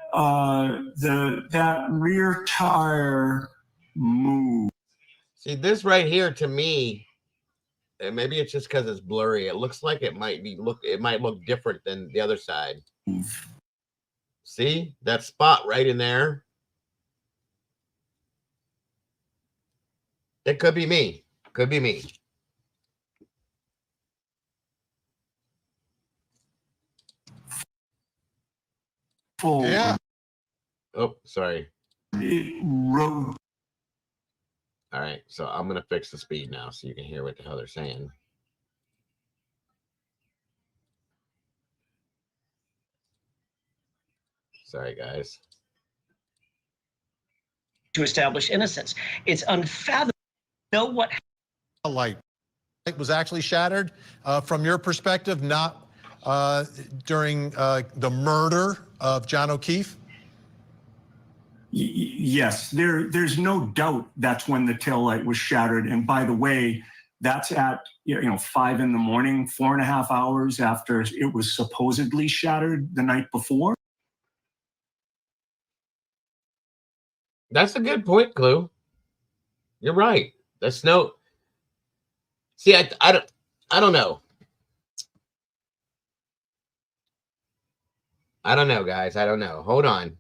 Speaker 16: rear tire move.
Speaker 1: See this right here to me. And maybe it's just because it's blurry. It looks like it might look different than the other side. See that spot right in there? It could be me. Could be me.
Speaker 16: Yeah.
Speaker 1: Oh, sorry.
Speaker 16: It
Speaker 1: All right, so I'm going to fix the speed now so you can hear what the hell they're saying. Sorry, guys.
Speaker 17: To establish innocence. It's unfathomable. Know what
Speaker 9: light was actually shattered from your perspective, not during the murder of John O'Keefe?
Speaker 16: Yes, there's no doubt that's when the taillight was shattered. And by the way, that's at 5 in the morning, 4.5 hours after it was supposedly shattered the night before.
Speaker 1: That's a good point, Clue. You're right. That's no. See, I don't know. I don't know, guys. I don't know. Hold on.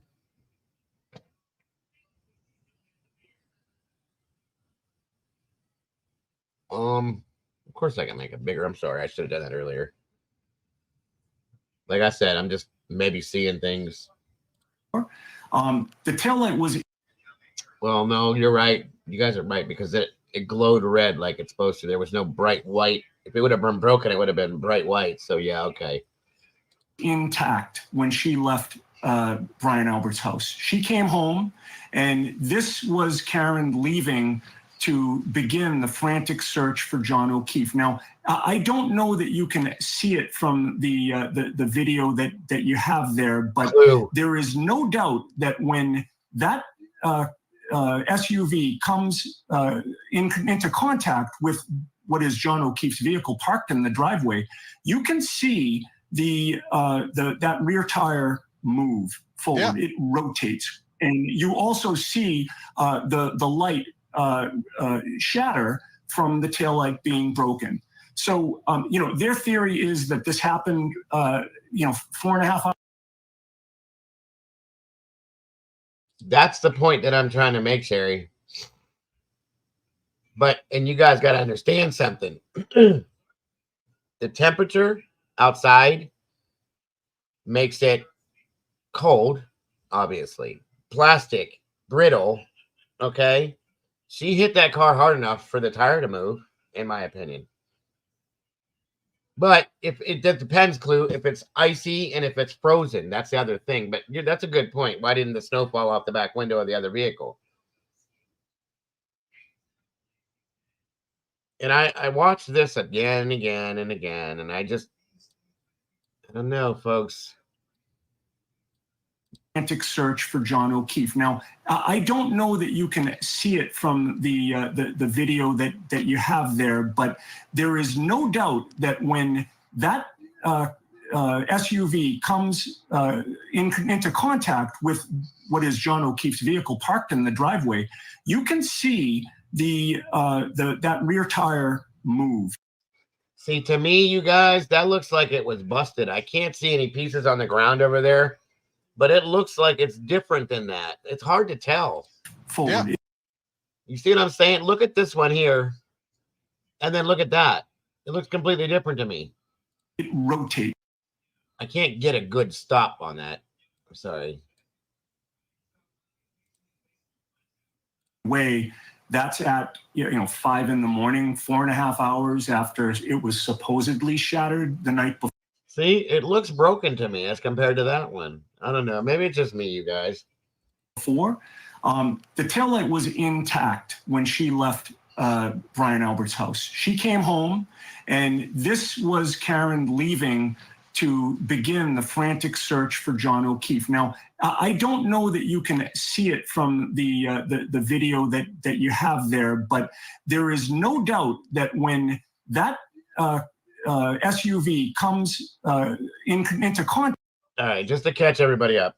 Speaker 1: Of course I can make it bigger. I'm sorry. I should have done that earlier. Like I said, I'm just maybe seeing things.
Speaker 16: The taillight was.
Speaker 1: Well, no, you're right. You guys are right because it glowed red like it's supposed to. There was no bright white. If it would have been broken, it would have been bright white. So yeah, okay.
Speaker 16: Intact when she left Brian Albert's house. She came home, and this was Karen leaving to begin the frantic search for John O'Keefe. Now, I don't know that you can see it from the video that you have there, but there is no doubt that when that SUV comes into contact with what is John O'Keefe's vehicle parked in the driveway, you can see that rear tire move forward. It rotates, and you also see the light shatter from the taillight being broken. So, their theory is that this happened, 4.5 hours.
Speaker 1: That's the point that I'm trying to make, Sherry. And you guys got to understand something. The temperature outside makes it cold, obviously. Plastic, brittle, okay? She hit that car hard enough for the tire to move, in my opinion. But if it depends, Clue, if it's icy and if it's frozen, that's the other thing. But that's a good point. Why didn't the snow fall off the back window of the other vehicle? And I watched this again and again and again, and I don't know, folks.
Speaker 16: Frantic search for John O'Keefe. Now, I don't know that you can see it from the video that you have there, but there is no doubt that when that SUV comes into contact with what is John O'Keefe's vehicle parked in the driveway, you can see that rear tire move.
Speaker 1: See, to me, you guys, that looks like it was busted. I can't see any pieces on the ground over there, but it looks like it's different than that. It's hard to tell.
Speaker 16: Yeah.
Speaker 1: You see what I'm saying? Look at this one here, and then look at that. It looks completely different to me.
Speaker 16: It rotates.
Speaker 1: I can't get a good stop on that. I'm sorry.
Speaker 16: Way that's at 5 in the morning, 4.5 hours after it was supposedly shattered the night before.
Speaker 1: See, it looks broken to me as compared to that one. I don't know. Maybe it's just me, you guys.
Speaker 16: The taillight was intact when she left Brian Albert's house. She came home, and this was Karen leaving to begin the frantic search for John O'Keefe. Now, I don't know that you can see it from the video that you have there, but there is no doubt that when that SUV comes into contact.
Speaker 1: All right, just to catch everybody up.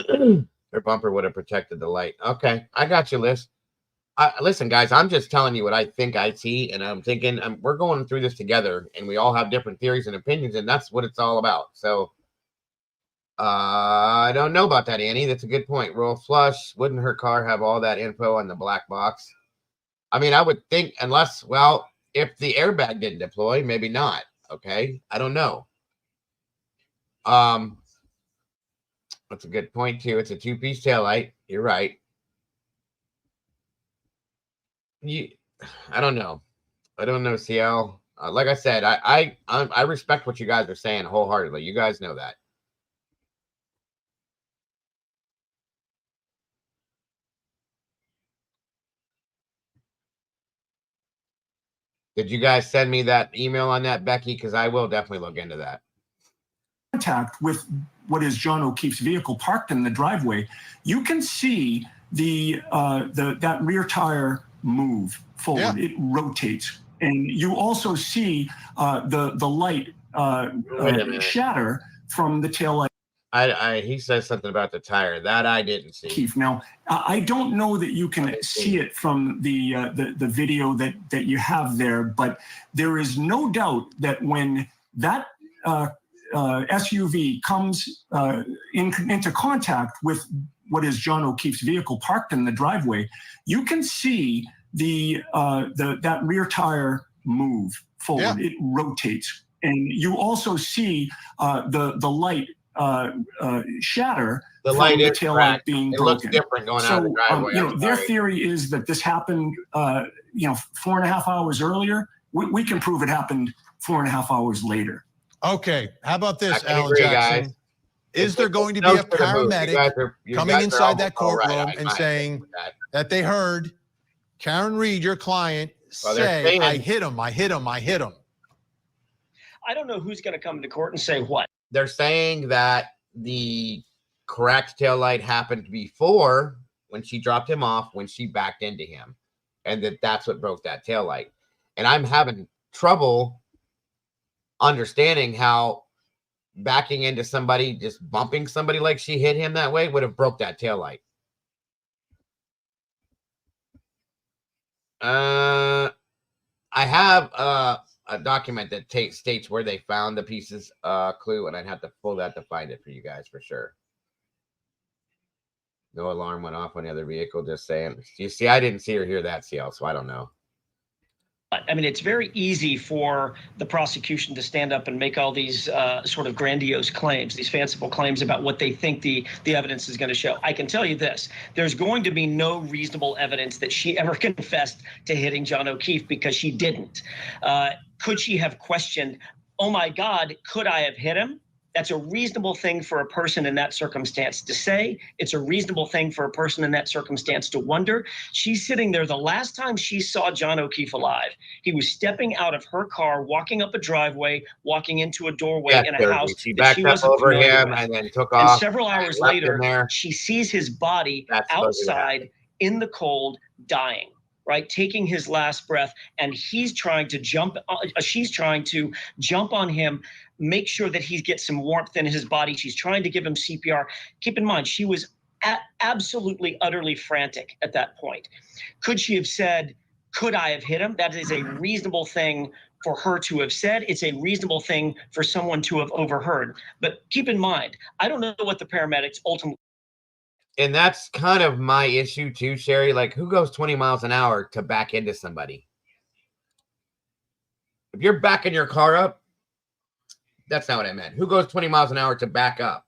Speaker 1: Her bumper would have protected the light. Okay, I got you, Liz. Listen, guys, I'm just telling you what I think I see, and I'm thinking we're going through this together, and we all have different theories and opinions, and that's what it's all about. So I don't know about that, Annie. That's a good point. Roll flush. Wouldn't her car have all that info on the black box? I mean, I would think unless, well, if the airbag didn't deploy, maybe not. Okay, I don't know. That's a good point too. It's a two-piece taillight. You're right. I don't know. I don't know, CL. Like I said, I respect what you guys are saying wholeheartedly. You guys know that. Did you guys send me that email on that, Becky? Because I will definitely look into that.
Speaker 16: Contact with what is John O'Keefe's vehicle parked in the driveway, you can see that rear tire move forward. It rotates, and you also see the light shatter from the tail light.
Speaker 1: He says something about the tire that I didn't see.
Speaker 16: Keith, now I don't know that you can see it from the video that you have there, but there is no doubt that when that SUV comes into contact with what is John O'Keefe's vehicle parked in the driveway, you can see that rear tire move forward. It rotates, and you also see the light shatter.
Speaker 1: The light is
Speaker 16: tail
Speaker 1: cracked.
Speaker 16: light being
Speaker 1: it
Speaker 16: broken.
Speaker 1: Looks different going out of the driveway.
Speaker 16: Their theory is that this happened 4.5 hours earlier. We can prove it happened 4.5 hours later.
Speaker 9: Okay, how about this,
Speaker 1: I
Speaker 9: Alan
Speaker 1: agree,
Speaker 9: Jackson?
Speaker 1: guys.
Speaker 9: Is there going to be a paramedic
Speaker 1: you
Speaker 9: coming
Speaker 1: guys are
Speaker 9: inside that
Speaker 1: almost all
Speaker 9: courtroom
Speaker 1: right.
Speaker 9: and saying that they heard Karen Reed, your client, say, I hit him, I hit him, I hit him.
Speaker 17: I don't know who's going to come to court and say what.
Speaker 1: They're saying that the cracked taillight happened before when she dropped him off, when she backed into him, and that's what broke that taillight. And I'm having trouble understanding how backing into somebody, just bumping somebody like she hit him that way would have broke that taillight. I have a document that states where they found the pieces, Clue, and I'd have to pull that to find it for you guys for sure. No alarm went off on the other vehicle, just saying. You see, I didn't see or hear that, CL, so I don't know.
Speaker 17: I mean, it's very easy for the prosecution to stand up and make all these sort of grandiose claims, these fanciful claims about what they think the evidence is going to show. I can tell you this, there's going to be no reasonable evidence that she ever confessed to hitting John O'Keefe, because she didn't. Could she have questioned, oh my God, could I have hit him? That's a reasonable thing for a person in that circumstance to say. It's a reasonable thing for a person in that circumstance to wonder. She's sitting there. The last time she saw John O'Keefe alive, he was stepping out of her car, walking up a driveway, walking into a doorway in a house
Speaker 1: she
Speaker 17: that
Speaker 1: backed
Speaker 17: she
Speaker 1: up
Speaker 17: wasn't
Speaker 1: over
Speaker 17: familiar
Speaker 1: him
Speaker 17: with.
Speaker 1: and then took
Speaker 17: And
Speaker 1: off.
Speaker 17: several hours
Speaker 1: left him
Speaker 17: later,
Speaker 1: there.
Speaker 17: she sees his body
Speaker 1: That's supposed to happen.
Speaker 17: outside in the cold, dying. Right, taking his last breath, and he's trying to jump. She's trying to jump on him, make sure that he gets some warmth in his body. She's trying to give him CPR. Keep in mind, she was absolutely, utterly frantic at that point. Could she have said, "Could I have hit him?" That is a reasonable thing for her to have said. It's a reasonable thing for someone to have overheard. But keep in mind, I don't know what the paramedics ultimately.
Speaker 1: And that's kind of my issue too, Sherry. Like, who goes 20 miles an hour to back into somebody? If you're backing your car up, that's not what I meant. Who goes 20 miles an hour to back up,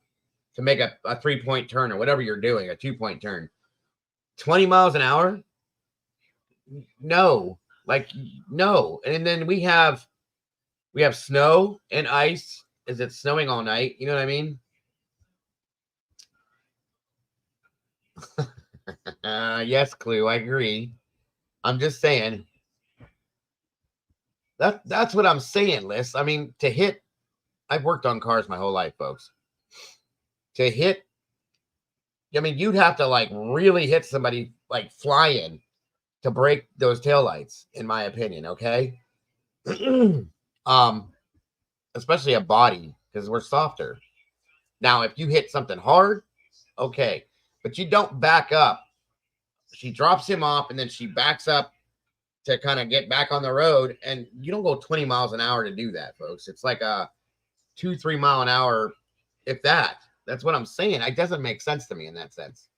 Speaker 1: to make a 3-point turn or whatever you're doing, a 2-point turn? 20 miles an hour? No. Like, no. And then we have snow and ice. Is it snowing all night? You know what I mean? Yes, Clue, I agree. I'm just saying that's what I'm saying, Liz. I mean, to hit, I've worked on cars my whole life, folks. To hit, I mean, you'd have to like really hit somebody like flying to break those taillights, in my opinion. Okay. Especially a body, because we're softer. Now, if you hit something hard, okay, but you don't back up. She drops him off and then she backs up to kind of get back on the road, and you don't go 20 miles an hour to do that, folks. It's like a 2-3 mile an hour, if that. That's what I'm saying. It doesn't make sense to me in that sense.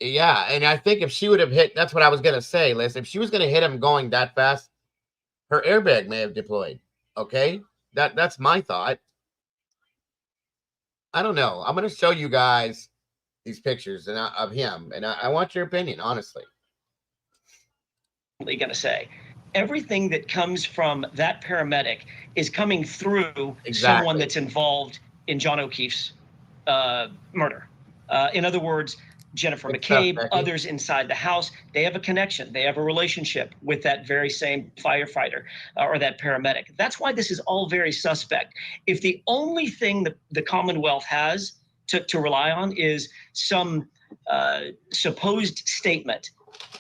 Speaker 1: Yeah, and I think if she would have hit, that's what I was going to say, Liz. If she was going to hit him going that fast, her airbag may have deployed. Okay? That's my thought. I don't know. I'm going to show you guys these pictures of him, and I want your opinion, honestly.
Speaker 17: Going to say everything that comes from that paramedic is coming through someone that's involved in John O'Keefe's murder. In other words, Jennifer McCabe, others inside the house, they have a connection. They have a relationship with that very same firefighter or that paramedic. That's why this is all very suspect. If the only thing that the Commonwealth has to rely on is some supposed statement,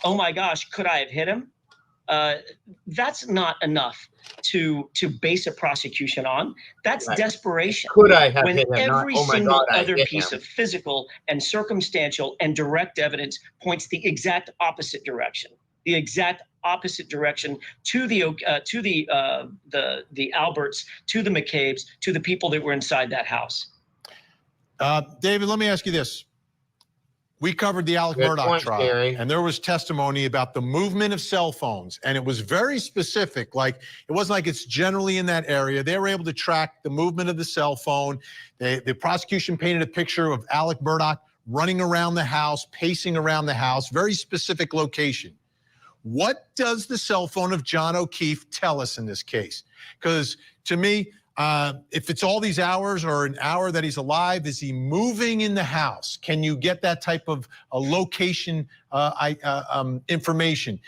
Speaker 17: oh my gosh, could I have hit him? That's not enough to base a prosecution on. That's desperation.
Speaker 1: Could I have
Speaker 17: when
Speaker 1: hit him?
Speaker 17: every
Speaker 1: Not, oh my
Speaker 17: single
Speaker 1: God,
Speaker 17: other
Speaker 1: hit
Speaker 17: piece
Speaker 1: him.
Speaker 17: of physical and circumstantial and direct evidence points the exact opposite direction. The exact opposite direction to the Alberts, to the McCabes, to the people that were inside that house.
Speaker 9: David, let me ask you this. We covered the Alec Murdaugh trial, and there was testimony about the movement of cell phones, and it was very specific. Like, it wasn't like it's generally in that area. They were able to track the movement of the cell phone. The prosecution painted a picture of Alec Murdaugh running around the house, pacing around the house, very specific location. What does the cell phone of John O'Keefe tell us in this case? Because to me, If it's all these hours or an hour that he's alive, is he moving in the house? Can you get that type of a location information?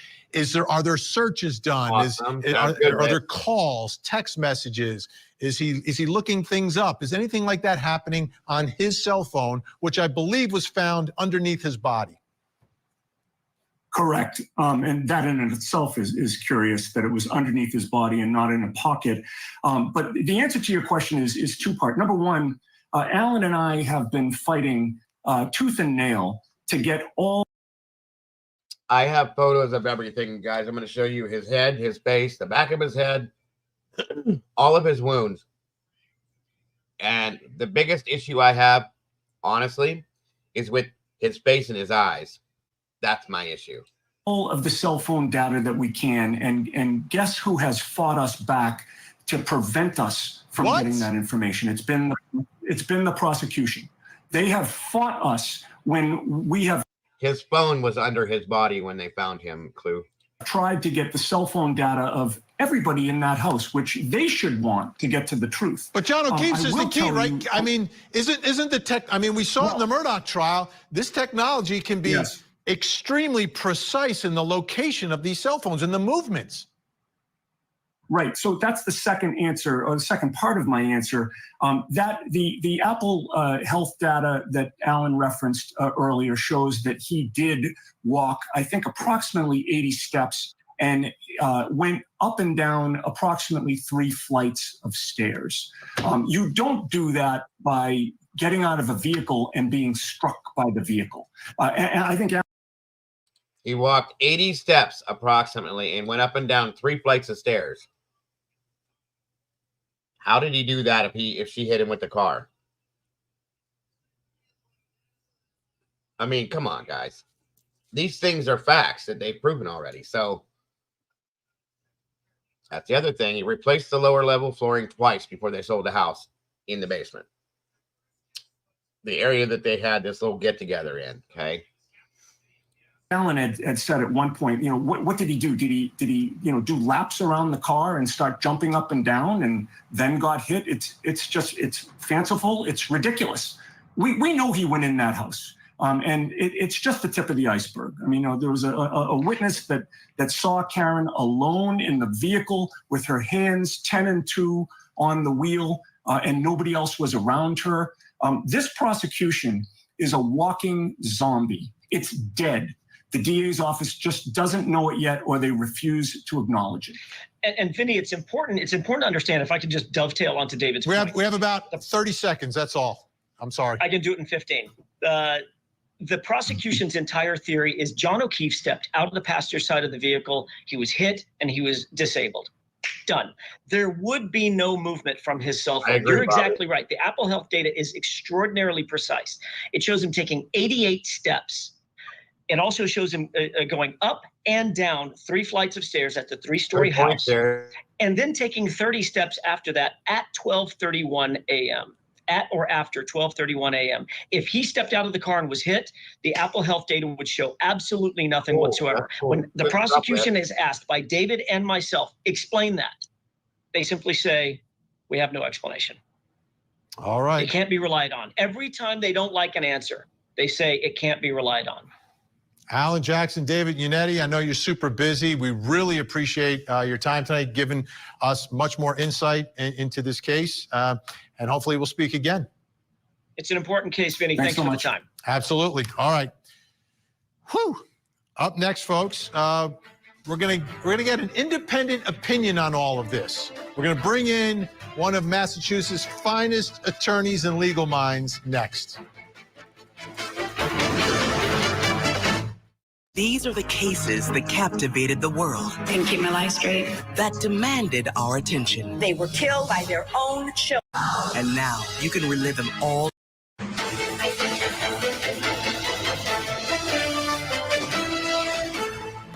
Speaker 9: Are there searches done?
Speaker 1: Awesome.
Speaker 9: Are there calls, text messages? Is he looking things up? Is anything like that happening on his cell phone, which I believe was found underneath his body?
Speaker 16: Correct. And that in itself is curious that it was underneath his body and not in a pocket. But the answer to your question is two-part. Number one, Alan and I have been fighting tooth and nail to get all.
Speaker 1: I have photos of everything, guys. I'm going to show you his head, his face, the back of his head, all of his wounds. And the biggest issue I have, honestly, is with his face and his eyes. That's my issue.
Speaker 16: All of the cell phone data that we can, and guess who has fought us back to prevent us from getting that information? It's been the prosecution. They have fought us when we have.
Speaker 1: His phone was under his body when they found him, Clue.
Speaker 16: Tried to get the cell phone data of everybody in that house, which they should want to get to the truth.
Speaker 9: But John O'Keefe's is the key, right? I mean, isn't the tech? I mean, we saw it in the Murdoch trial. This technology can be extremely precise in the location of these cell phones and the movements.
Speaker 16: Right. So that's the second answer, or the second part of my answer. That the Apple health data that Alan referenced earlier shows that he did walk, I think, approximately 80 steps and went up and down approximately 3 flights of stairs. You don't do that by getting out of a vehicle and being struck by the vehicle. And I think
Speaker 1: he walked 80 steps approximately and went up and down 3 flights of stairs. How did he do that if she hit him with the car? I mean, come on, guys. These things are facts that they've proven already. So that's the other thing. He replaced the lower level flooring twice before they sold the house in the basement. The area that they had this little get together in, okay?
Speaker 16: Alan had said at one point, what did he do? Did he do laps around the car and start jumping up and down and then got hit? It's fanciful. It's ridiculous. We know he went in that house. And it's just the tip of the iceberg. I mean, there was a witness that saw Karen alone in the vehicle with her hands 10 and 2 on the wheel, and nobody else was around her. This prosecution is a walking zombie. It's dead. The DA's office just doesn't know it yet, or they refuse to acknowledge it.
Speaker 17: And Vinny, it's important to understand, if I could just dovetail onto David's point.
Speaker 9: We have about 30 seconds. That's all. I'm sorry.
Speaker 17: I can do it in 15. The prosecution's entire theory is John O'Keefe stepped out of the passenger side of the vehicle. He was hit and he was disabled. Done. There would be no movement from his cell phone. You're exactly right. The Apple Health data is extraordinarily precise. It shows him taking 88 steps. It also shows him going up and down 3 flights of stairs at the 3-story house, and then taking 30 steps after that at 12:31 a.m. At or after 12:31 a.m. If he stepped out of the car and was hit, the Apple Health data would show absolutely nothing whatsoever. When the prosecution is asked by David and myself, explain that, they simply say, we have no explanation.
Speaker 9: All right.
Speaker 17: It can't be relied on. Every time they don't like an answer, they say it can't be relied on.
Speaker 9: Alan Jackson, David Unetti, I know you're super busy. We really appreciate your time tonight, giving us much more insight into this case, and hopefully we'll speak again.
Speaker 17: It's an important case, Vinny. Thanks so much. The time.
Speaker 9: Absolutely. All right. Whew. Up next, folks, we're gonna get an independent opinion on all of this. We're gonna bring in one of Massachusetts' finest attorneys and legal minds next.
Speaker 18: These are the cases that captivated the world.
Speaker 19: Didn't keep my life straight.
Speaker 18: That demanded our attention.
Speaker 14: They were killed by their own children.
Speaker 18: And now you can relive them all.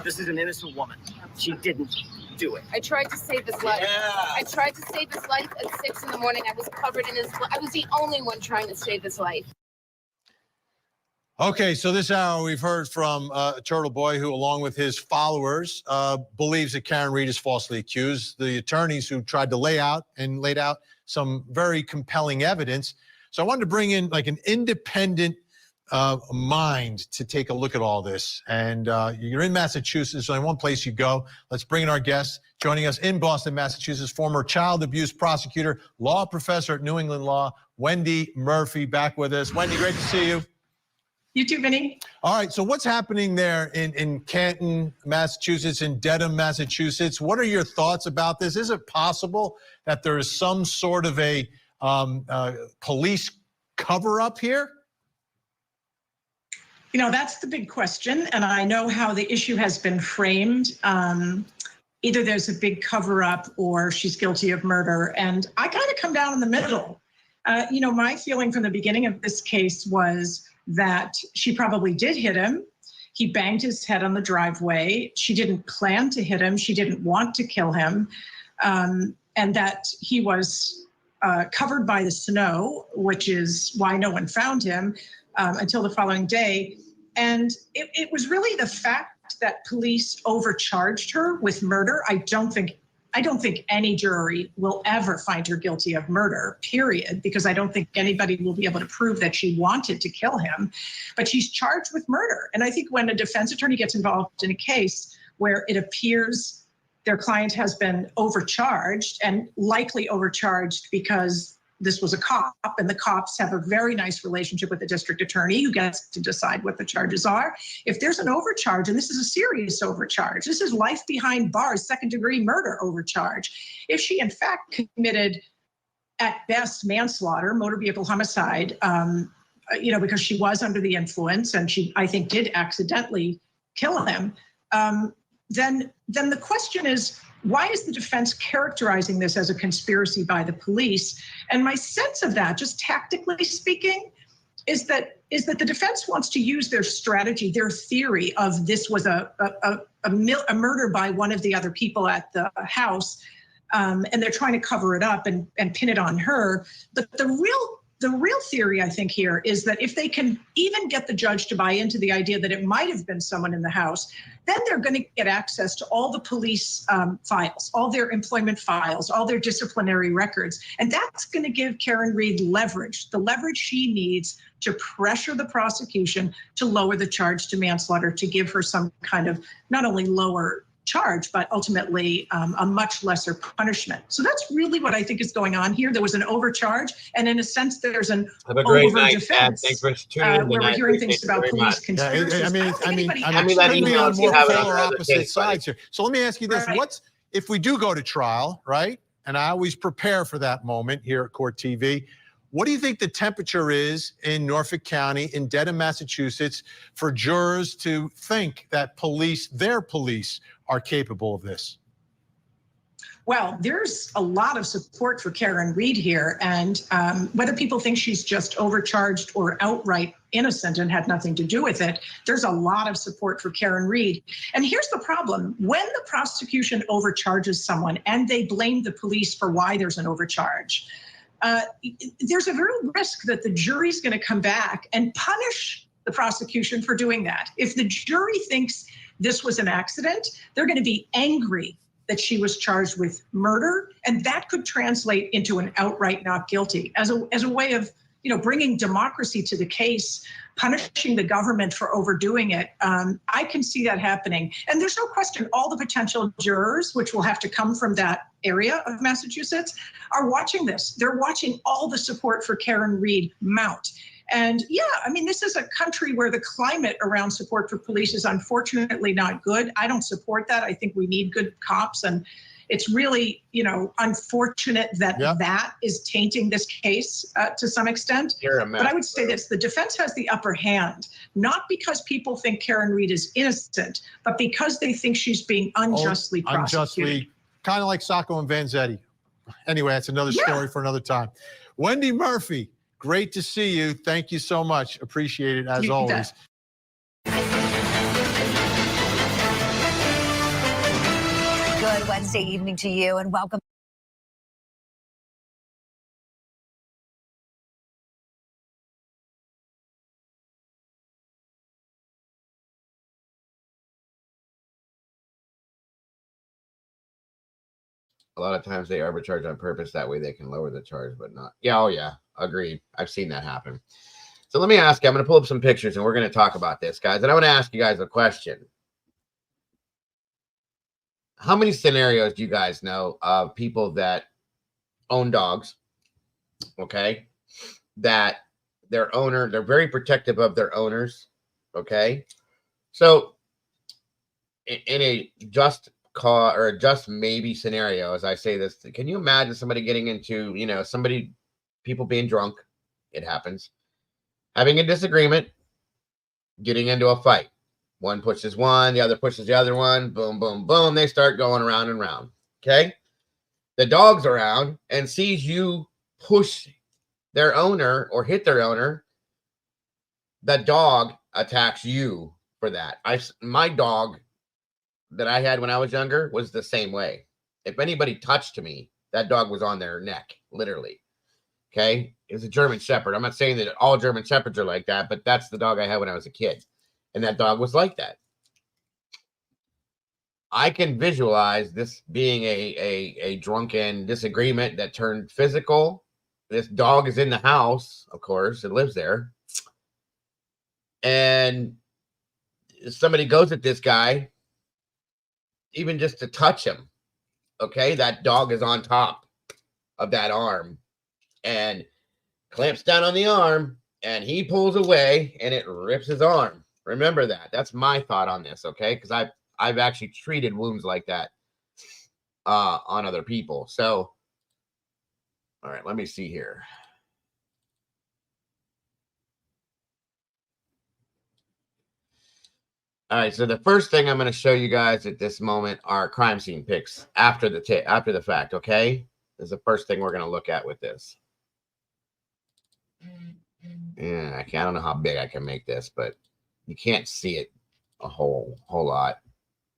Speaker 12: This is an innocent woman. She didn't do it.
Speaker 19: I tried to save his life. I tried to save his life at 6 a.m. I was covered in his blood. I was the only one trying to save his life.
Speaker 9: Okay, so this hour we've heard from Turtle Boy, who, along with his followers, believes that Karen Reed is falsely accused. The attorneys who tried to laid out some very compelling evidence. So I wanted to bring in like an independent mind to take a look at all this. And you're in Massachusetts, there's only one place you go. Let's bring in our guest. Joining us in Boston, Massachusetts, former child abuse prosecutor, law professor at New England Law, Wendy Murphy, back with us. Wendy, great to see you.
Speaker 20: You too, Vinny.
Speaker 9: All right, so what's happening there in Canton, Massachusetts, in Dedham, Massachusetts? What are your thoughts about this? Is it possible that there is some sort of a police cover-up here?
Speaker 20: You know, that's the big question, and I know how the issue has been framed. Either there's a big cover-up or she's guilty of murder, and I kind of come down in the middle. You know, my feeling from the beginning of this case was that she probably did hit him. He banged his head on the driveway. She didn't plan to hit him. She didn't want to kill him. And that he was covered by the snow, which is why no one found him until the following day. And it was really the fact that police overcharged her with murder. I don't think any jury will ever find her guilty of murder, period, because I don't think anybody will be able to prove that she wanted to kill him. But she's charged with murder. And I think when a defense attorney gets involved in a case where it appears their client has been overcharged, and likely overcharged because this was a cop, and the cops have a very nice relationship with the district attorney who gets to decide what the charges are. If there's an overcharge, and this is a serious overcharge, this is life behind bars, second-degree murder overcharge. If she in fact committed, at best, manslaughter, motor vehicle homicide, you know, because she was under the influence and she, I think, did accidentally kill him, then the question is, why is the defense characterizing this as a conspiracy by the police? And my sense of that, just tactically speaking, is that the defense wants to use their strategy, their theory of this was a murder by one of the other people at the house, and they're trying to cover it up and pin it on her. But the real theory, I think, here is that if they can even get the judge to buy into the idea that it might have been someone in the house, then they're going to get access to all the police files, all their employment files, all their disciplinary records. And that's going to give Karen Reed leverage, the leverage she needs to pressure the prosecution to lower the charge to manslaughter, to give her some kind of not only lower charge, but ultimately a much lesser punishment. So that's really what I think is going on here. There was an overcharge, and in a sense, there's an
Speaker 1: Have a great night,
Speaker 20: over-defense,
Speaker 1: Dad. Thanks for tuning in.
Speaker 20: where we're
Speaker 1: tonight.
Speaker 20: hearing
Speaker 1: Appreciate
Speaker 20: things
Speaker 1: you
Speaker 20: about
Speaker 1: very
Speaker 20: police
Speaker 1: much.
Speaker 20: conspiracies.
Speaker 9: I mean,
Speaker 1: Send me that
Speaker 9: couldn't be
Speaker 1: email
Speaker 9: on
Speaker 1: if you
Speaker 9: more
Speaker 1: have it on
Speaker 9: polar
Speaker 1: another
Speaker 9: opposite
Speaker 1: case, buddy.
Speaker 9: sides here. So let me ask you this: What's if we do go to trial, right? And I always prepare for that moment here at Court TV. What do you think the temperature is in Norfolk County, in Dedham, Massachusetts, for jurors to think that their police, are capable of this?
Speaker 20: Well, there's a lot of support for Karen Reed here, and whether people think she's just overcharged or outright innocent and had nothing to do with it, there's a lot of support for Karen Reed. And here's the problem. When the prosecution overcharges someone and they blame the police for why there's an overcharge, there's a real risk that the jury's going to come back and punish the prosecution for doing that. If the jury thinks this was an accident, they're going to be angry that she was charged with murder, and that could translate into an outright not guilty as a way of, you know, bringing democracy to the case, punishing the government for overdoing it. I can see that happening. And there's no question all the potential jurors, which will have to come from that area of Massachusetts, are watching this. They're watching all the support for Karen Reed mount. And yeah, I mean, this is a country where the climate around support for police is unfortunately not good. I don't support that. I think we need good cops, and it's really, you know, unfortunate that that is tainting this case to some extent. But I would say this: the defense has the upper hand, not because people think Karen Reed is innocent, but because they think she's being unjustly prosecuted.
Speaker 9: Kind of like Sacco and Vanzetti. Anyway, that's another story for another time. Wendy Murphy, great to see you. Thank you so much. Appreciate it as always.
Speaker 13: Good Wednesday evening to you, and welcome.
Speaker 1: A lot of times they overcharge on purpose. That way they can lower the charge, but not. Yeah, oh yeah, agreed. I've seen that happen. So let me ask you, I'm going to pull up some pictures and we're going to talk about this, guys. And I want to ask you guys a question. How many scenarios do you guys know of people that own dogs, okay, that their owner, they're very protective of their owners, okay? So in a just cause or a just maybe scenario, as I say this, can you imagine somebody getting into, you know, people being drunk, it happens, having a disagreement, getting into a fight. One pushes one, the other pushes the other one, boom, boom, boom. They start going around and round, okay? The dog's around and sees you push their owner or hit their owner. The dog attacks you for that. My dog that I had when I was younger was the same way. If anybody touched me, that dog was on their neck, literally. Okay? It was a German Shepherd. I'm not saying that all German Shepherds are like that, but that's the dog I had when I was a kid. And that dog was like that. I can visualize this being a drunken disagreement that turned physical. This dog is in the house, of course, it lives there. And somebody goes at this guy, even just to touch him, okay? That dog is on top of that arm and clamps down on the arm, and he pulls away, and it rips his arm. Remember that. That's my thought on this, okay? Because I've actually treated wounds like that on other people. So, all right, let me see here. All right, so the first thing I'm going to show you guys at this moment are crime scene pics after the fact, okay? This is the first thing we're going to look at with this. Yeah, I don't know how big I can make this, but you can't see it a whole lot.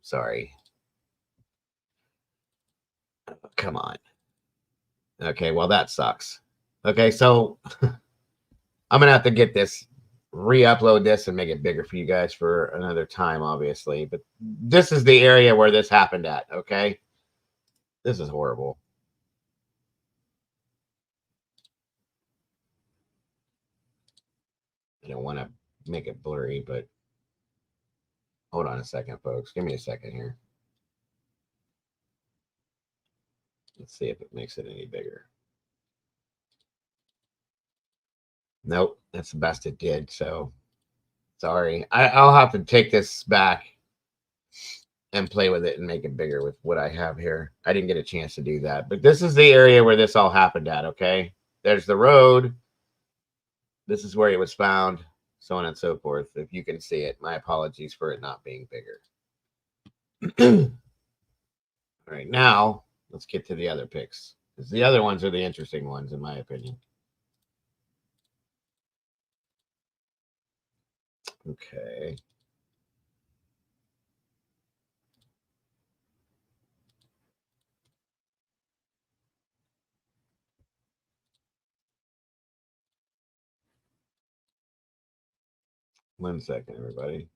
Speaker 1: Sorry. Come on. Okay, well, that sucks. Okay, so I'm going to have to get this, re-upload this and make it bigger for you guys for another time, obviously. But this is the area where this happened at, okay? This is horrible. I don't want to make it blurry, but hold on a second, folks. Give me a second here. Let's see if it makes it any bigger. Nope, that's the best it did. So sorry. I'll have to take this back and play with it and make it bigger with what I have here. I didn't get a chance to do that, but this is the area where this all happened at, okay? There's the road. This is where it was found, so on and so forth. If you can see it, my apologies for it not being bigger. All right, now let's get to the other pics, because the other ones are the interesting ones, in my opinion. Okay. One second, everybody.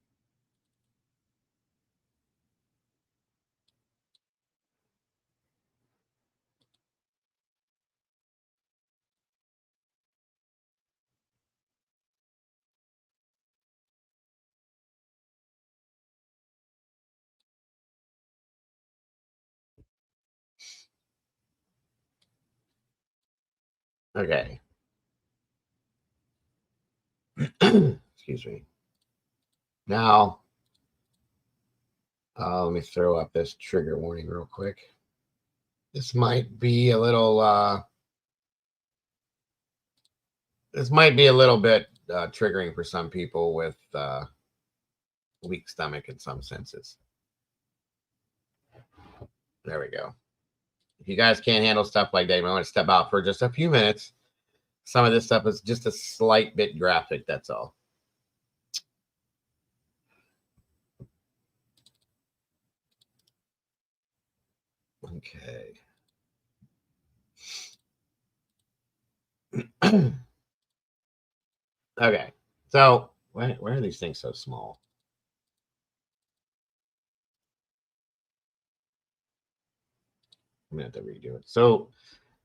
Speaker 1: Okay. Excuse me. Now, let me throw up this trigger warning real quick. This might be a little bit triggering for some people with weak stomach in some senses. There we go. If you guys can't handle stuff like that, you might want to step out for just a few minutes. Some of this stuff is just a slight bit graphic, that's all. Okay. Okay. So why are these things so small? I'm gonna have to redo it. So,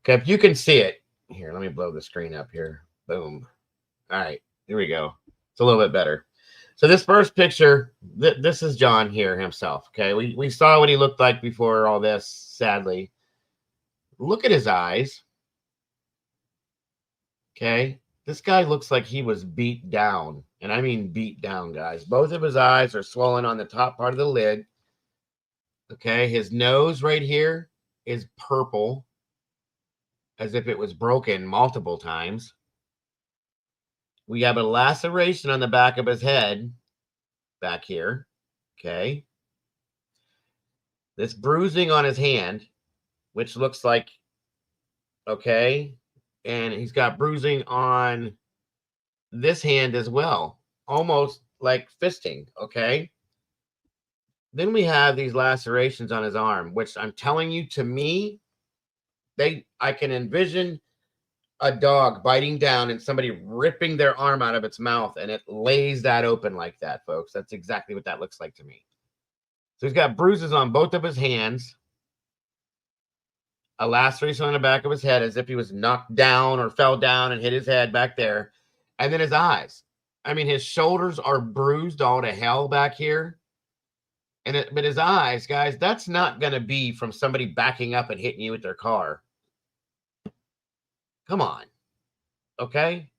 Speaker 1: okay, if you can see it here, let me blow the screen up here. Boom. All right, here we go. It's a little bit better. So this first picture, this is John here himself. Okay, we saw what he looked like before all this. Sadly, look at his eyes. Okay, this guy looks like he was beat down, and I mean beat down, guys. Both of his eyes are swollen on the top part of the lid. Okay, his nose right here is purple, as if it was broken multiple times. We have a laceration on the back of his head, back here. Okay. This bruising on his hand, which looks like, okay. And he's got bruising on this hand as well, almost like fisting. Okay. Then we have these lacerations on his arm, which I'm telling you, to me, I can envision a dog biting down and somebody ripping their arm out of its mouth, and it lays that open like that, folks. That's exactly what that looks like to me. So he's got bruises on both of his hands, a laceration on the back of his head as if he was knocked down or fell down and hit his head back there, and then his eyes. I mean, his shoulders are bruised all to hell back here. But his eyes, guys, that's not going to be from somebody backing up and hitting you with their car. Come on. Okay?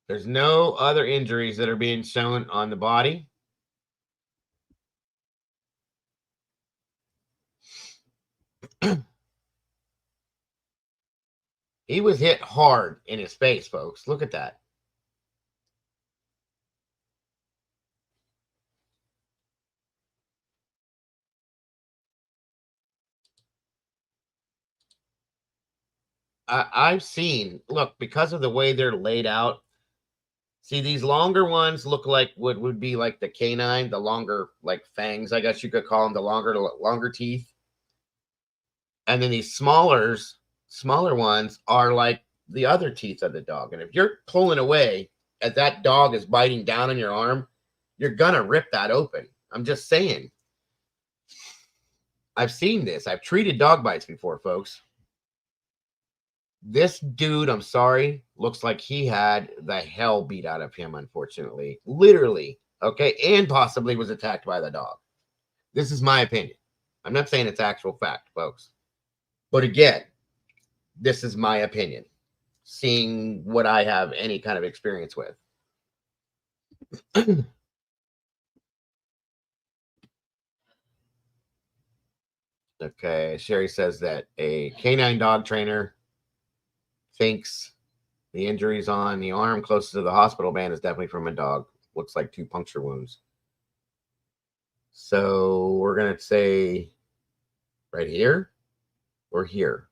Speaker 1: There's no other injuries that are being shown on the body. He was hit hard in his face, folks. Look at that. I've seen, look, because of the way they're laid out, see, these longer ones look like what would be like the canine, the longer, like fangs, I guess you could call them, the longer teeth. And then these smaller ones are like the other teeth of the dog. And if you're pulling away as that dog is biting down on your arm, you're going to rip that open. I'm just saying. I've seen this. I've treated dog bites before, folks. This dude, I'm sorry, looks like he had the hell beat out of him, unfortunately. Literally, okay? And possibly was attacked by the dog. This is my opinion. I'm not saying it's actual fact, folks. But again, this is my opinion, seeing what I have any kind of experience with. Okay, Sherry says that a canine dog trainer thinks the injuries on the arm closest to the hospital band is definitely from a dog. Looks like 2 puncture wounds. So we're going to say right here or here.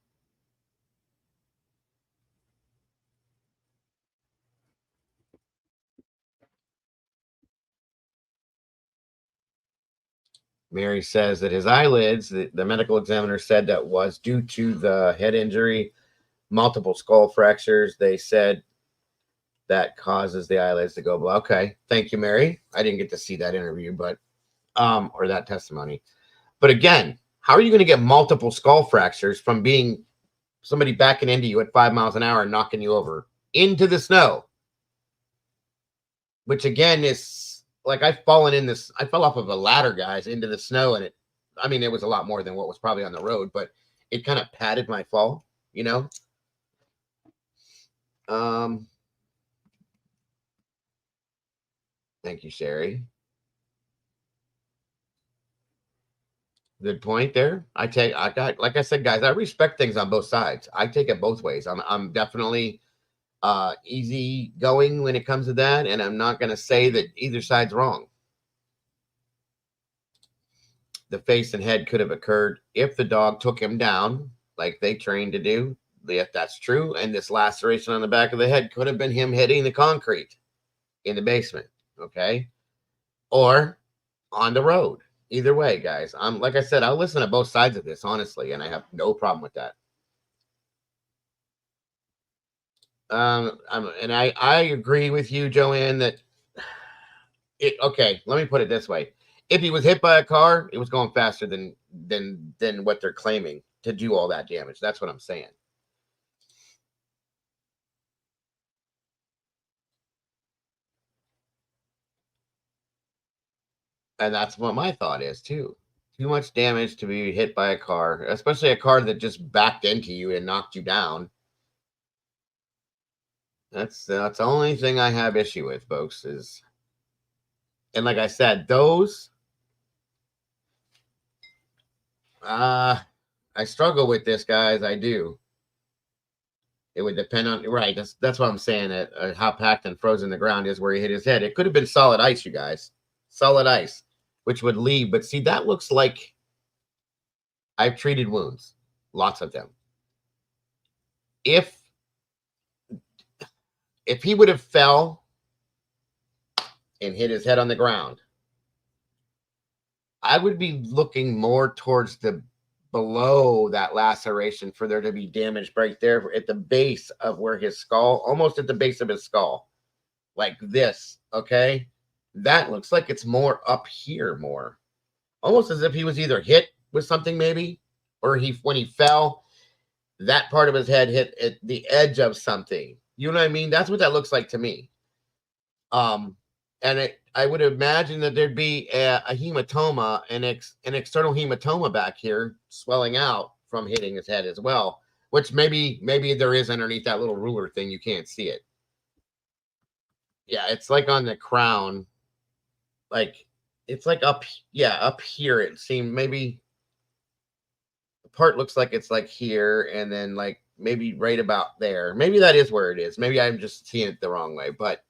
Speaker 1: Mary says that his eyelids, the medical examiner said that was due to the head injury, multiple skull fractures. They said that causes the eyelids to go blah. Okay. Thank you, Mary. I didn't get to see that interview, but, or that testimony. But again, how are you going to get multiple skull fractures from being somebody backing into you at 5 miles an hour and knocking you over into the snow? Which again is like I fell off of a ladder, guys, into the snow, and it was a lot more than what was probably on the road, but it kind of padded my fall, you know? Thank you, Sherry. Good point there. Like I said, guys, I respect things on both sides. I take it both ways. I'm definitely easy going when it comes to that, and I'm not going to say that either side's wrong. The face and head could have occurred if the dog took him down like they trained to do, if that's true, and this laceration on the back of the head could have been him hitting the concrete in the basement, okay, or on the road. Either way, guys, like I said, I'll listen to both sides of this, honestly, and I have no problem with that. And I agree with you, Joanne, that Okay, let me put it this way. If he was hit by a car, it was going faster than what they're claiming to do all that damage. That's what I'm saying. And that's what my thought is too. Too much damage to be hit by a car, especially a car that just backed into you and knocked you down. That's the only thing I have issue with, folks, is, and like I said, those I struggle with this, guys. I do. It would depend on, right. That's what I'm saying. That how packed and frozen the ground is where he hit his head. It could have been solid ice, you guys. Solid ice, which would leave. But see, that looks like I've treated wounds, lots of them. If he would have fell and hit his head on the ground, I would be looking more towards the below that laceration for there to be damage right there at the base of where his skull, almost at the base of his skull, like this. Okay, that looks like it's more up here, more almost as if he was either hit with something maybe, or when he fell, that part of his head hit at the edge of something. You know what I mean? That's what that looks like to me. And I would imagine that there'd be a hematoma, an external hematoma back here swelling out from hitting his head as well, which maybe there is underneath that little ruler thing. You can't see it. Yeah, it's like on the crown. Like, it's like up here. It seemed maybe the part looks like it's like here, and then like maybe right about there. Maybe that is where it is. Maybe I'm just seeing it the wrong way, but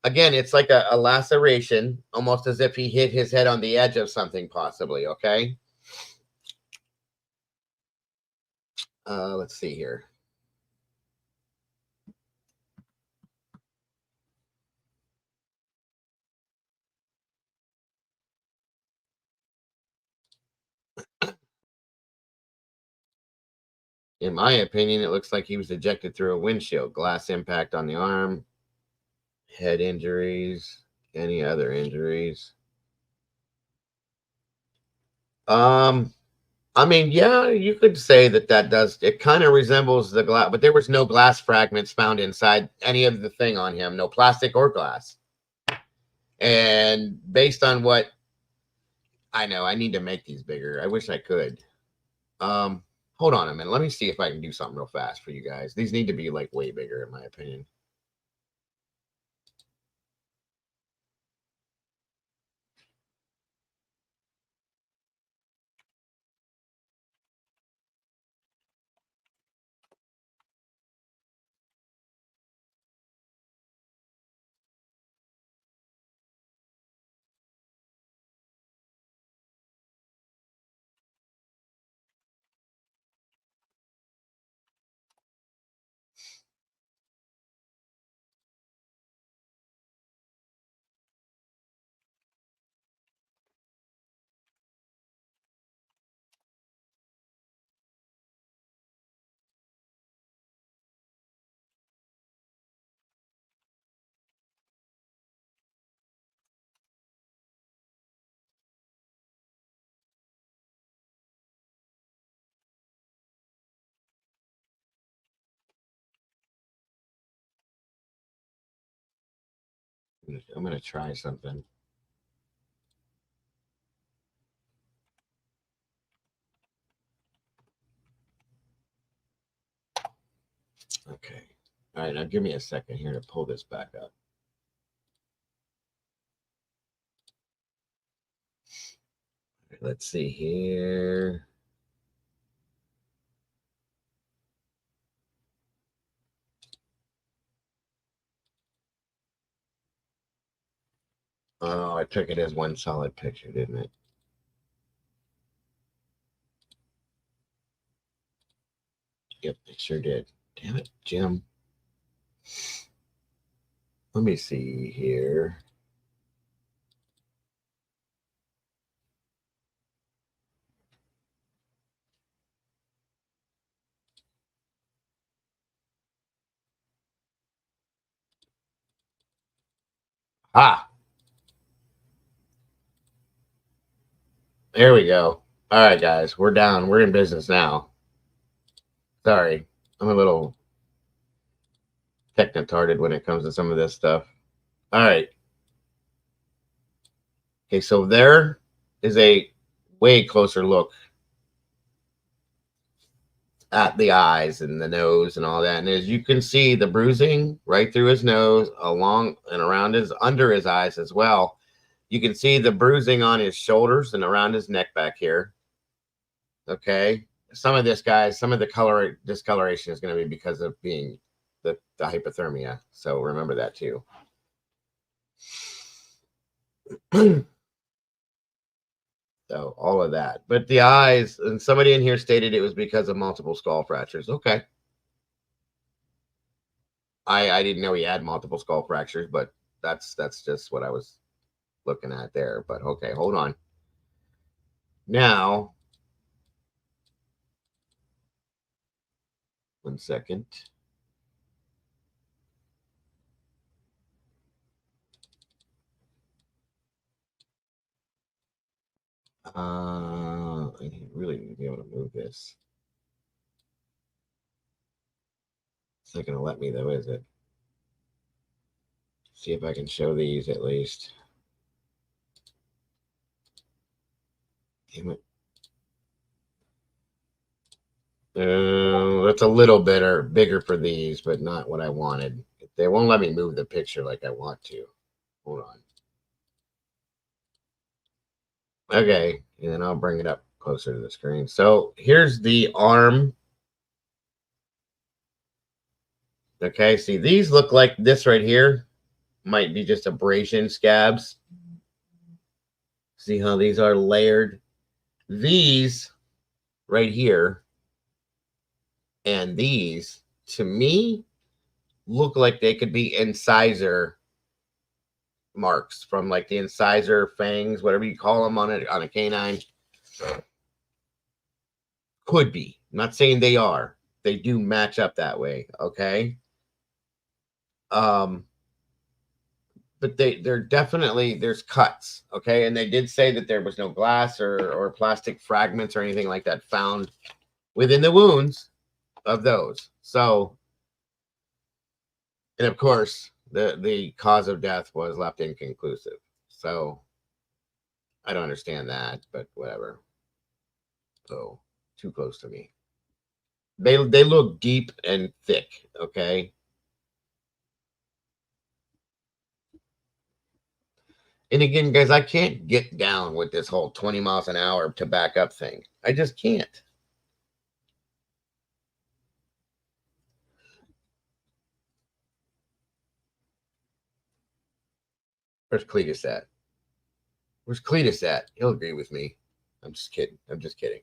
Speaker 1: again, it's like a laceration, almost as if he hit his head on the edge of something, possibly. Okay. Let's see here. In my opinion, it looks like he was ejected through a windshield. Glass impact on the arm. Head injuries. Any other injuries? I mean, yeah, you could say that does. It kind of resembles the glass, but there was no glass fragments found inside any of the thing on him. No plastic or glass. And based on what I know, I need to make these bigger. I wish I could. Hold on a minute. Let me see if I can do something real fast for you guys. These need to be like way bigger, in my opinion. I'm gonna try something. Okay. All right, now give me a second here to pull this back up. Let's see here. Oh, I took it as one solid picture, didn't it? Yep, it sure did. Damn it, Jim. Let me see here. Ah. There we go. All right, guys, we're down. We're in business now. Sorry, I'm a little techno-tarded when it comes to some of this stuff. All right. Okay, so there is a way closer look at the eyes and the nose and all that. And as you can see, the bruising right through his nose, along and around his under his eyes as well. You can see the bruising on his shoulders and around his neck back here. Okay. Some of this, guys, some of the discoloration is going to be because of being the hypothermia. So remember that too. So all of that. But the eyes, and somebody in here stated it was because of multiple skull fractures. Okay. I didn't know he had multiple skull fractures, but that's just what I was looking at there. But okay, hold on. Now, one second. I really need to be able to move this. It's not going to let me though, is it? See if I can show these at least. Damn it. That's a little bigger for these, but not what I wanted. They won't let me move the picture like I want to. Hold on. Okay, and then I'll bring it up closer to the screen. So here's the arm. Okay, see, these look like this right here might be just abrasion scabs. See how these are layered? These right here and these, to me, look like they could be incisor marks from like the incisor fangs, whatever you call them on a canine. Could be. I'm not saying they are. They do match up that way, okay? But they're definitely, there's cuts, okay? And they did say that there was no glass or plastic fragments or anything like that found within the wounds of those. So, and of course, the cause of death was left inconclusive. So I don't understand that, but whatever. So too close to me. They look deep and thick, okay? And again, guys, I can't get down with this whole 20 miles an hour to back up thing. I just can't. Where's Cletus at? Where's Cletus at? He'll agree with me. I'm just kidding. I'm just kidding.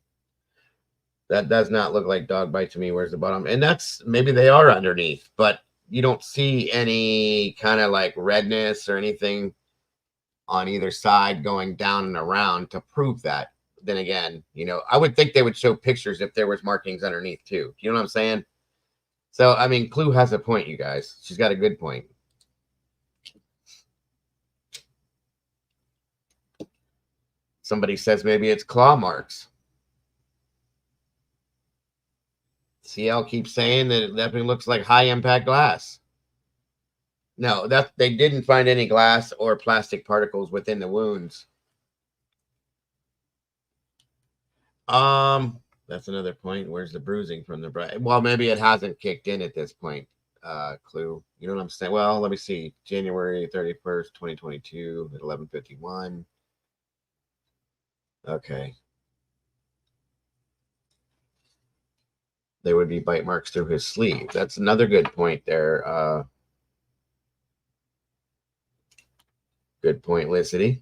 Speaker 1: That does not look like dog bite to me. Where's the bottom? And that's, maybe they are underneath, but you don't see any kind of like redness or anything on either side going down and around to prove that. Then again, you know, I would think they would show pictures if there was markings underneath too. You know what I'm saying? So, I mean, Clue has a point, you guys. She's got a good point. Somebody says maybe it's claw marks. CL keeps saying that it definitely looks like high impact glass. No, that they didn't find any glass or plastic particles within the wounds. That's another point. Where's the bruising from the bright? Well, maybe it hasn't kicked in at this point. Clue. You know what I'm saying? Well, let me see. January 31st, 2022 at 11:51. Okay. There would be bite marks through his sleeve. That's another good point there. Good point, Licity.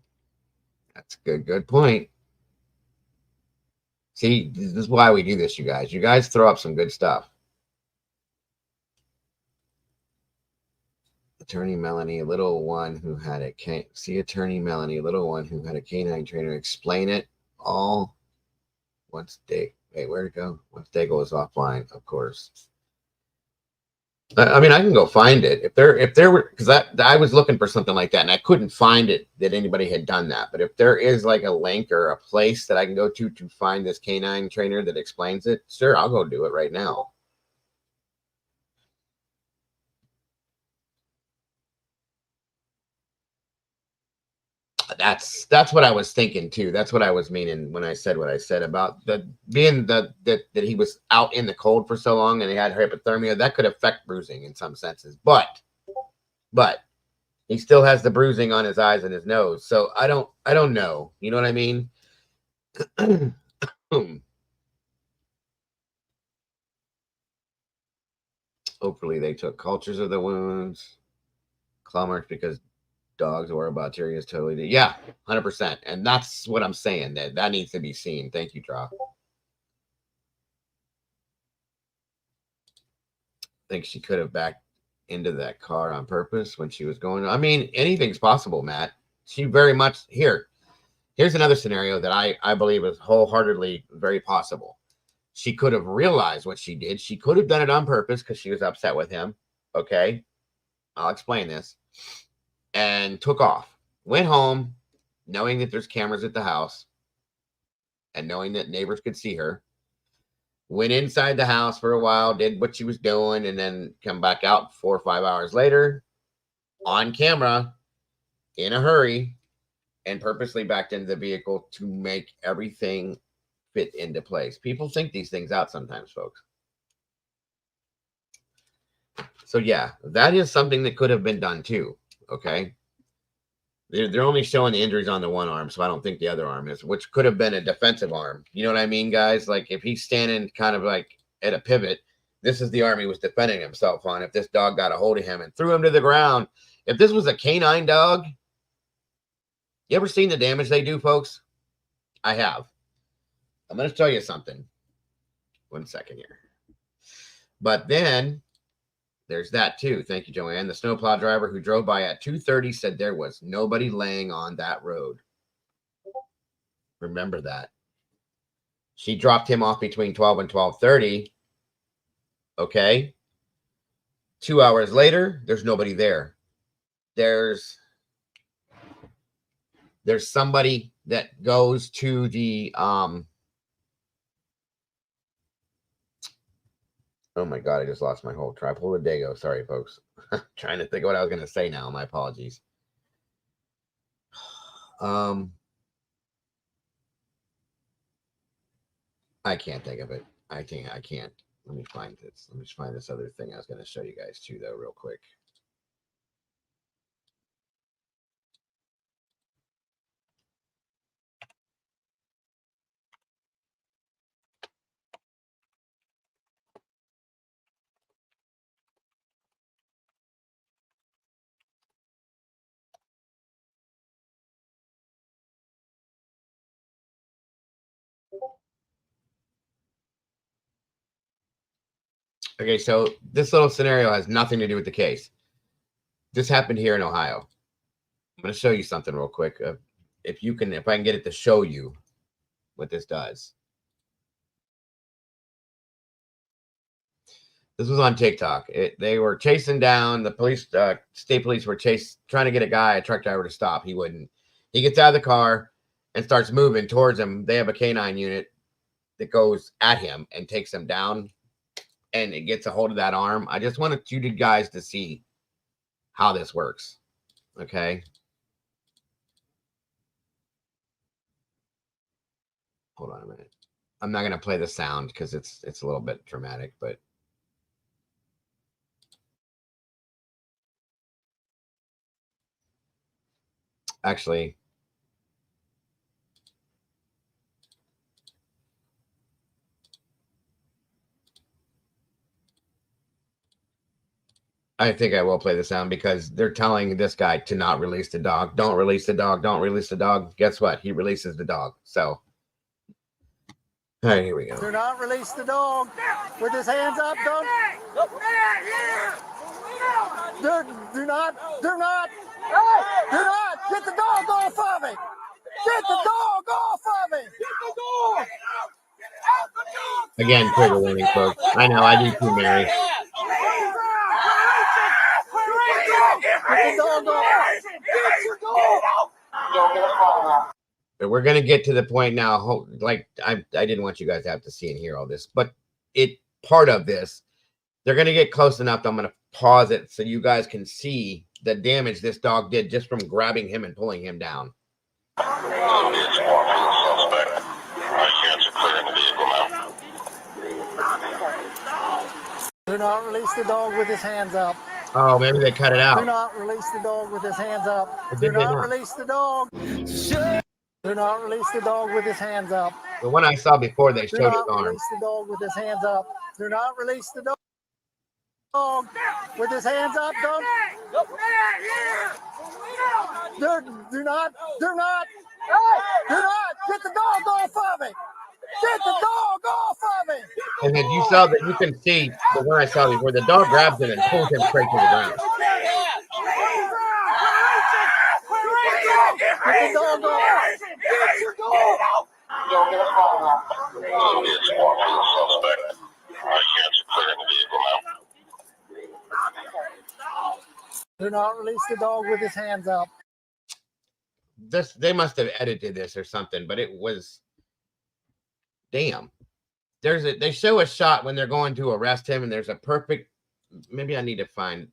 Speaker 1: That's a good point. See, this is why we do this, you guys. You guys throw up some good stuff. Attorney Melanie, little one who had a Attorney Melanie, little one who had a canine trainer explain it all once day. Wait, where'd it go? Once day goes offline, of course. I mean, I can go find it if there were, because I was looking for something like that and I couldn't find it that anybody had done that. But if there is like a link or a place that I can go to find this canine trainer that explains it, sure, I'll go do it right now. That's what I was thinking too. That's what I was meaning when I said what I said about that he was out in the cold for so long and he had hypothermia. That could affect bruising in some senses, but he still has the bruising on his eyes and his nose. So I don't know. You know what I mean? Hopefully they took cultures of the wounds, claw marks, because dogs or bacteria is totally, yeah, 100%. And that's what I'm saying. That needs to be seen. Thank you, Draw. Think she could have backed into that car on purpose when she was going. I mean, anything's possible, Matt. She very much here's another scenario that I believe is wholeheartedly very possible. She could have realized what she did. She could have done it on purpose because she was upset with him. Okay, I'll explain this. And took off. Went home, knowing that there's cameras at the house and knowing that neighbors could see her. Went inside the house for a while, did what she was doing, and then come back out 4 or 5 hours later on camera in a hurry and purposely backed into the vehicle to make everything fit into place. People think these things out sometimes, folks. So yeah, that is something that could have been done too. Okay. They're only showing the injuries on the one arm, so I don't think the other arm is, which could have been a defensive arm. You know what I mean, guys? Like if he's standing kind of like at a pivot, this is the arm he was defending himself on. If this dog got a hold of him and threw him to the ground, if this was a canine dog, you ever seen the damage they do, folks? I have. I'm going to tell you something. 1 second here. But then there's that too. Thank you, Joanne. The snowplow driver who drove by at 2:30 said there was nobody laying on that road. Remember that. She dropped him off between 12 and 12:30. Okay. 2 hours later, there's nobody there. There's somebody that goes to the oh my God, I just lost my whole tripod of Dago. Sorry, folks. Trying to think of what I was going to say now. My apologies. I can't think of it. I can't. Let me find this. Let me find this other thing I was going to show you guys too, though, real quick. Okay, so this little scenario has nothing to do with the case. This happened here in Ohio. I'm going to show you something real quick. If I can get it to show you what this does. This was on TikTok. They were chasing down the police. State police were trying to get a truck driver to stop. He wouldn't. He gets out of the car and starts moving towards him. They have a canine unit that goes at him and takes him down, and it gets a hold of that arm. I just wanted you guys to see how this works. Okay. Hold on a minute. I'm not going to play the sound because it's a little bit dramatic, but actually, I think I will play the sound because they're telling this guy to not release the dog. Don't release the dog. Don't release the dog. Guess what? He releases the dog. So, all right, here we go.
Speaker 10: Do not release the dog with his hands up. Don't. Do not. Get the dog off of me. Get the dog off of me. Get the dog.
Speaker 1: Again, trigger warning, folks. I know, I do too, Mary. But we're gonna get to the point now. Like I didn't want you guys to have to see and hear all this, but part of this, they're gonna get close enough. I'm gonna pause it so you guys can see the damage this dog did just from grabbing him and pulling him down.
Speaker 10: Do not release the dog with his hands up.
Speaker 1: Oh, maybe they cut it out.
Speaker 10: Do not release the dog with his hands up.
Speaker 1: Or
Speaker 10: Do
Speaker 1: did they
Speaker 10: not
Speaker 1: not?
Speaker 10: release the dog. Do not release the dog with his hands up.
Speaker 1: The one I saw before, they
Speaker 10: Do
Speaker 1: showed his
Speaker 10: not
Speaker 1: arm.
Speaker 10: release the dog with his hands up. Do not release the dog with his hands up. Don't. Do not get the dog off of me. Get the dog off of me.
Speaker 1: And then you saw that, you can see the one I saw before. The dog grabs him and pulls him straight to the ground.
Speaker 10: Get the dog off. Get your dog. Don't get a call now. Do not release the dog with his hands up.
Speaker 1: They must have edited this or something, but it was damn. They show a shot when they're going to arrest him, and there's a perfect. Maybe I need to find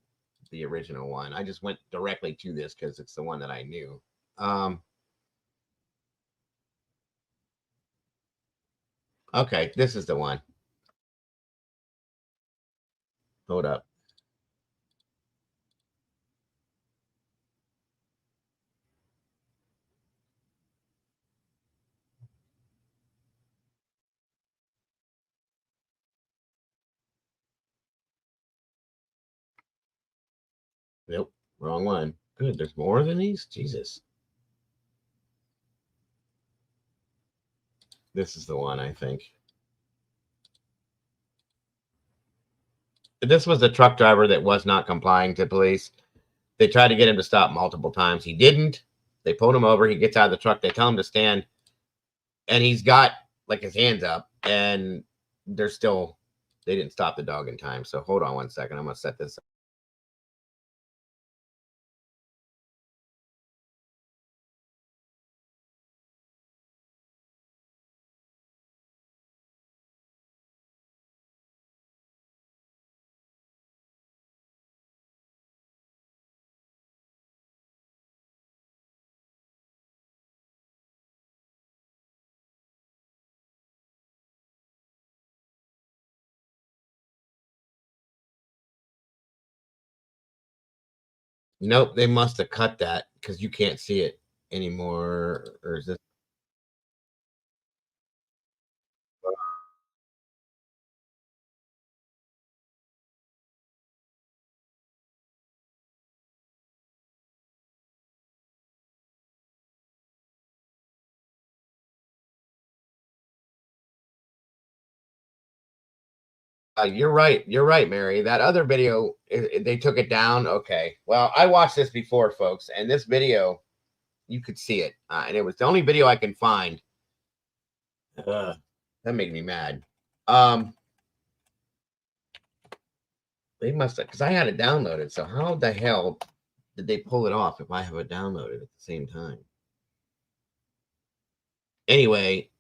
Speaker 1: the original one. I just went directly to this because it's the one that I knew. Okay, this is the one. Hold up. Nope, wrong one. Good, there's more than these? Jesus. This is the one, I think. This was the truck driver that was not complying to police. They tried to get him to stop multiple times. He didn't. They pulled him over. He gets out of the truck. They tell him to stand. And he's got like his hands up. And they didn't stop the dog in time. So hold on one second. I'm going to set this up. Nope, they must have cut that because you can't see it anymore. Or is this? You're right. You're right, Mary. That other video, they took it down. Okay. Well, I watched this before, folks, and this video, you could see it. And it was the only video I can find. That made me mad. They must have, because I had it downloaded. So how the hell did they pull it off if I have it downloaded at the same time? Anyway,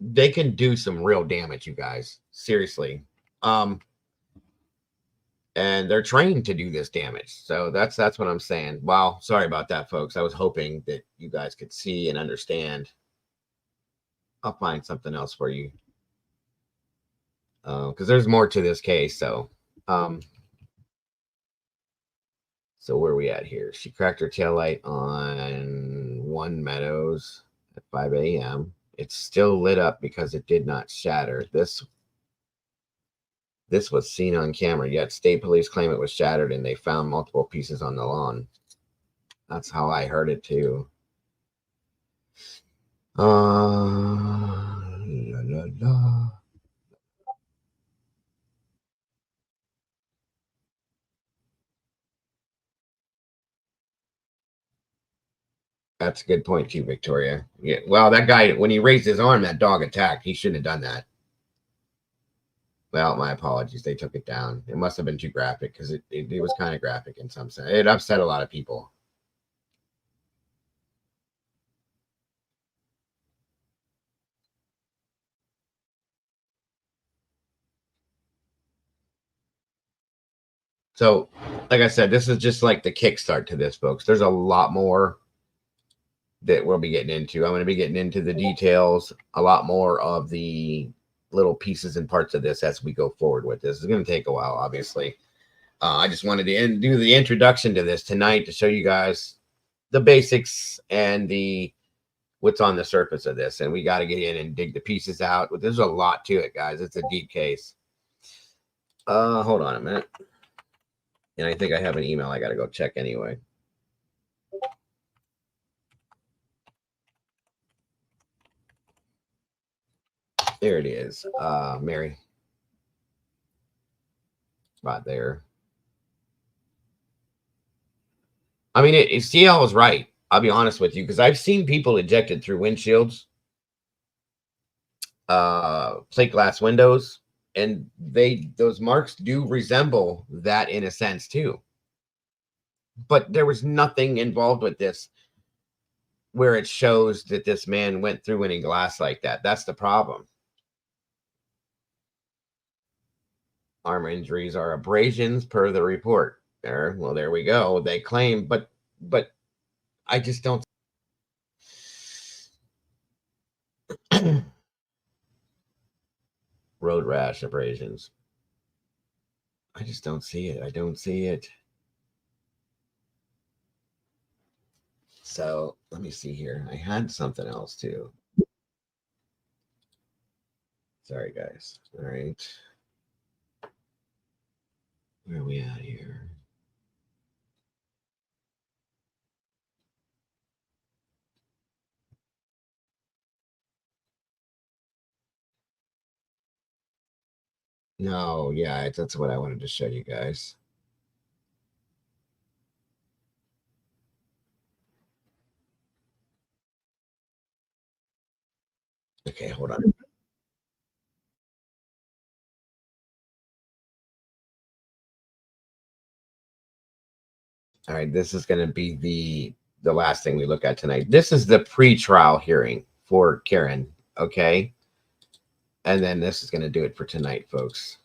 Speaker 1: they can do some real damage, you guys. Seriously. And they're trained to do this damage. So that's what I'm saying. Wow. Sorry about that, folks. I was hoping that you guys could see and understand. I'll find something else for you. Because there's more to this case. So where are we at here? She cracked her taillight on One Meadows at 5 a.m. It's still lit up because it did not shatter. This was seen on camera, yet state police claim it was shattered and they found multiple pieces on the lawn. That's how I heard it too. La, la, la. That's a good point too, Victoria. Yeah. Well, that guy, when he raised his arm, that dog attacked. He shouldn't have done that. Well, my apologies. They took it down. It must have been too graphic because it was kind of graphic in some sense. It upset a lot of people. So, like I said, this is just like the kickstart to this, folks. There's a lot more that we'll be getting into. I'm going to be getting into the details, a lot more of the little pieces and parts of this as we go forward with this. It's going to take a while, obviously. I just wanted to do the introduction to this tonight to show you guys the basics and what's on the surface of this. And we got to get in and dig the pieces out. There's a lot to it, guys. It's a deep case. Hold on a minute. And I think I have an email I got to go check anyway. There it is. Mary. Right there. I mean, CL was right. I'll be honest with you, because I've seen people ejected through windshields, plate glass windows, and those marks do resemble that in a sense too. But there was nothing involved with this where it shows that this man went through any glass like that. That's the problem. Armor injuries are abrasions per the report. There we go. They claim, but I just don't. Road rash abrasions. I just don't see it. I don't see it. So let me see here. I had something else too. Sorry, guys. All right. Where are we at here? No, yeah, that's what I wanted to show you guys. Okay, hold on. All right, this is going to be the last thing we look at tonight. This is the pre-trial hearing for Karen, okay? And then this is going to do it for tonight, folks.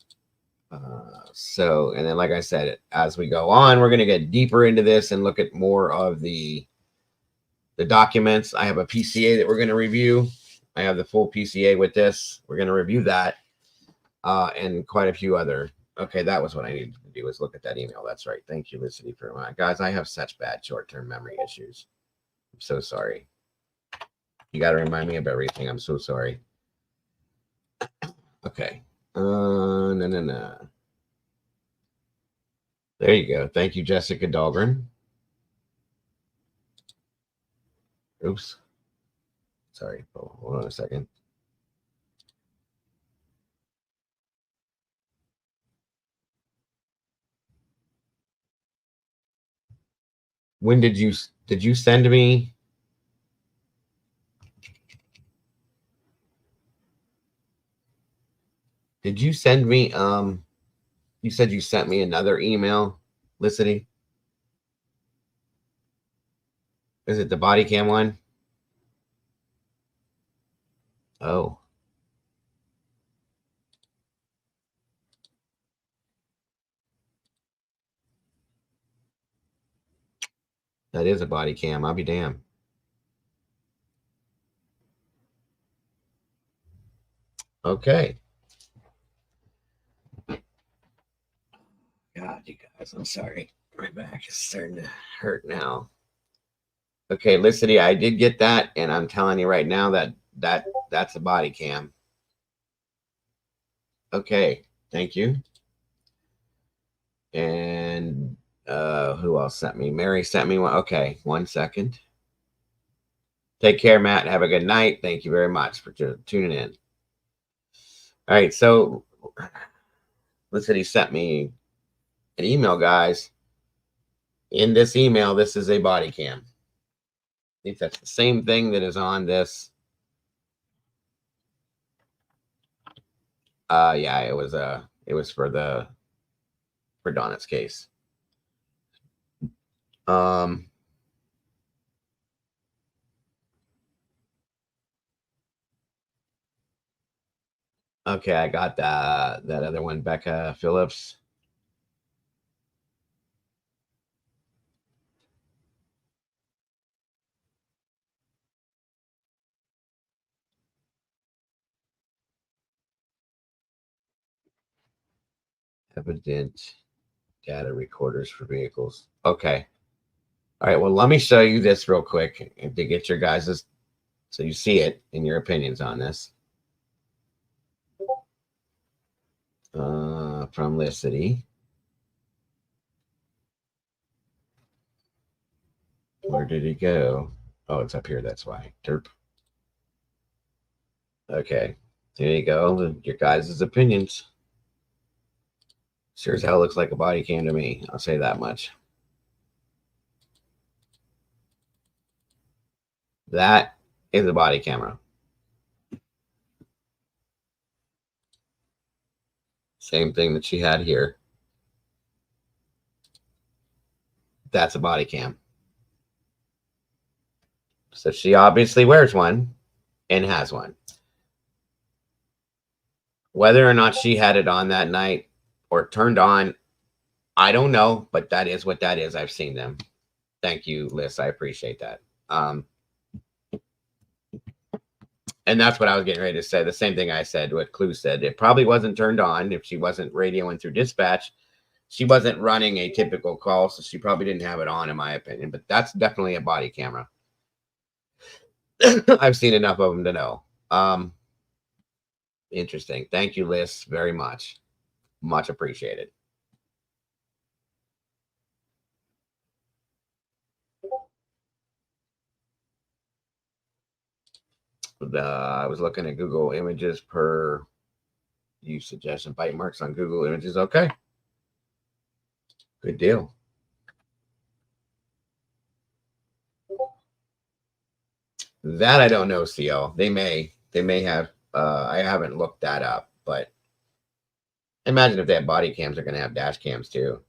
Speaker 1: And then, like I said, as we go on, we're going to get deeper into this and look at more of the documents. I have a PCA that we're going to review. I have the full PCA with this. We're going to review that and quite a few other. Okay, that was what I needed to do, is look at that email. That's right. Thank you, Felicity, for my guys. I have such bad short-term memory issues. I'm so sorry. You got to remind me of everything. I'm so sorry. Okay. No. There you go. Thank you, Jessica Dahlgren. Oops. Sorry. Hold on a second. When did you send me? Did you send me you said you sent me another email, Felicity? Is it the body cam one? Oh. That is a body cam. I'll be damned. Okay. God, you guys, I'm sorry. My back is starting to hurt now. Okay, Felicity, I did get that, and I'm telling you right now that's a body cam. Okay, thank you. And who else sent me? Mary sent me one. Okay, 1 second. Take care, Matt. Have a good night. Thank you very much for tuning in. All right, so Felicity sent me an email, guys. In this email, this is a body cam. I think that's the same thing that is on this Yeah, it was for Donna's case. Okay, I got that other one, Becca Phillips. Evident data recorders for vehicles. Okay. All right. Well, let me show you this real quick to get your guys's, so you see it and your opinions on this. From Licity. Where did he go? Oh, it's up here. That's why. Derp. Okay. There you go. Your guys' opinions. Sure as hell looks like a body cam to me. I'll say that much. That is a body camera. Same thing that she had here. That's a body cam. So she obviously wears one and has one. Whether or not she had it on that night or turned on, I don't know, but that is what that is. I've seen them. Thank you, Liz. I appreciate that. And that's what I was getting ready to say. The same thing I said, what Clue said. It probably wasn't turned on if she wasn't radioing through dispatch. She wasn't running a typical call, so she probably didn't have it on, in my opinion. But that's definitely a body camera. I've seen enough of them to know. Interesting. Thank you, Liz, very much. Much appreciated. I was looking at Google Images per you suggestion. Bite marks on Google Images. Okay. Good deal. That I don't know, CL. They may have. I haven't looked that up, but imagine if they have body cams, they're going to have dash cams too.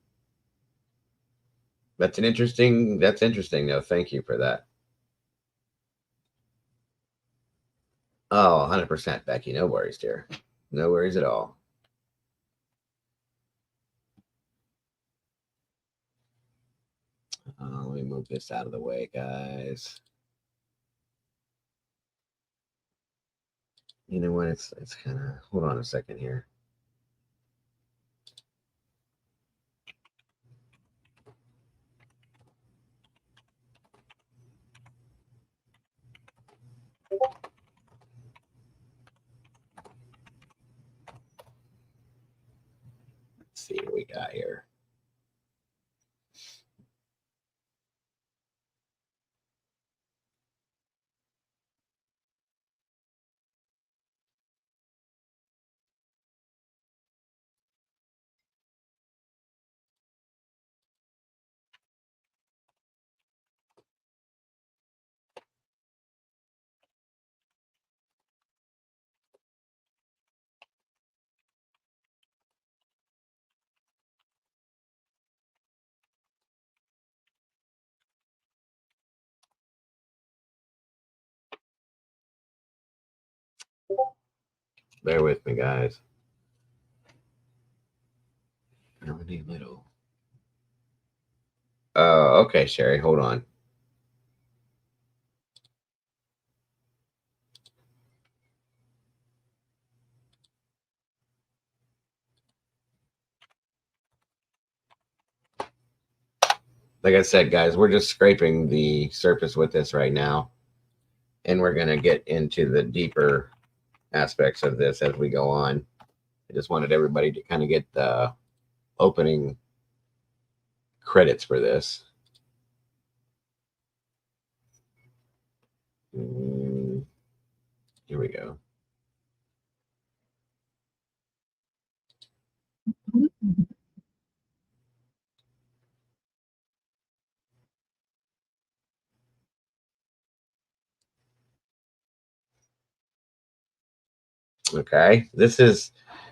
Speaker 1: That's interesting though. Thank you for that. Oh, 100%, Becky. No worries, dear. No worries at all. Let me move this out of the way, guys. You know what? It's kind of, hold on a second here. Let's see what we got here. Bear with me, guys. Melanie Little. Okay, Sherry, hold on. Like I said, guys, we're just scraping the surface with this right now. And we're going to get into the deeper aspects of this as we go on. I just wanted everybody to kind of get the opening credits for this. Here we go. Okay, this is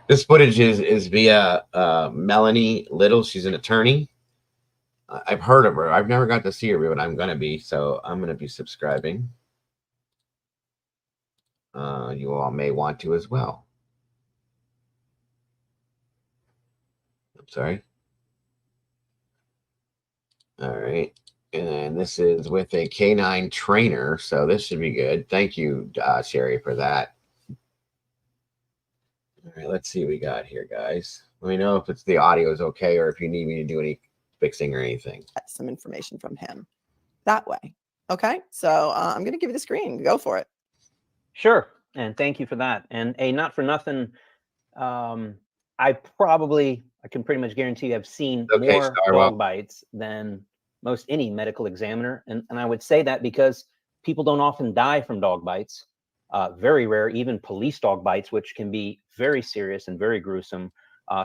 Speaker 1: This footage is via Melanie Little. She's an attorney. I've heard of her. I've never got to see her, but I'm gonna be. So I'm gonna be subscribing. You all may want to as well. I'm sorry. All right. And this is with a canine trainer, so this should be good. Thank you, Sherry, for that. All right, let's see what we got here, guys. Let me know if it's the audio is okay or if you need me to do any fixing or anything.
Speaker 21: Some information from him that way. Okay, so I'm going to give you the screen. Go for it.
Speaker 22: Sure, and thank you for that. And a not for nothing, I can pretty much guarantee I've seen more dog bites than most any medical examiner. And I would say that because people don't often die from dog bites. Very rare, even police dog bites, which can be very serious and very gruesome.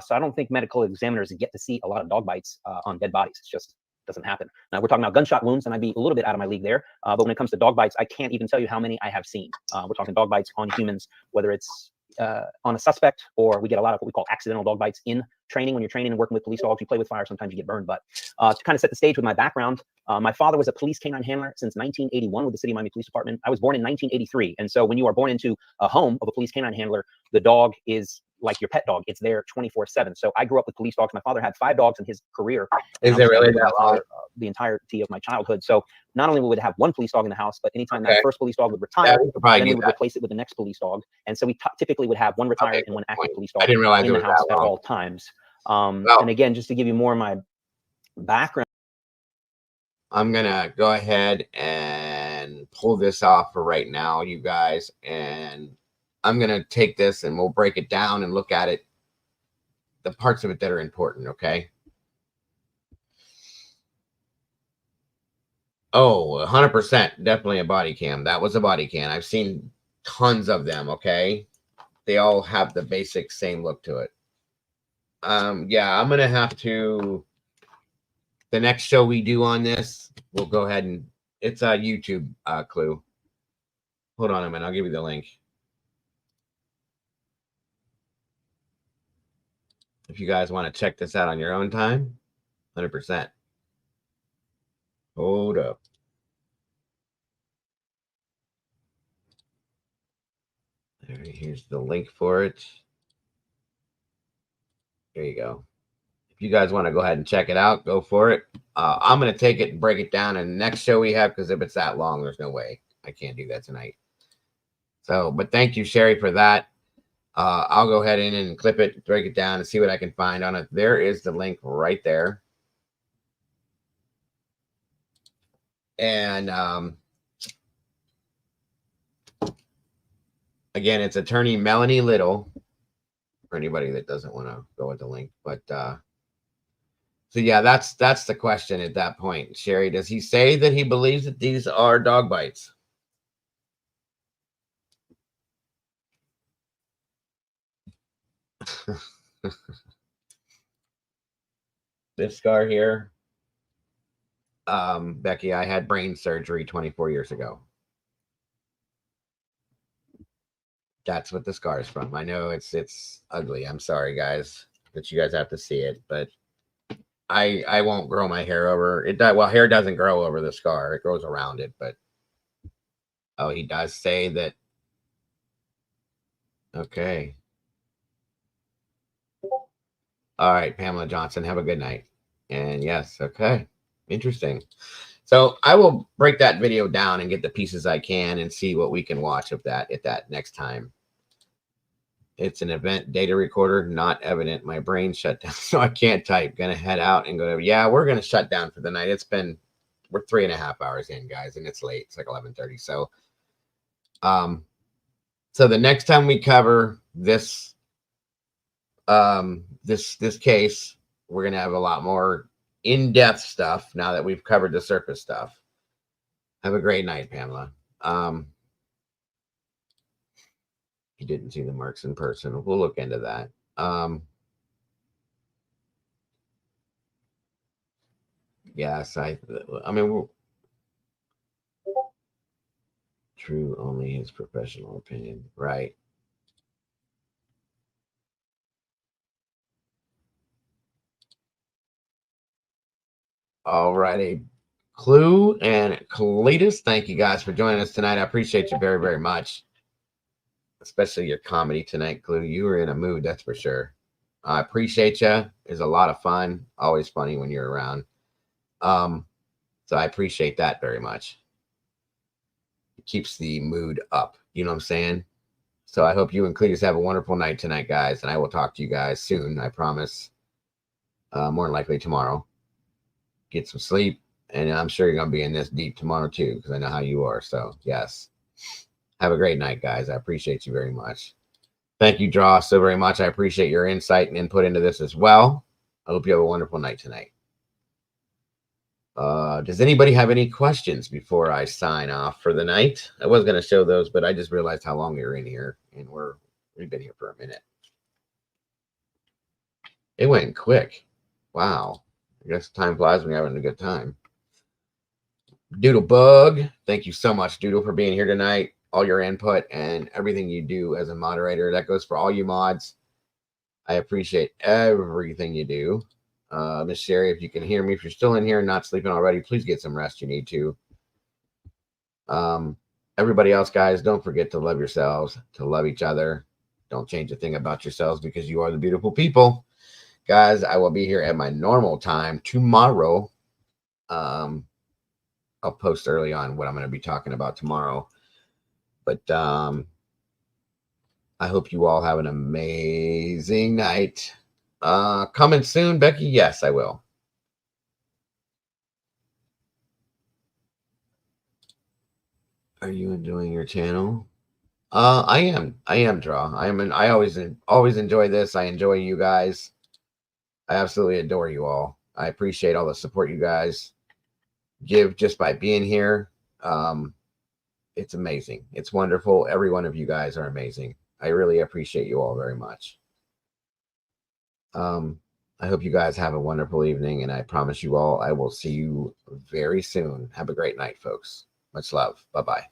Speaker 22: So I don't think medical examiners get to see a lot of dog bites on dead bodies. It just doesn't happen. Now we're talking about gunshot wounds, and I'd be a little bit out of my league there. But when it comes to dog bites, I can't even tell you how many I have seen. We're talking dog bites on humans, whether it's on a suspect, or we get a lot of what we call accidental dog bites in training. When you're training and working with police dogs, you play with fire, sometimes you get burned. But to kind of set the stage with my background, my father was a police canine handler since 1981 with the City of Miami Police Department. I was born in 1983. And so when you are born into a home of a police canine handler, the dog is like your pet dog. It's there 24/7. So I grew up with police dogs. My father had 5 dogs in his career.
Speaker 1: Is there really that long?
Speaker 22: The entirety of my childhood. So not only would we have one police dog in the house, but anytime that first police dog would retire, then we would replace it with the next police dog. And so we typically would have one retired and one active police dog
Speaker 1: I didn't realize
Speaker 22: in the house at
Speaker 1: long.
Speaker 22: all times. And again, just to give you more of my background.
Speaker 1: I'm going to go ahead and pull this off for right now, you guys. And I'm going to take this and we'll break it down and look at it, the parts of it that are important, okay? Oh, 100%. Definitely a body cam. That was a body cam. I've seen tons of them, okay? They all have the basic same look to it. Yeah, I'm going to have to... The next show we do on this, we'll go ahead and... It's a YouTube clue. Hold on a minute. I'll give you the link. If you guys want to check this out on your own time, 100%. Hold up. All right, here's the link for it. There you go. If you guys want to go ahead and check it out, go for it. I'm going to take it and break it down in the next show we have, because if it's that long, there's no way I can't do that tonight. So, but thank you, Sherry, for that. I'll go ahead in and clip it, break it down, and see what I can find on it. There is the link right there. And again, it's attorney Melanie Little, for anybody that doesn't want to go with the link. But so yeah, that's the question at that point. Sherry, does he say that he believes that these are dog bites? This scar here, Becky, I had brain surgery 24 years ago. That's what the scar is from. I know it's ugly. I'm sorry, guys, that you guys have to see it, but I won't grow my hair over it. Well, hair doesn't grow over the scar. It grows around it, but oh, he does say that. Okay. All right, Pamela Johnson, have a good night. And yes, okay. Interesting. So I will break that video down and get the pieces I can and see what we can watch of that at that next time. It's an event data recorder, not evident. My brain shut down, so I can't type. Gonna head out and go to, yeah, we're gonna shut down for the night. We're 3.5 hours in, guys, and it's late. It's like 11:30. So so the next time we cover this this case, we're gonna have a lot more in-depth stuff now that we've covered the surface stuff. Have a great night, Pamela. You didn't see the marks in person. We'll look into that. Yes, I mean, true, only his professional opinion, right? All righty. Clue and Cletus, thank you guys for joining us tonight. I appreciate you very, very much. Especially your comedy tonight, Clue. You were in a mood, that's for sure. I appreciate you. It's a lot of fun. Always funny when you're around. So I appreciate that very much. It keeps the mood up. You know what I'm saying? So I hope you and Cletus have a wonderful night tonight, guys. And I will talk to you guys soon, I promise. More than likely tomorrow. Get some sleep. And I'm sure you're going to be in this deep tomorrow too, because I know how you are. So, yes. Have a great night, guys. I appreciate you very much. Thank you, Draw, so very much. I appreciate your insight and input into this as well. I hope you have a wonderful night tonight. Does anybody have any questions before I sign off for the night? I was going to show those, but I just realized how long we were in here, and we've been here for a minute. It went quick. Wow. I guess time flies when you're having a good time. Doodle Bug, thank you so much, Doodle, for being here tonight. All your input and everything you do as a moderator. That goes for all you mods. I appreciate everything you do. Miss Sherry, if you can hear me, if you're still in here and not sleeping already, please get some rest. You need to. Everybody else, guys, don't forget to love yourselves, to love each other. Don't change a thing about yourselves because you are the beautiful people. Guys, I will be here at my normal time tomorrow. I'll post early on what I'm going to be talking about tomorrow. But I hope you all have an amazing night. Coming soon, Becky? Yes, I will. Are you enjoying your channel? I am, Draw. I always enjoy this. I enjoy you guys. I absolutely adore you all. I appreciate all the support you guys give just by being here. It's amazing. It's wonderful. Every one of you guys are amazing. I really appreciate you all very much. I hope you guys have a wonderful evening, and I promise you all I will see you very soon. Have a great night, folks. Much love. Bye-bye.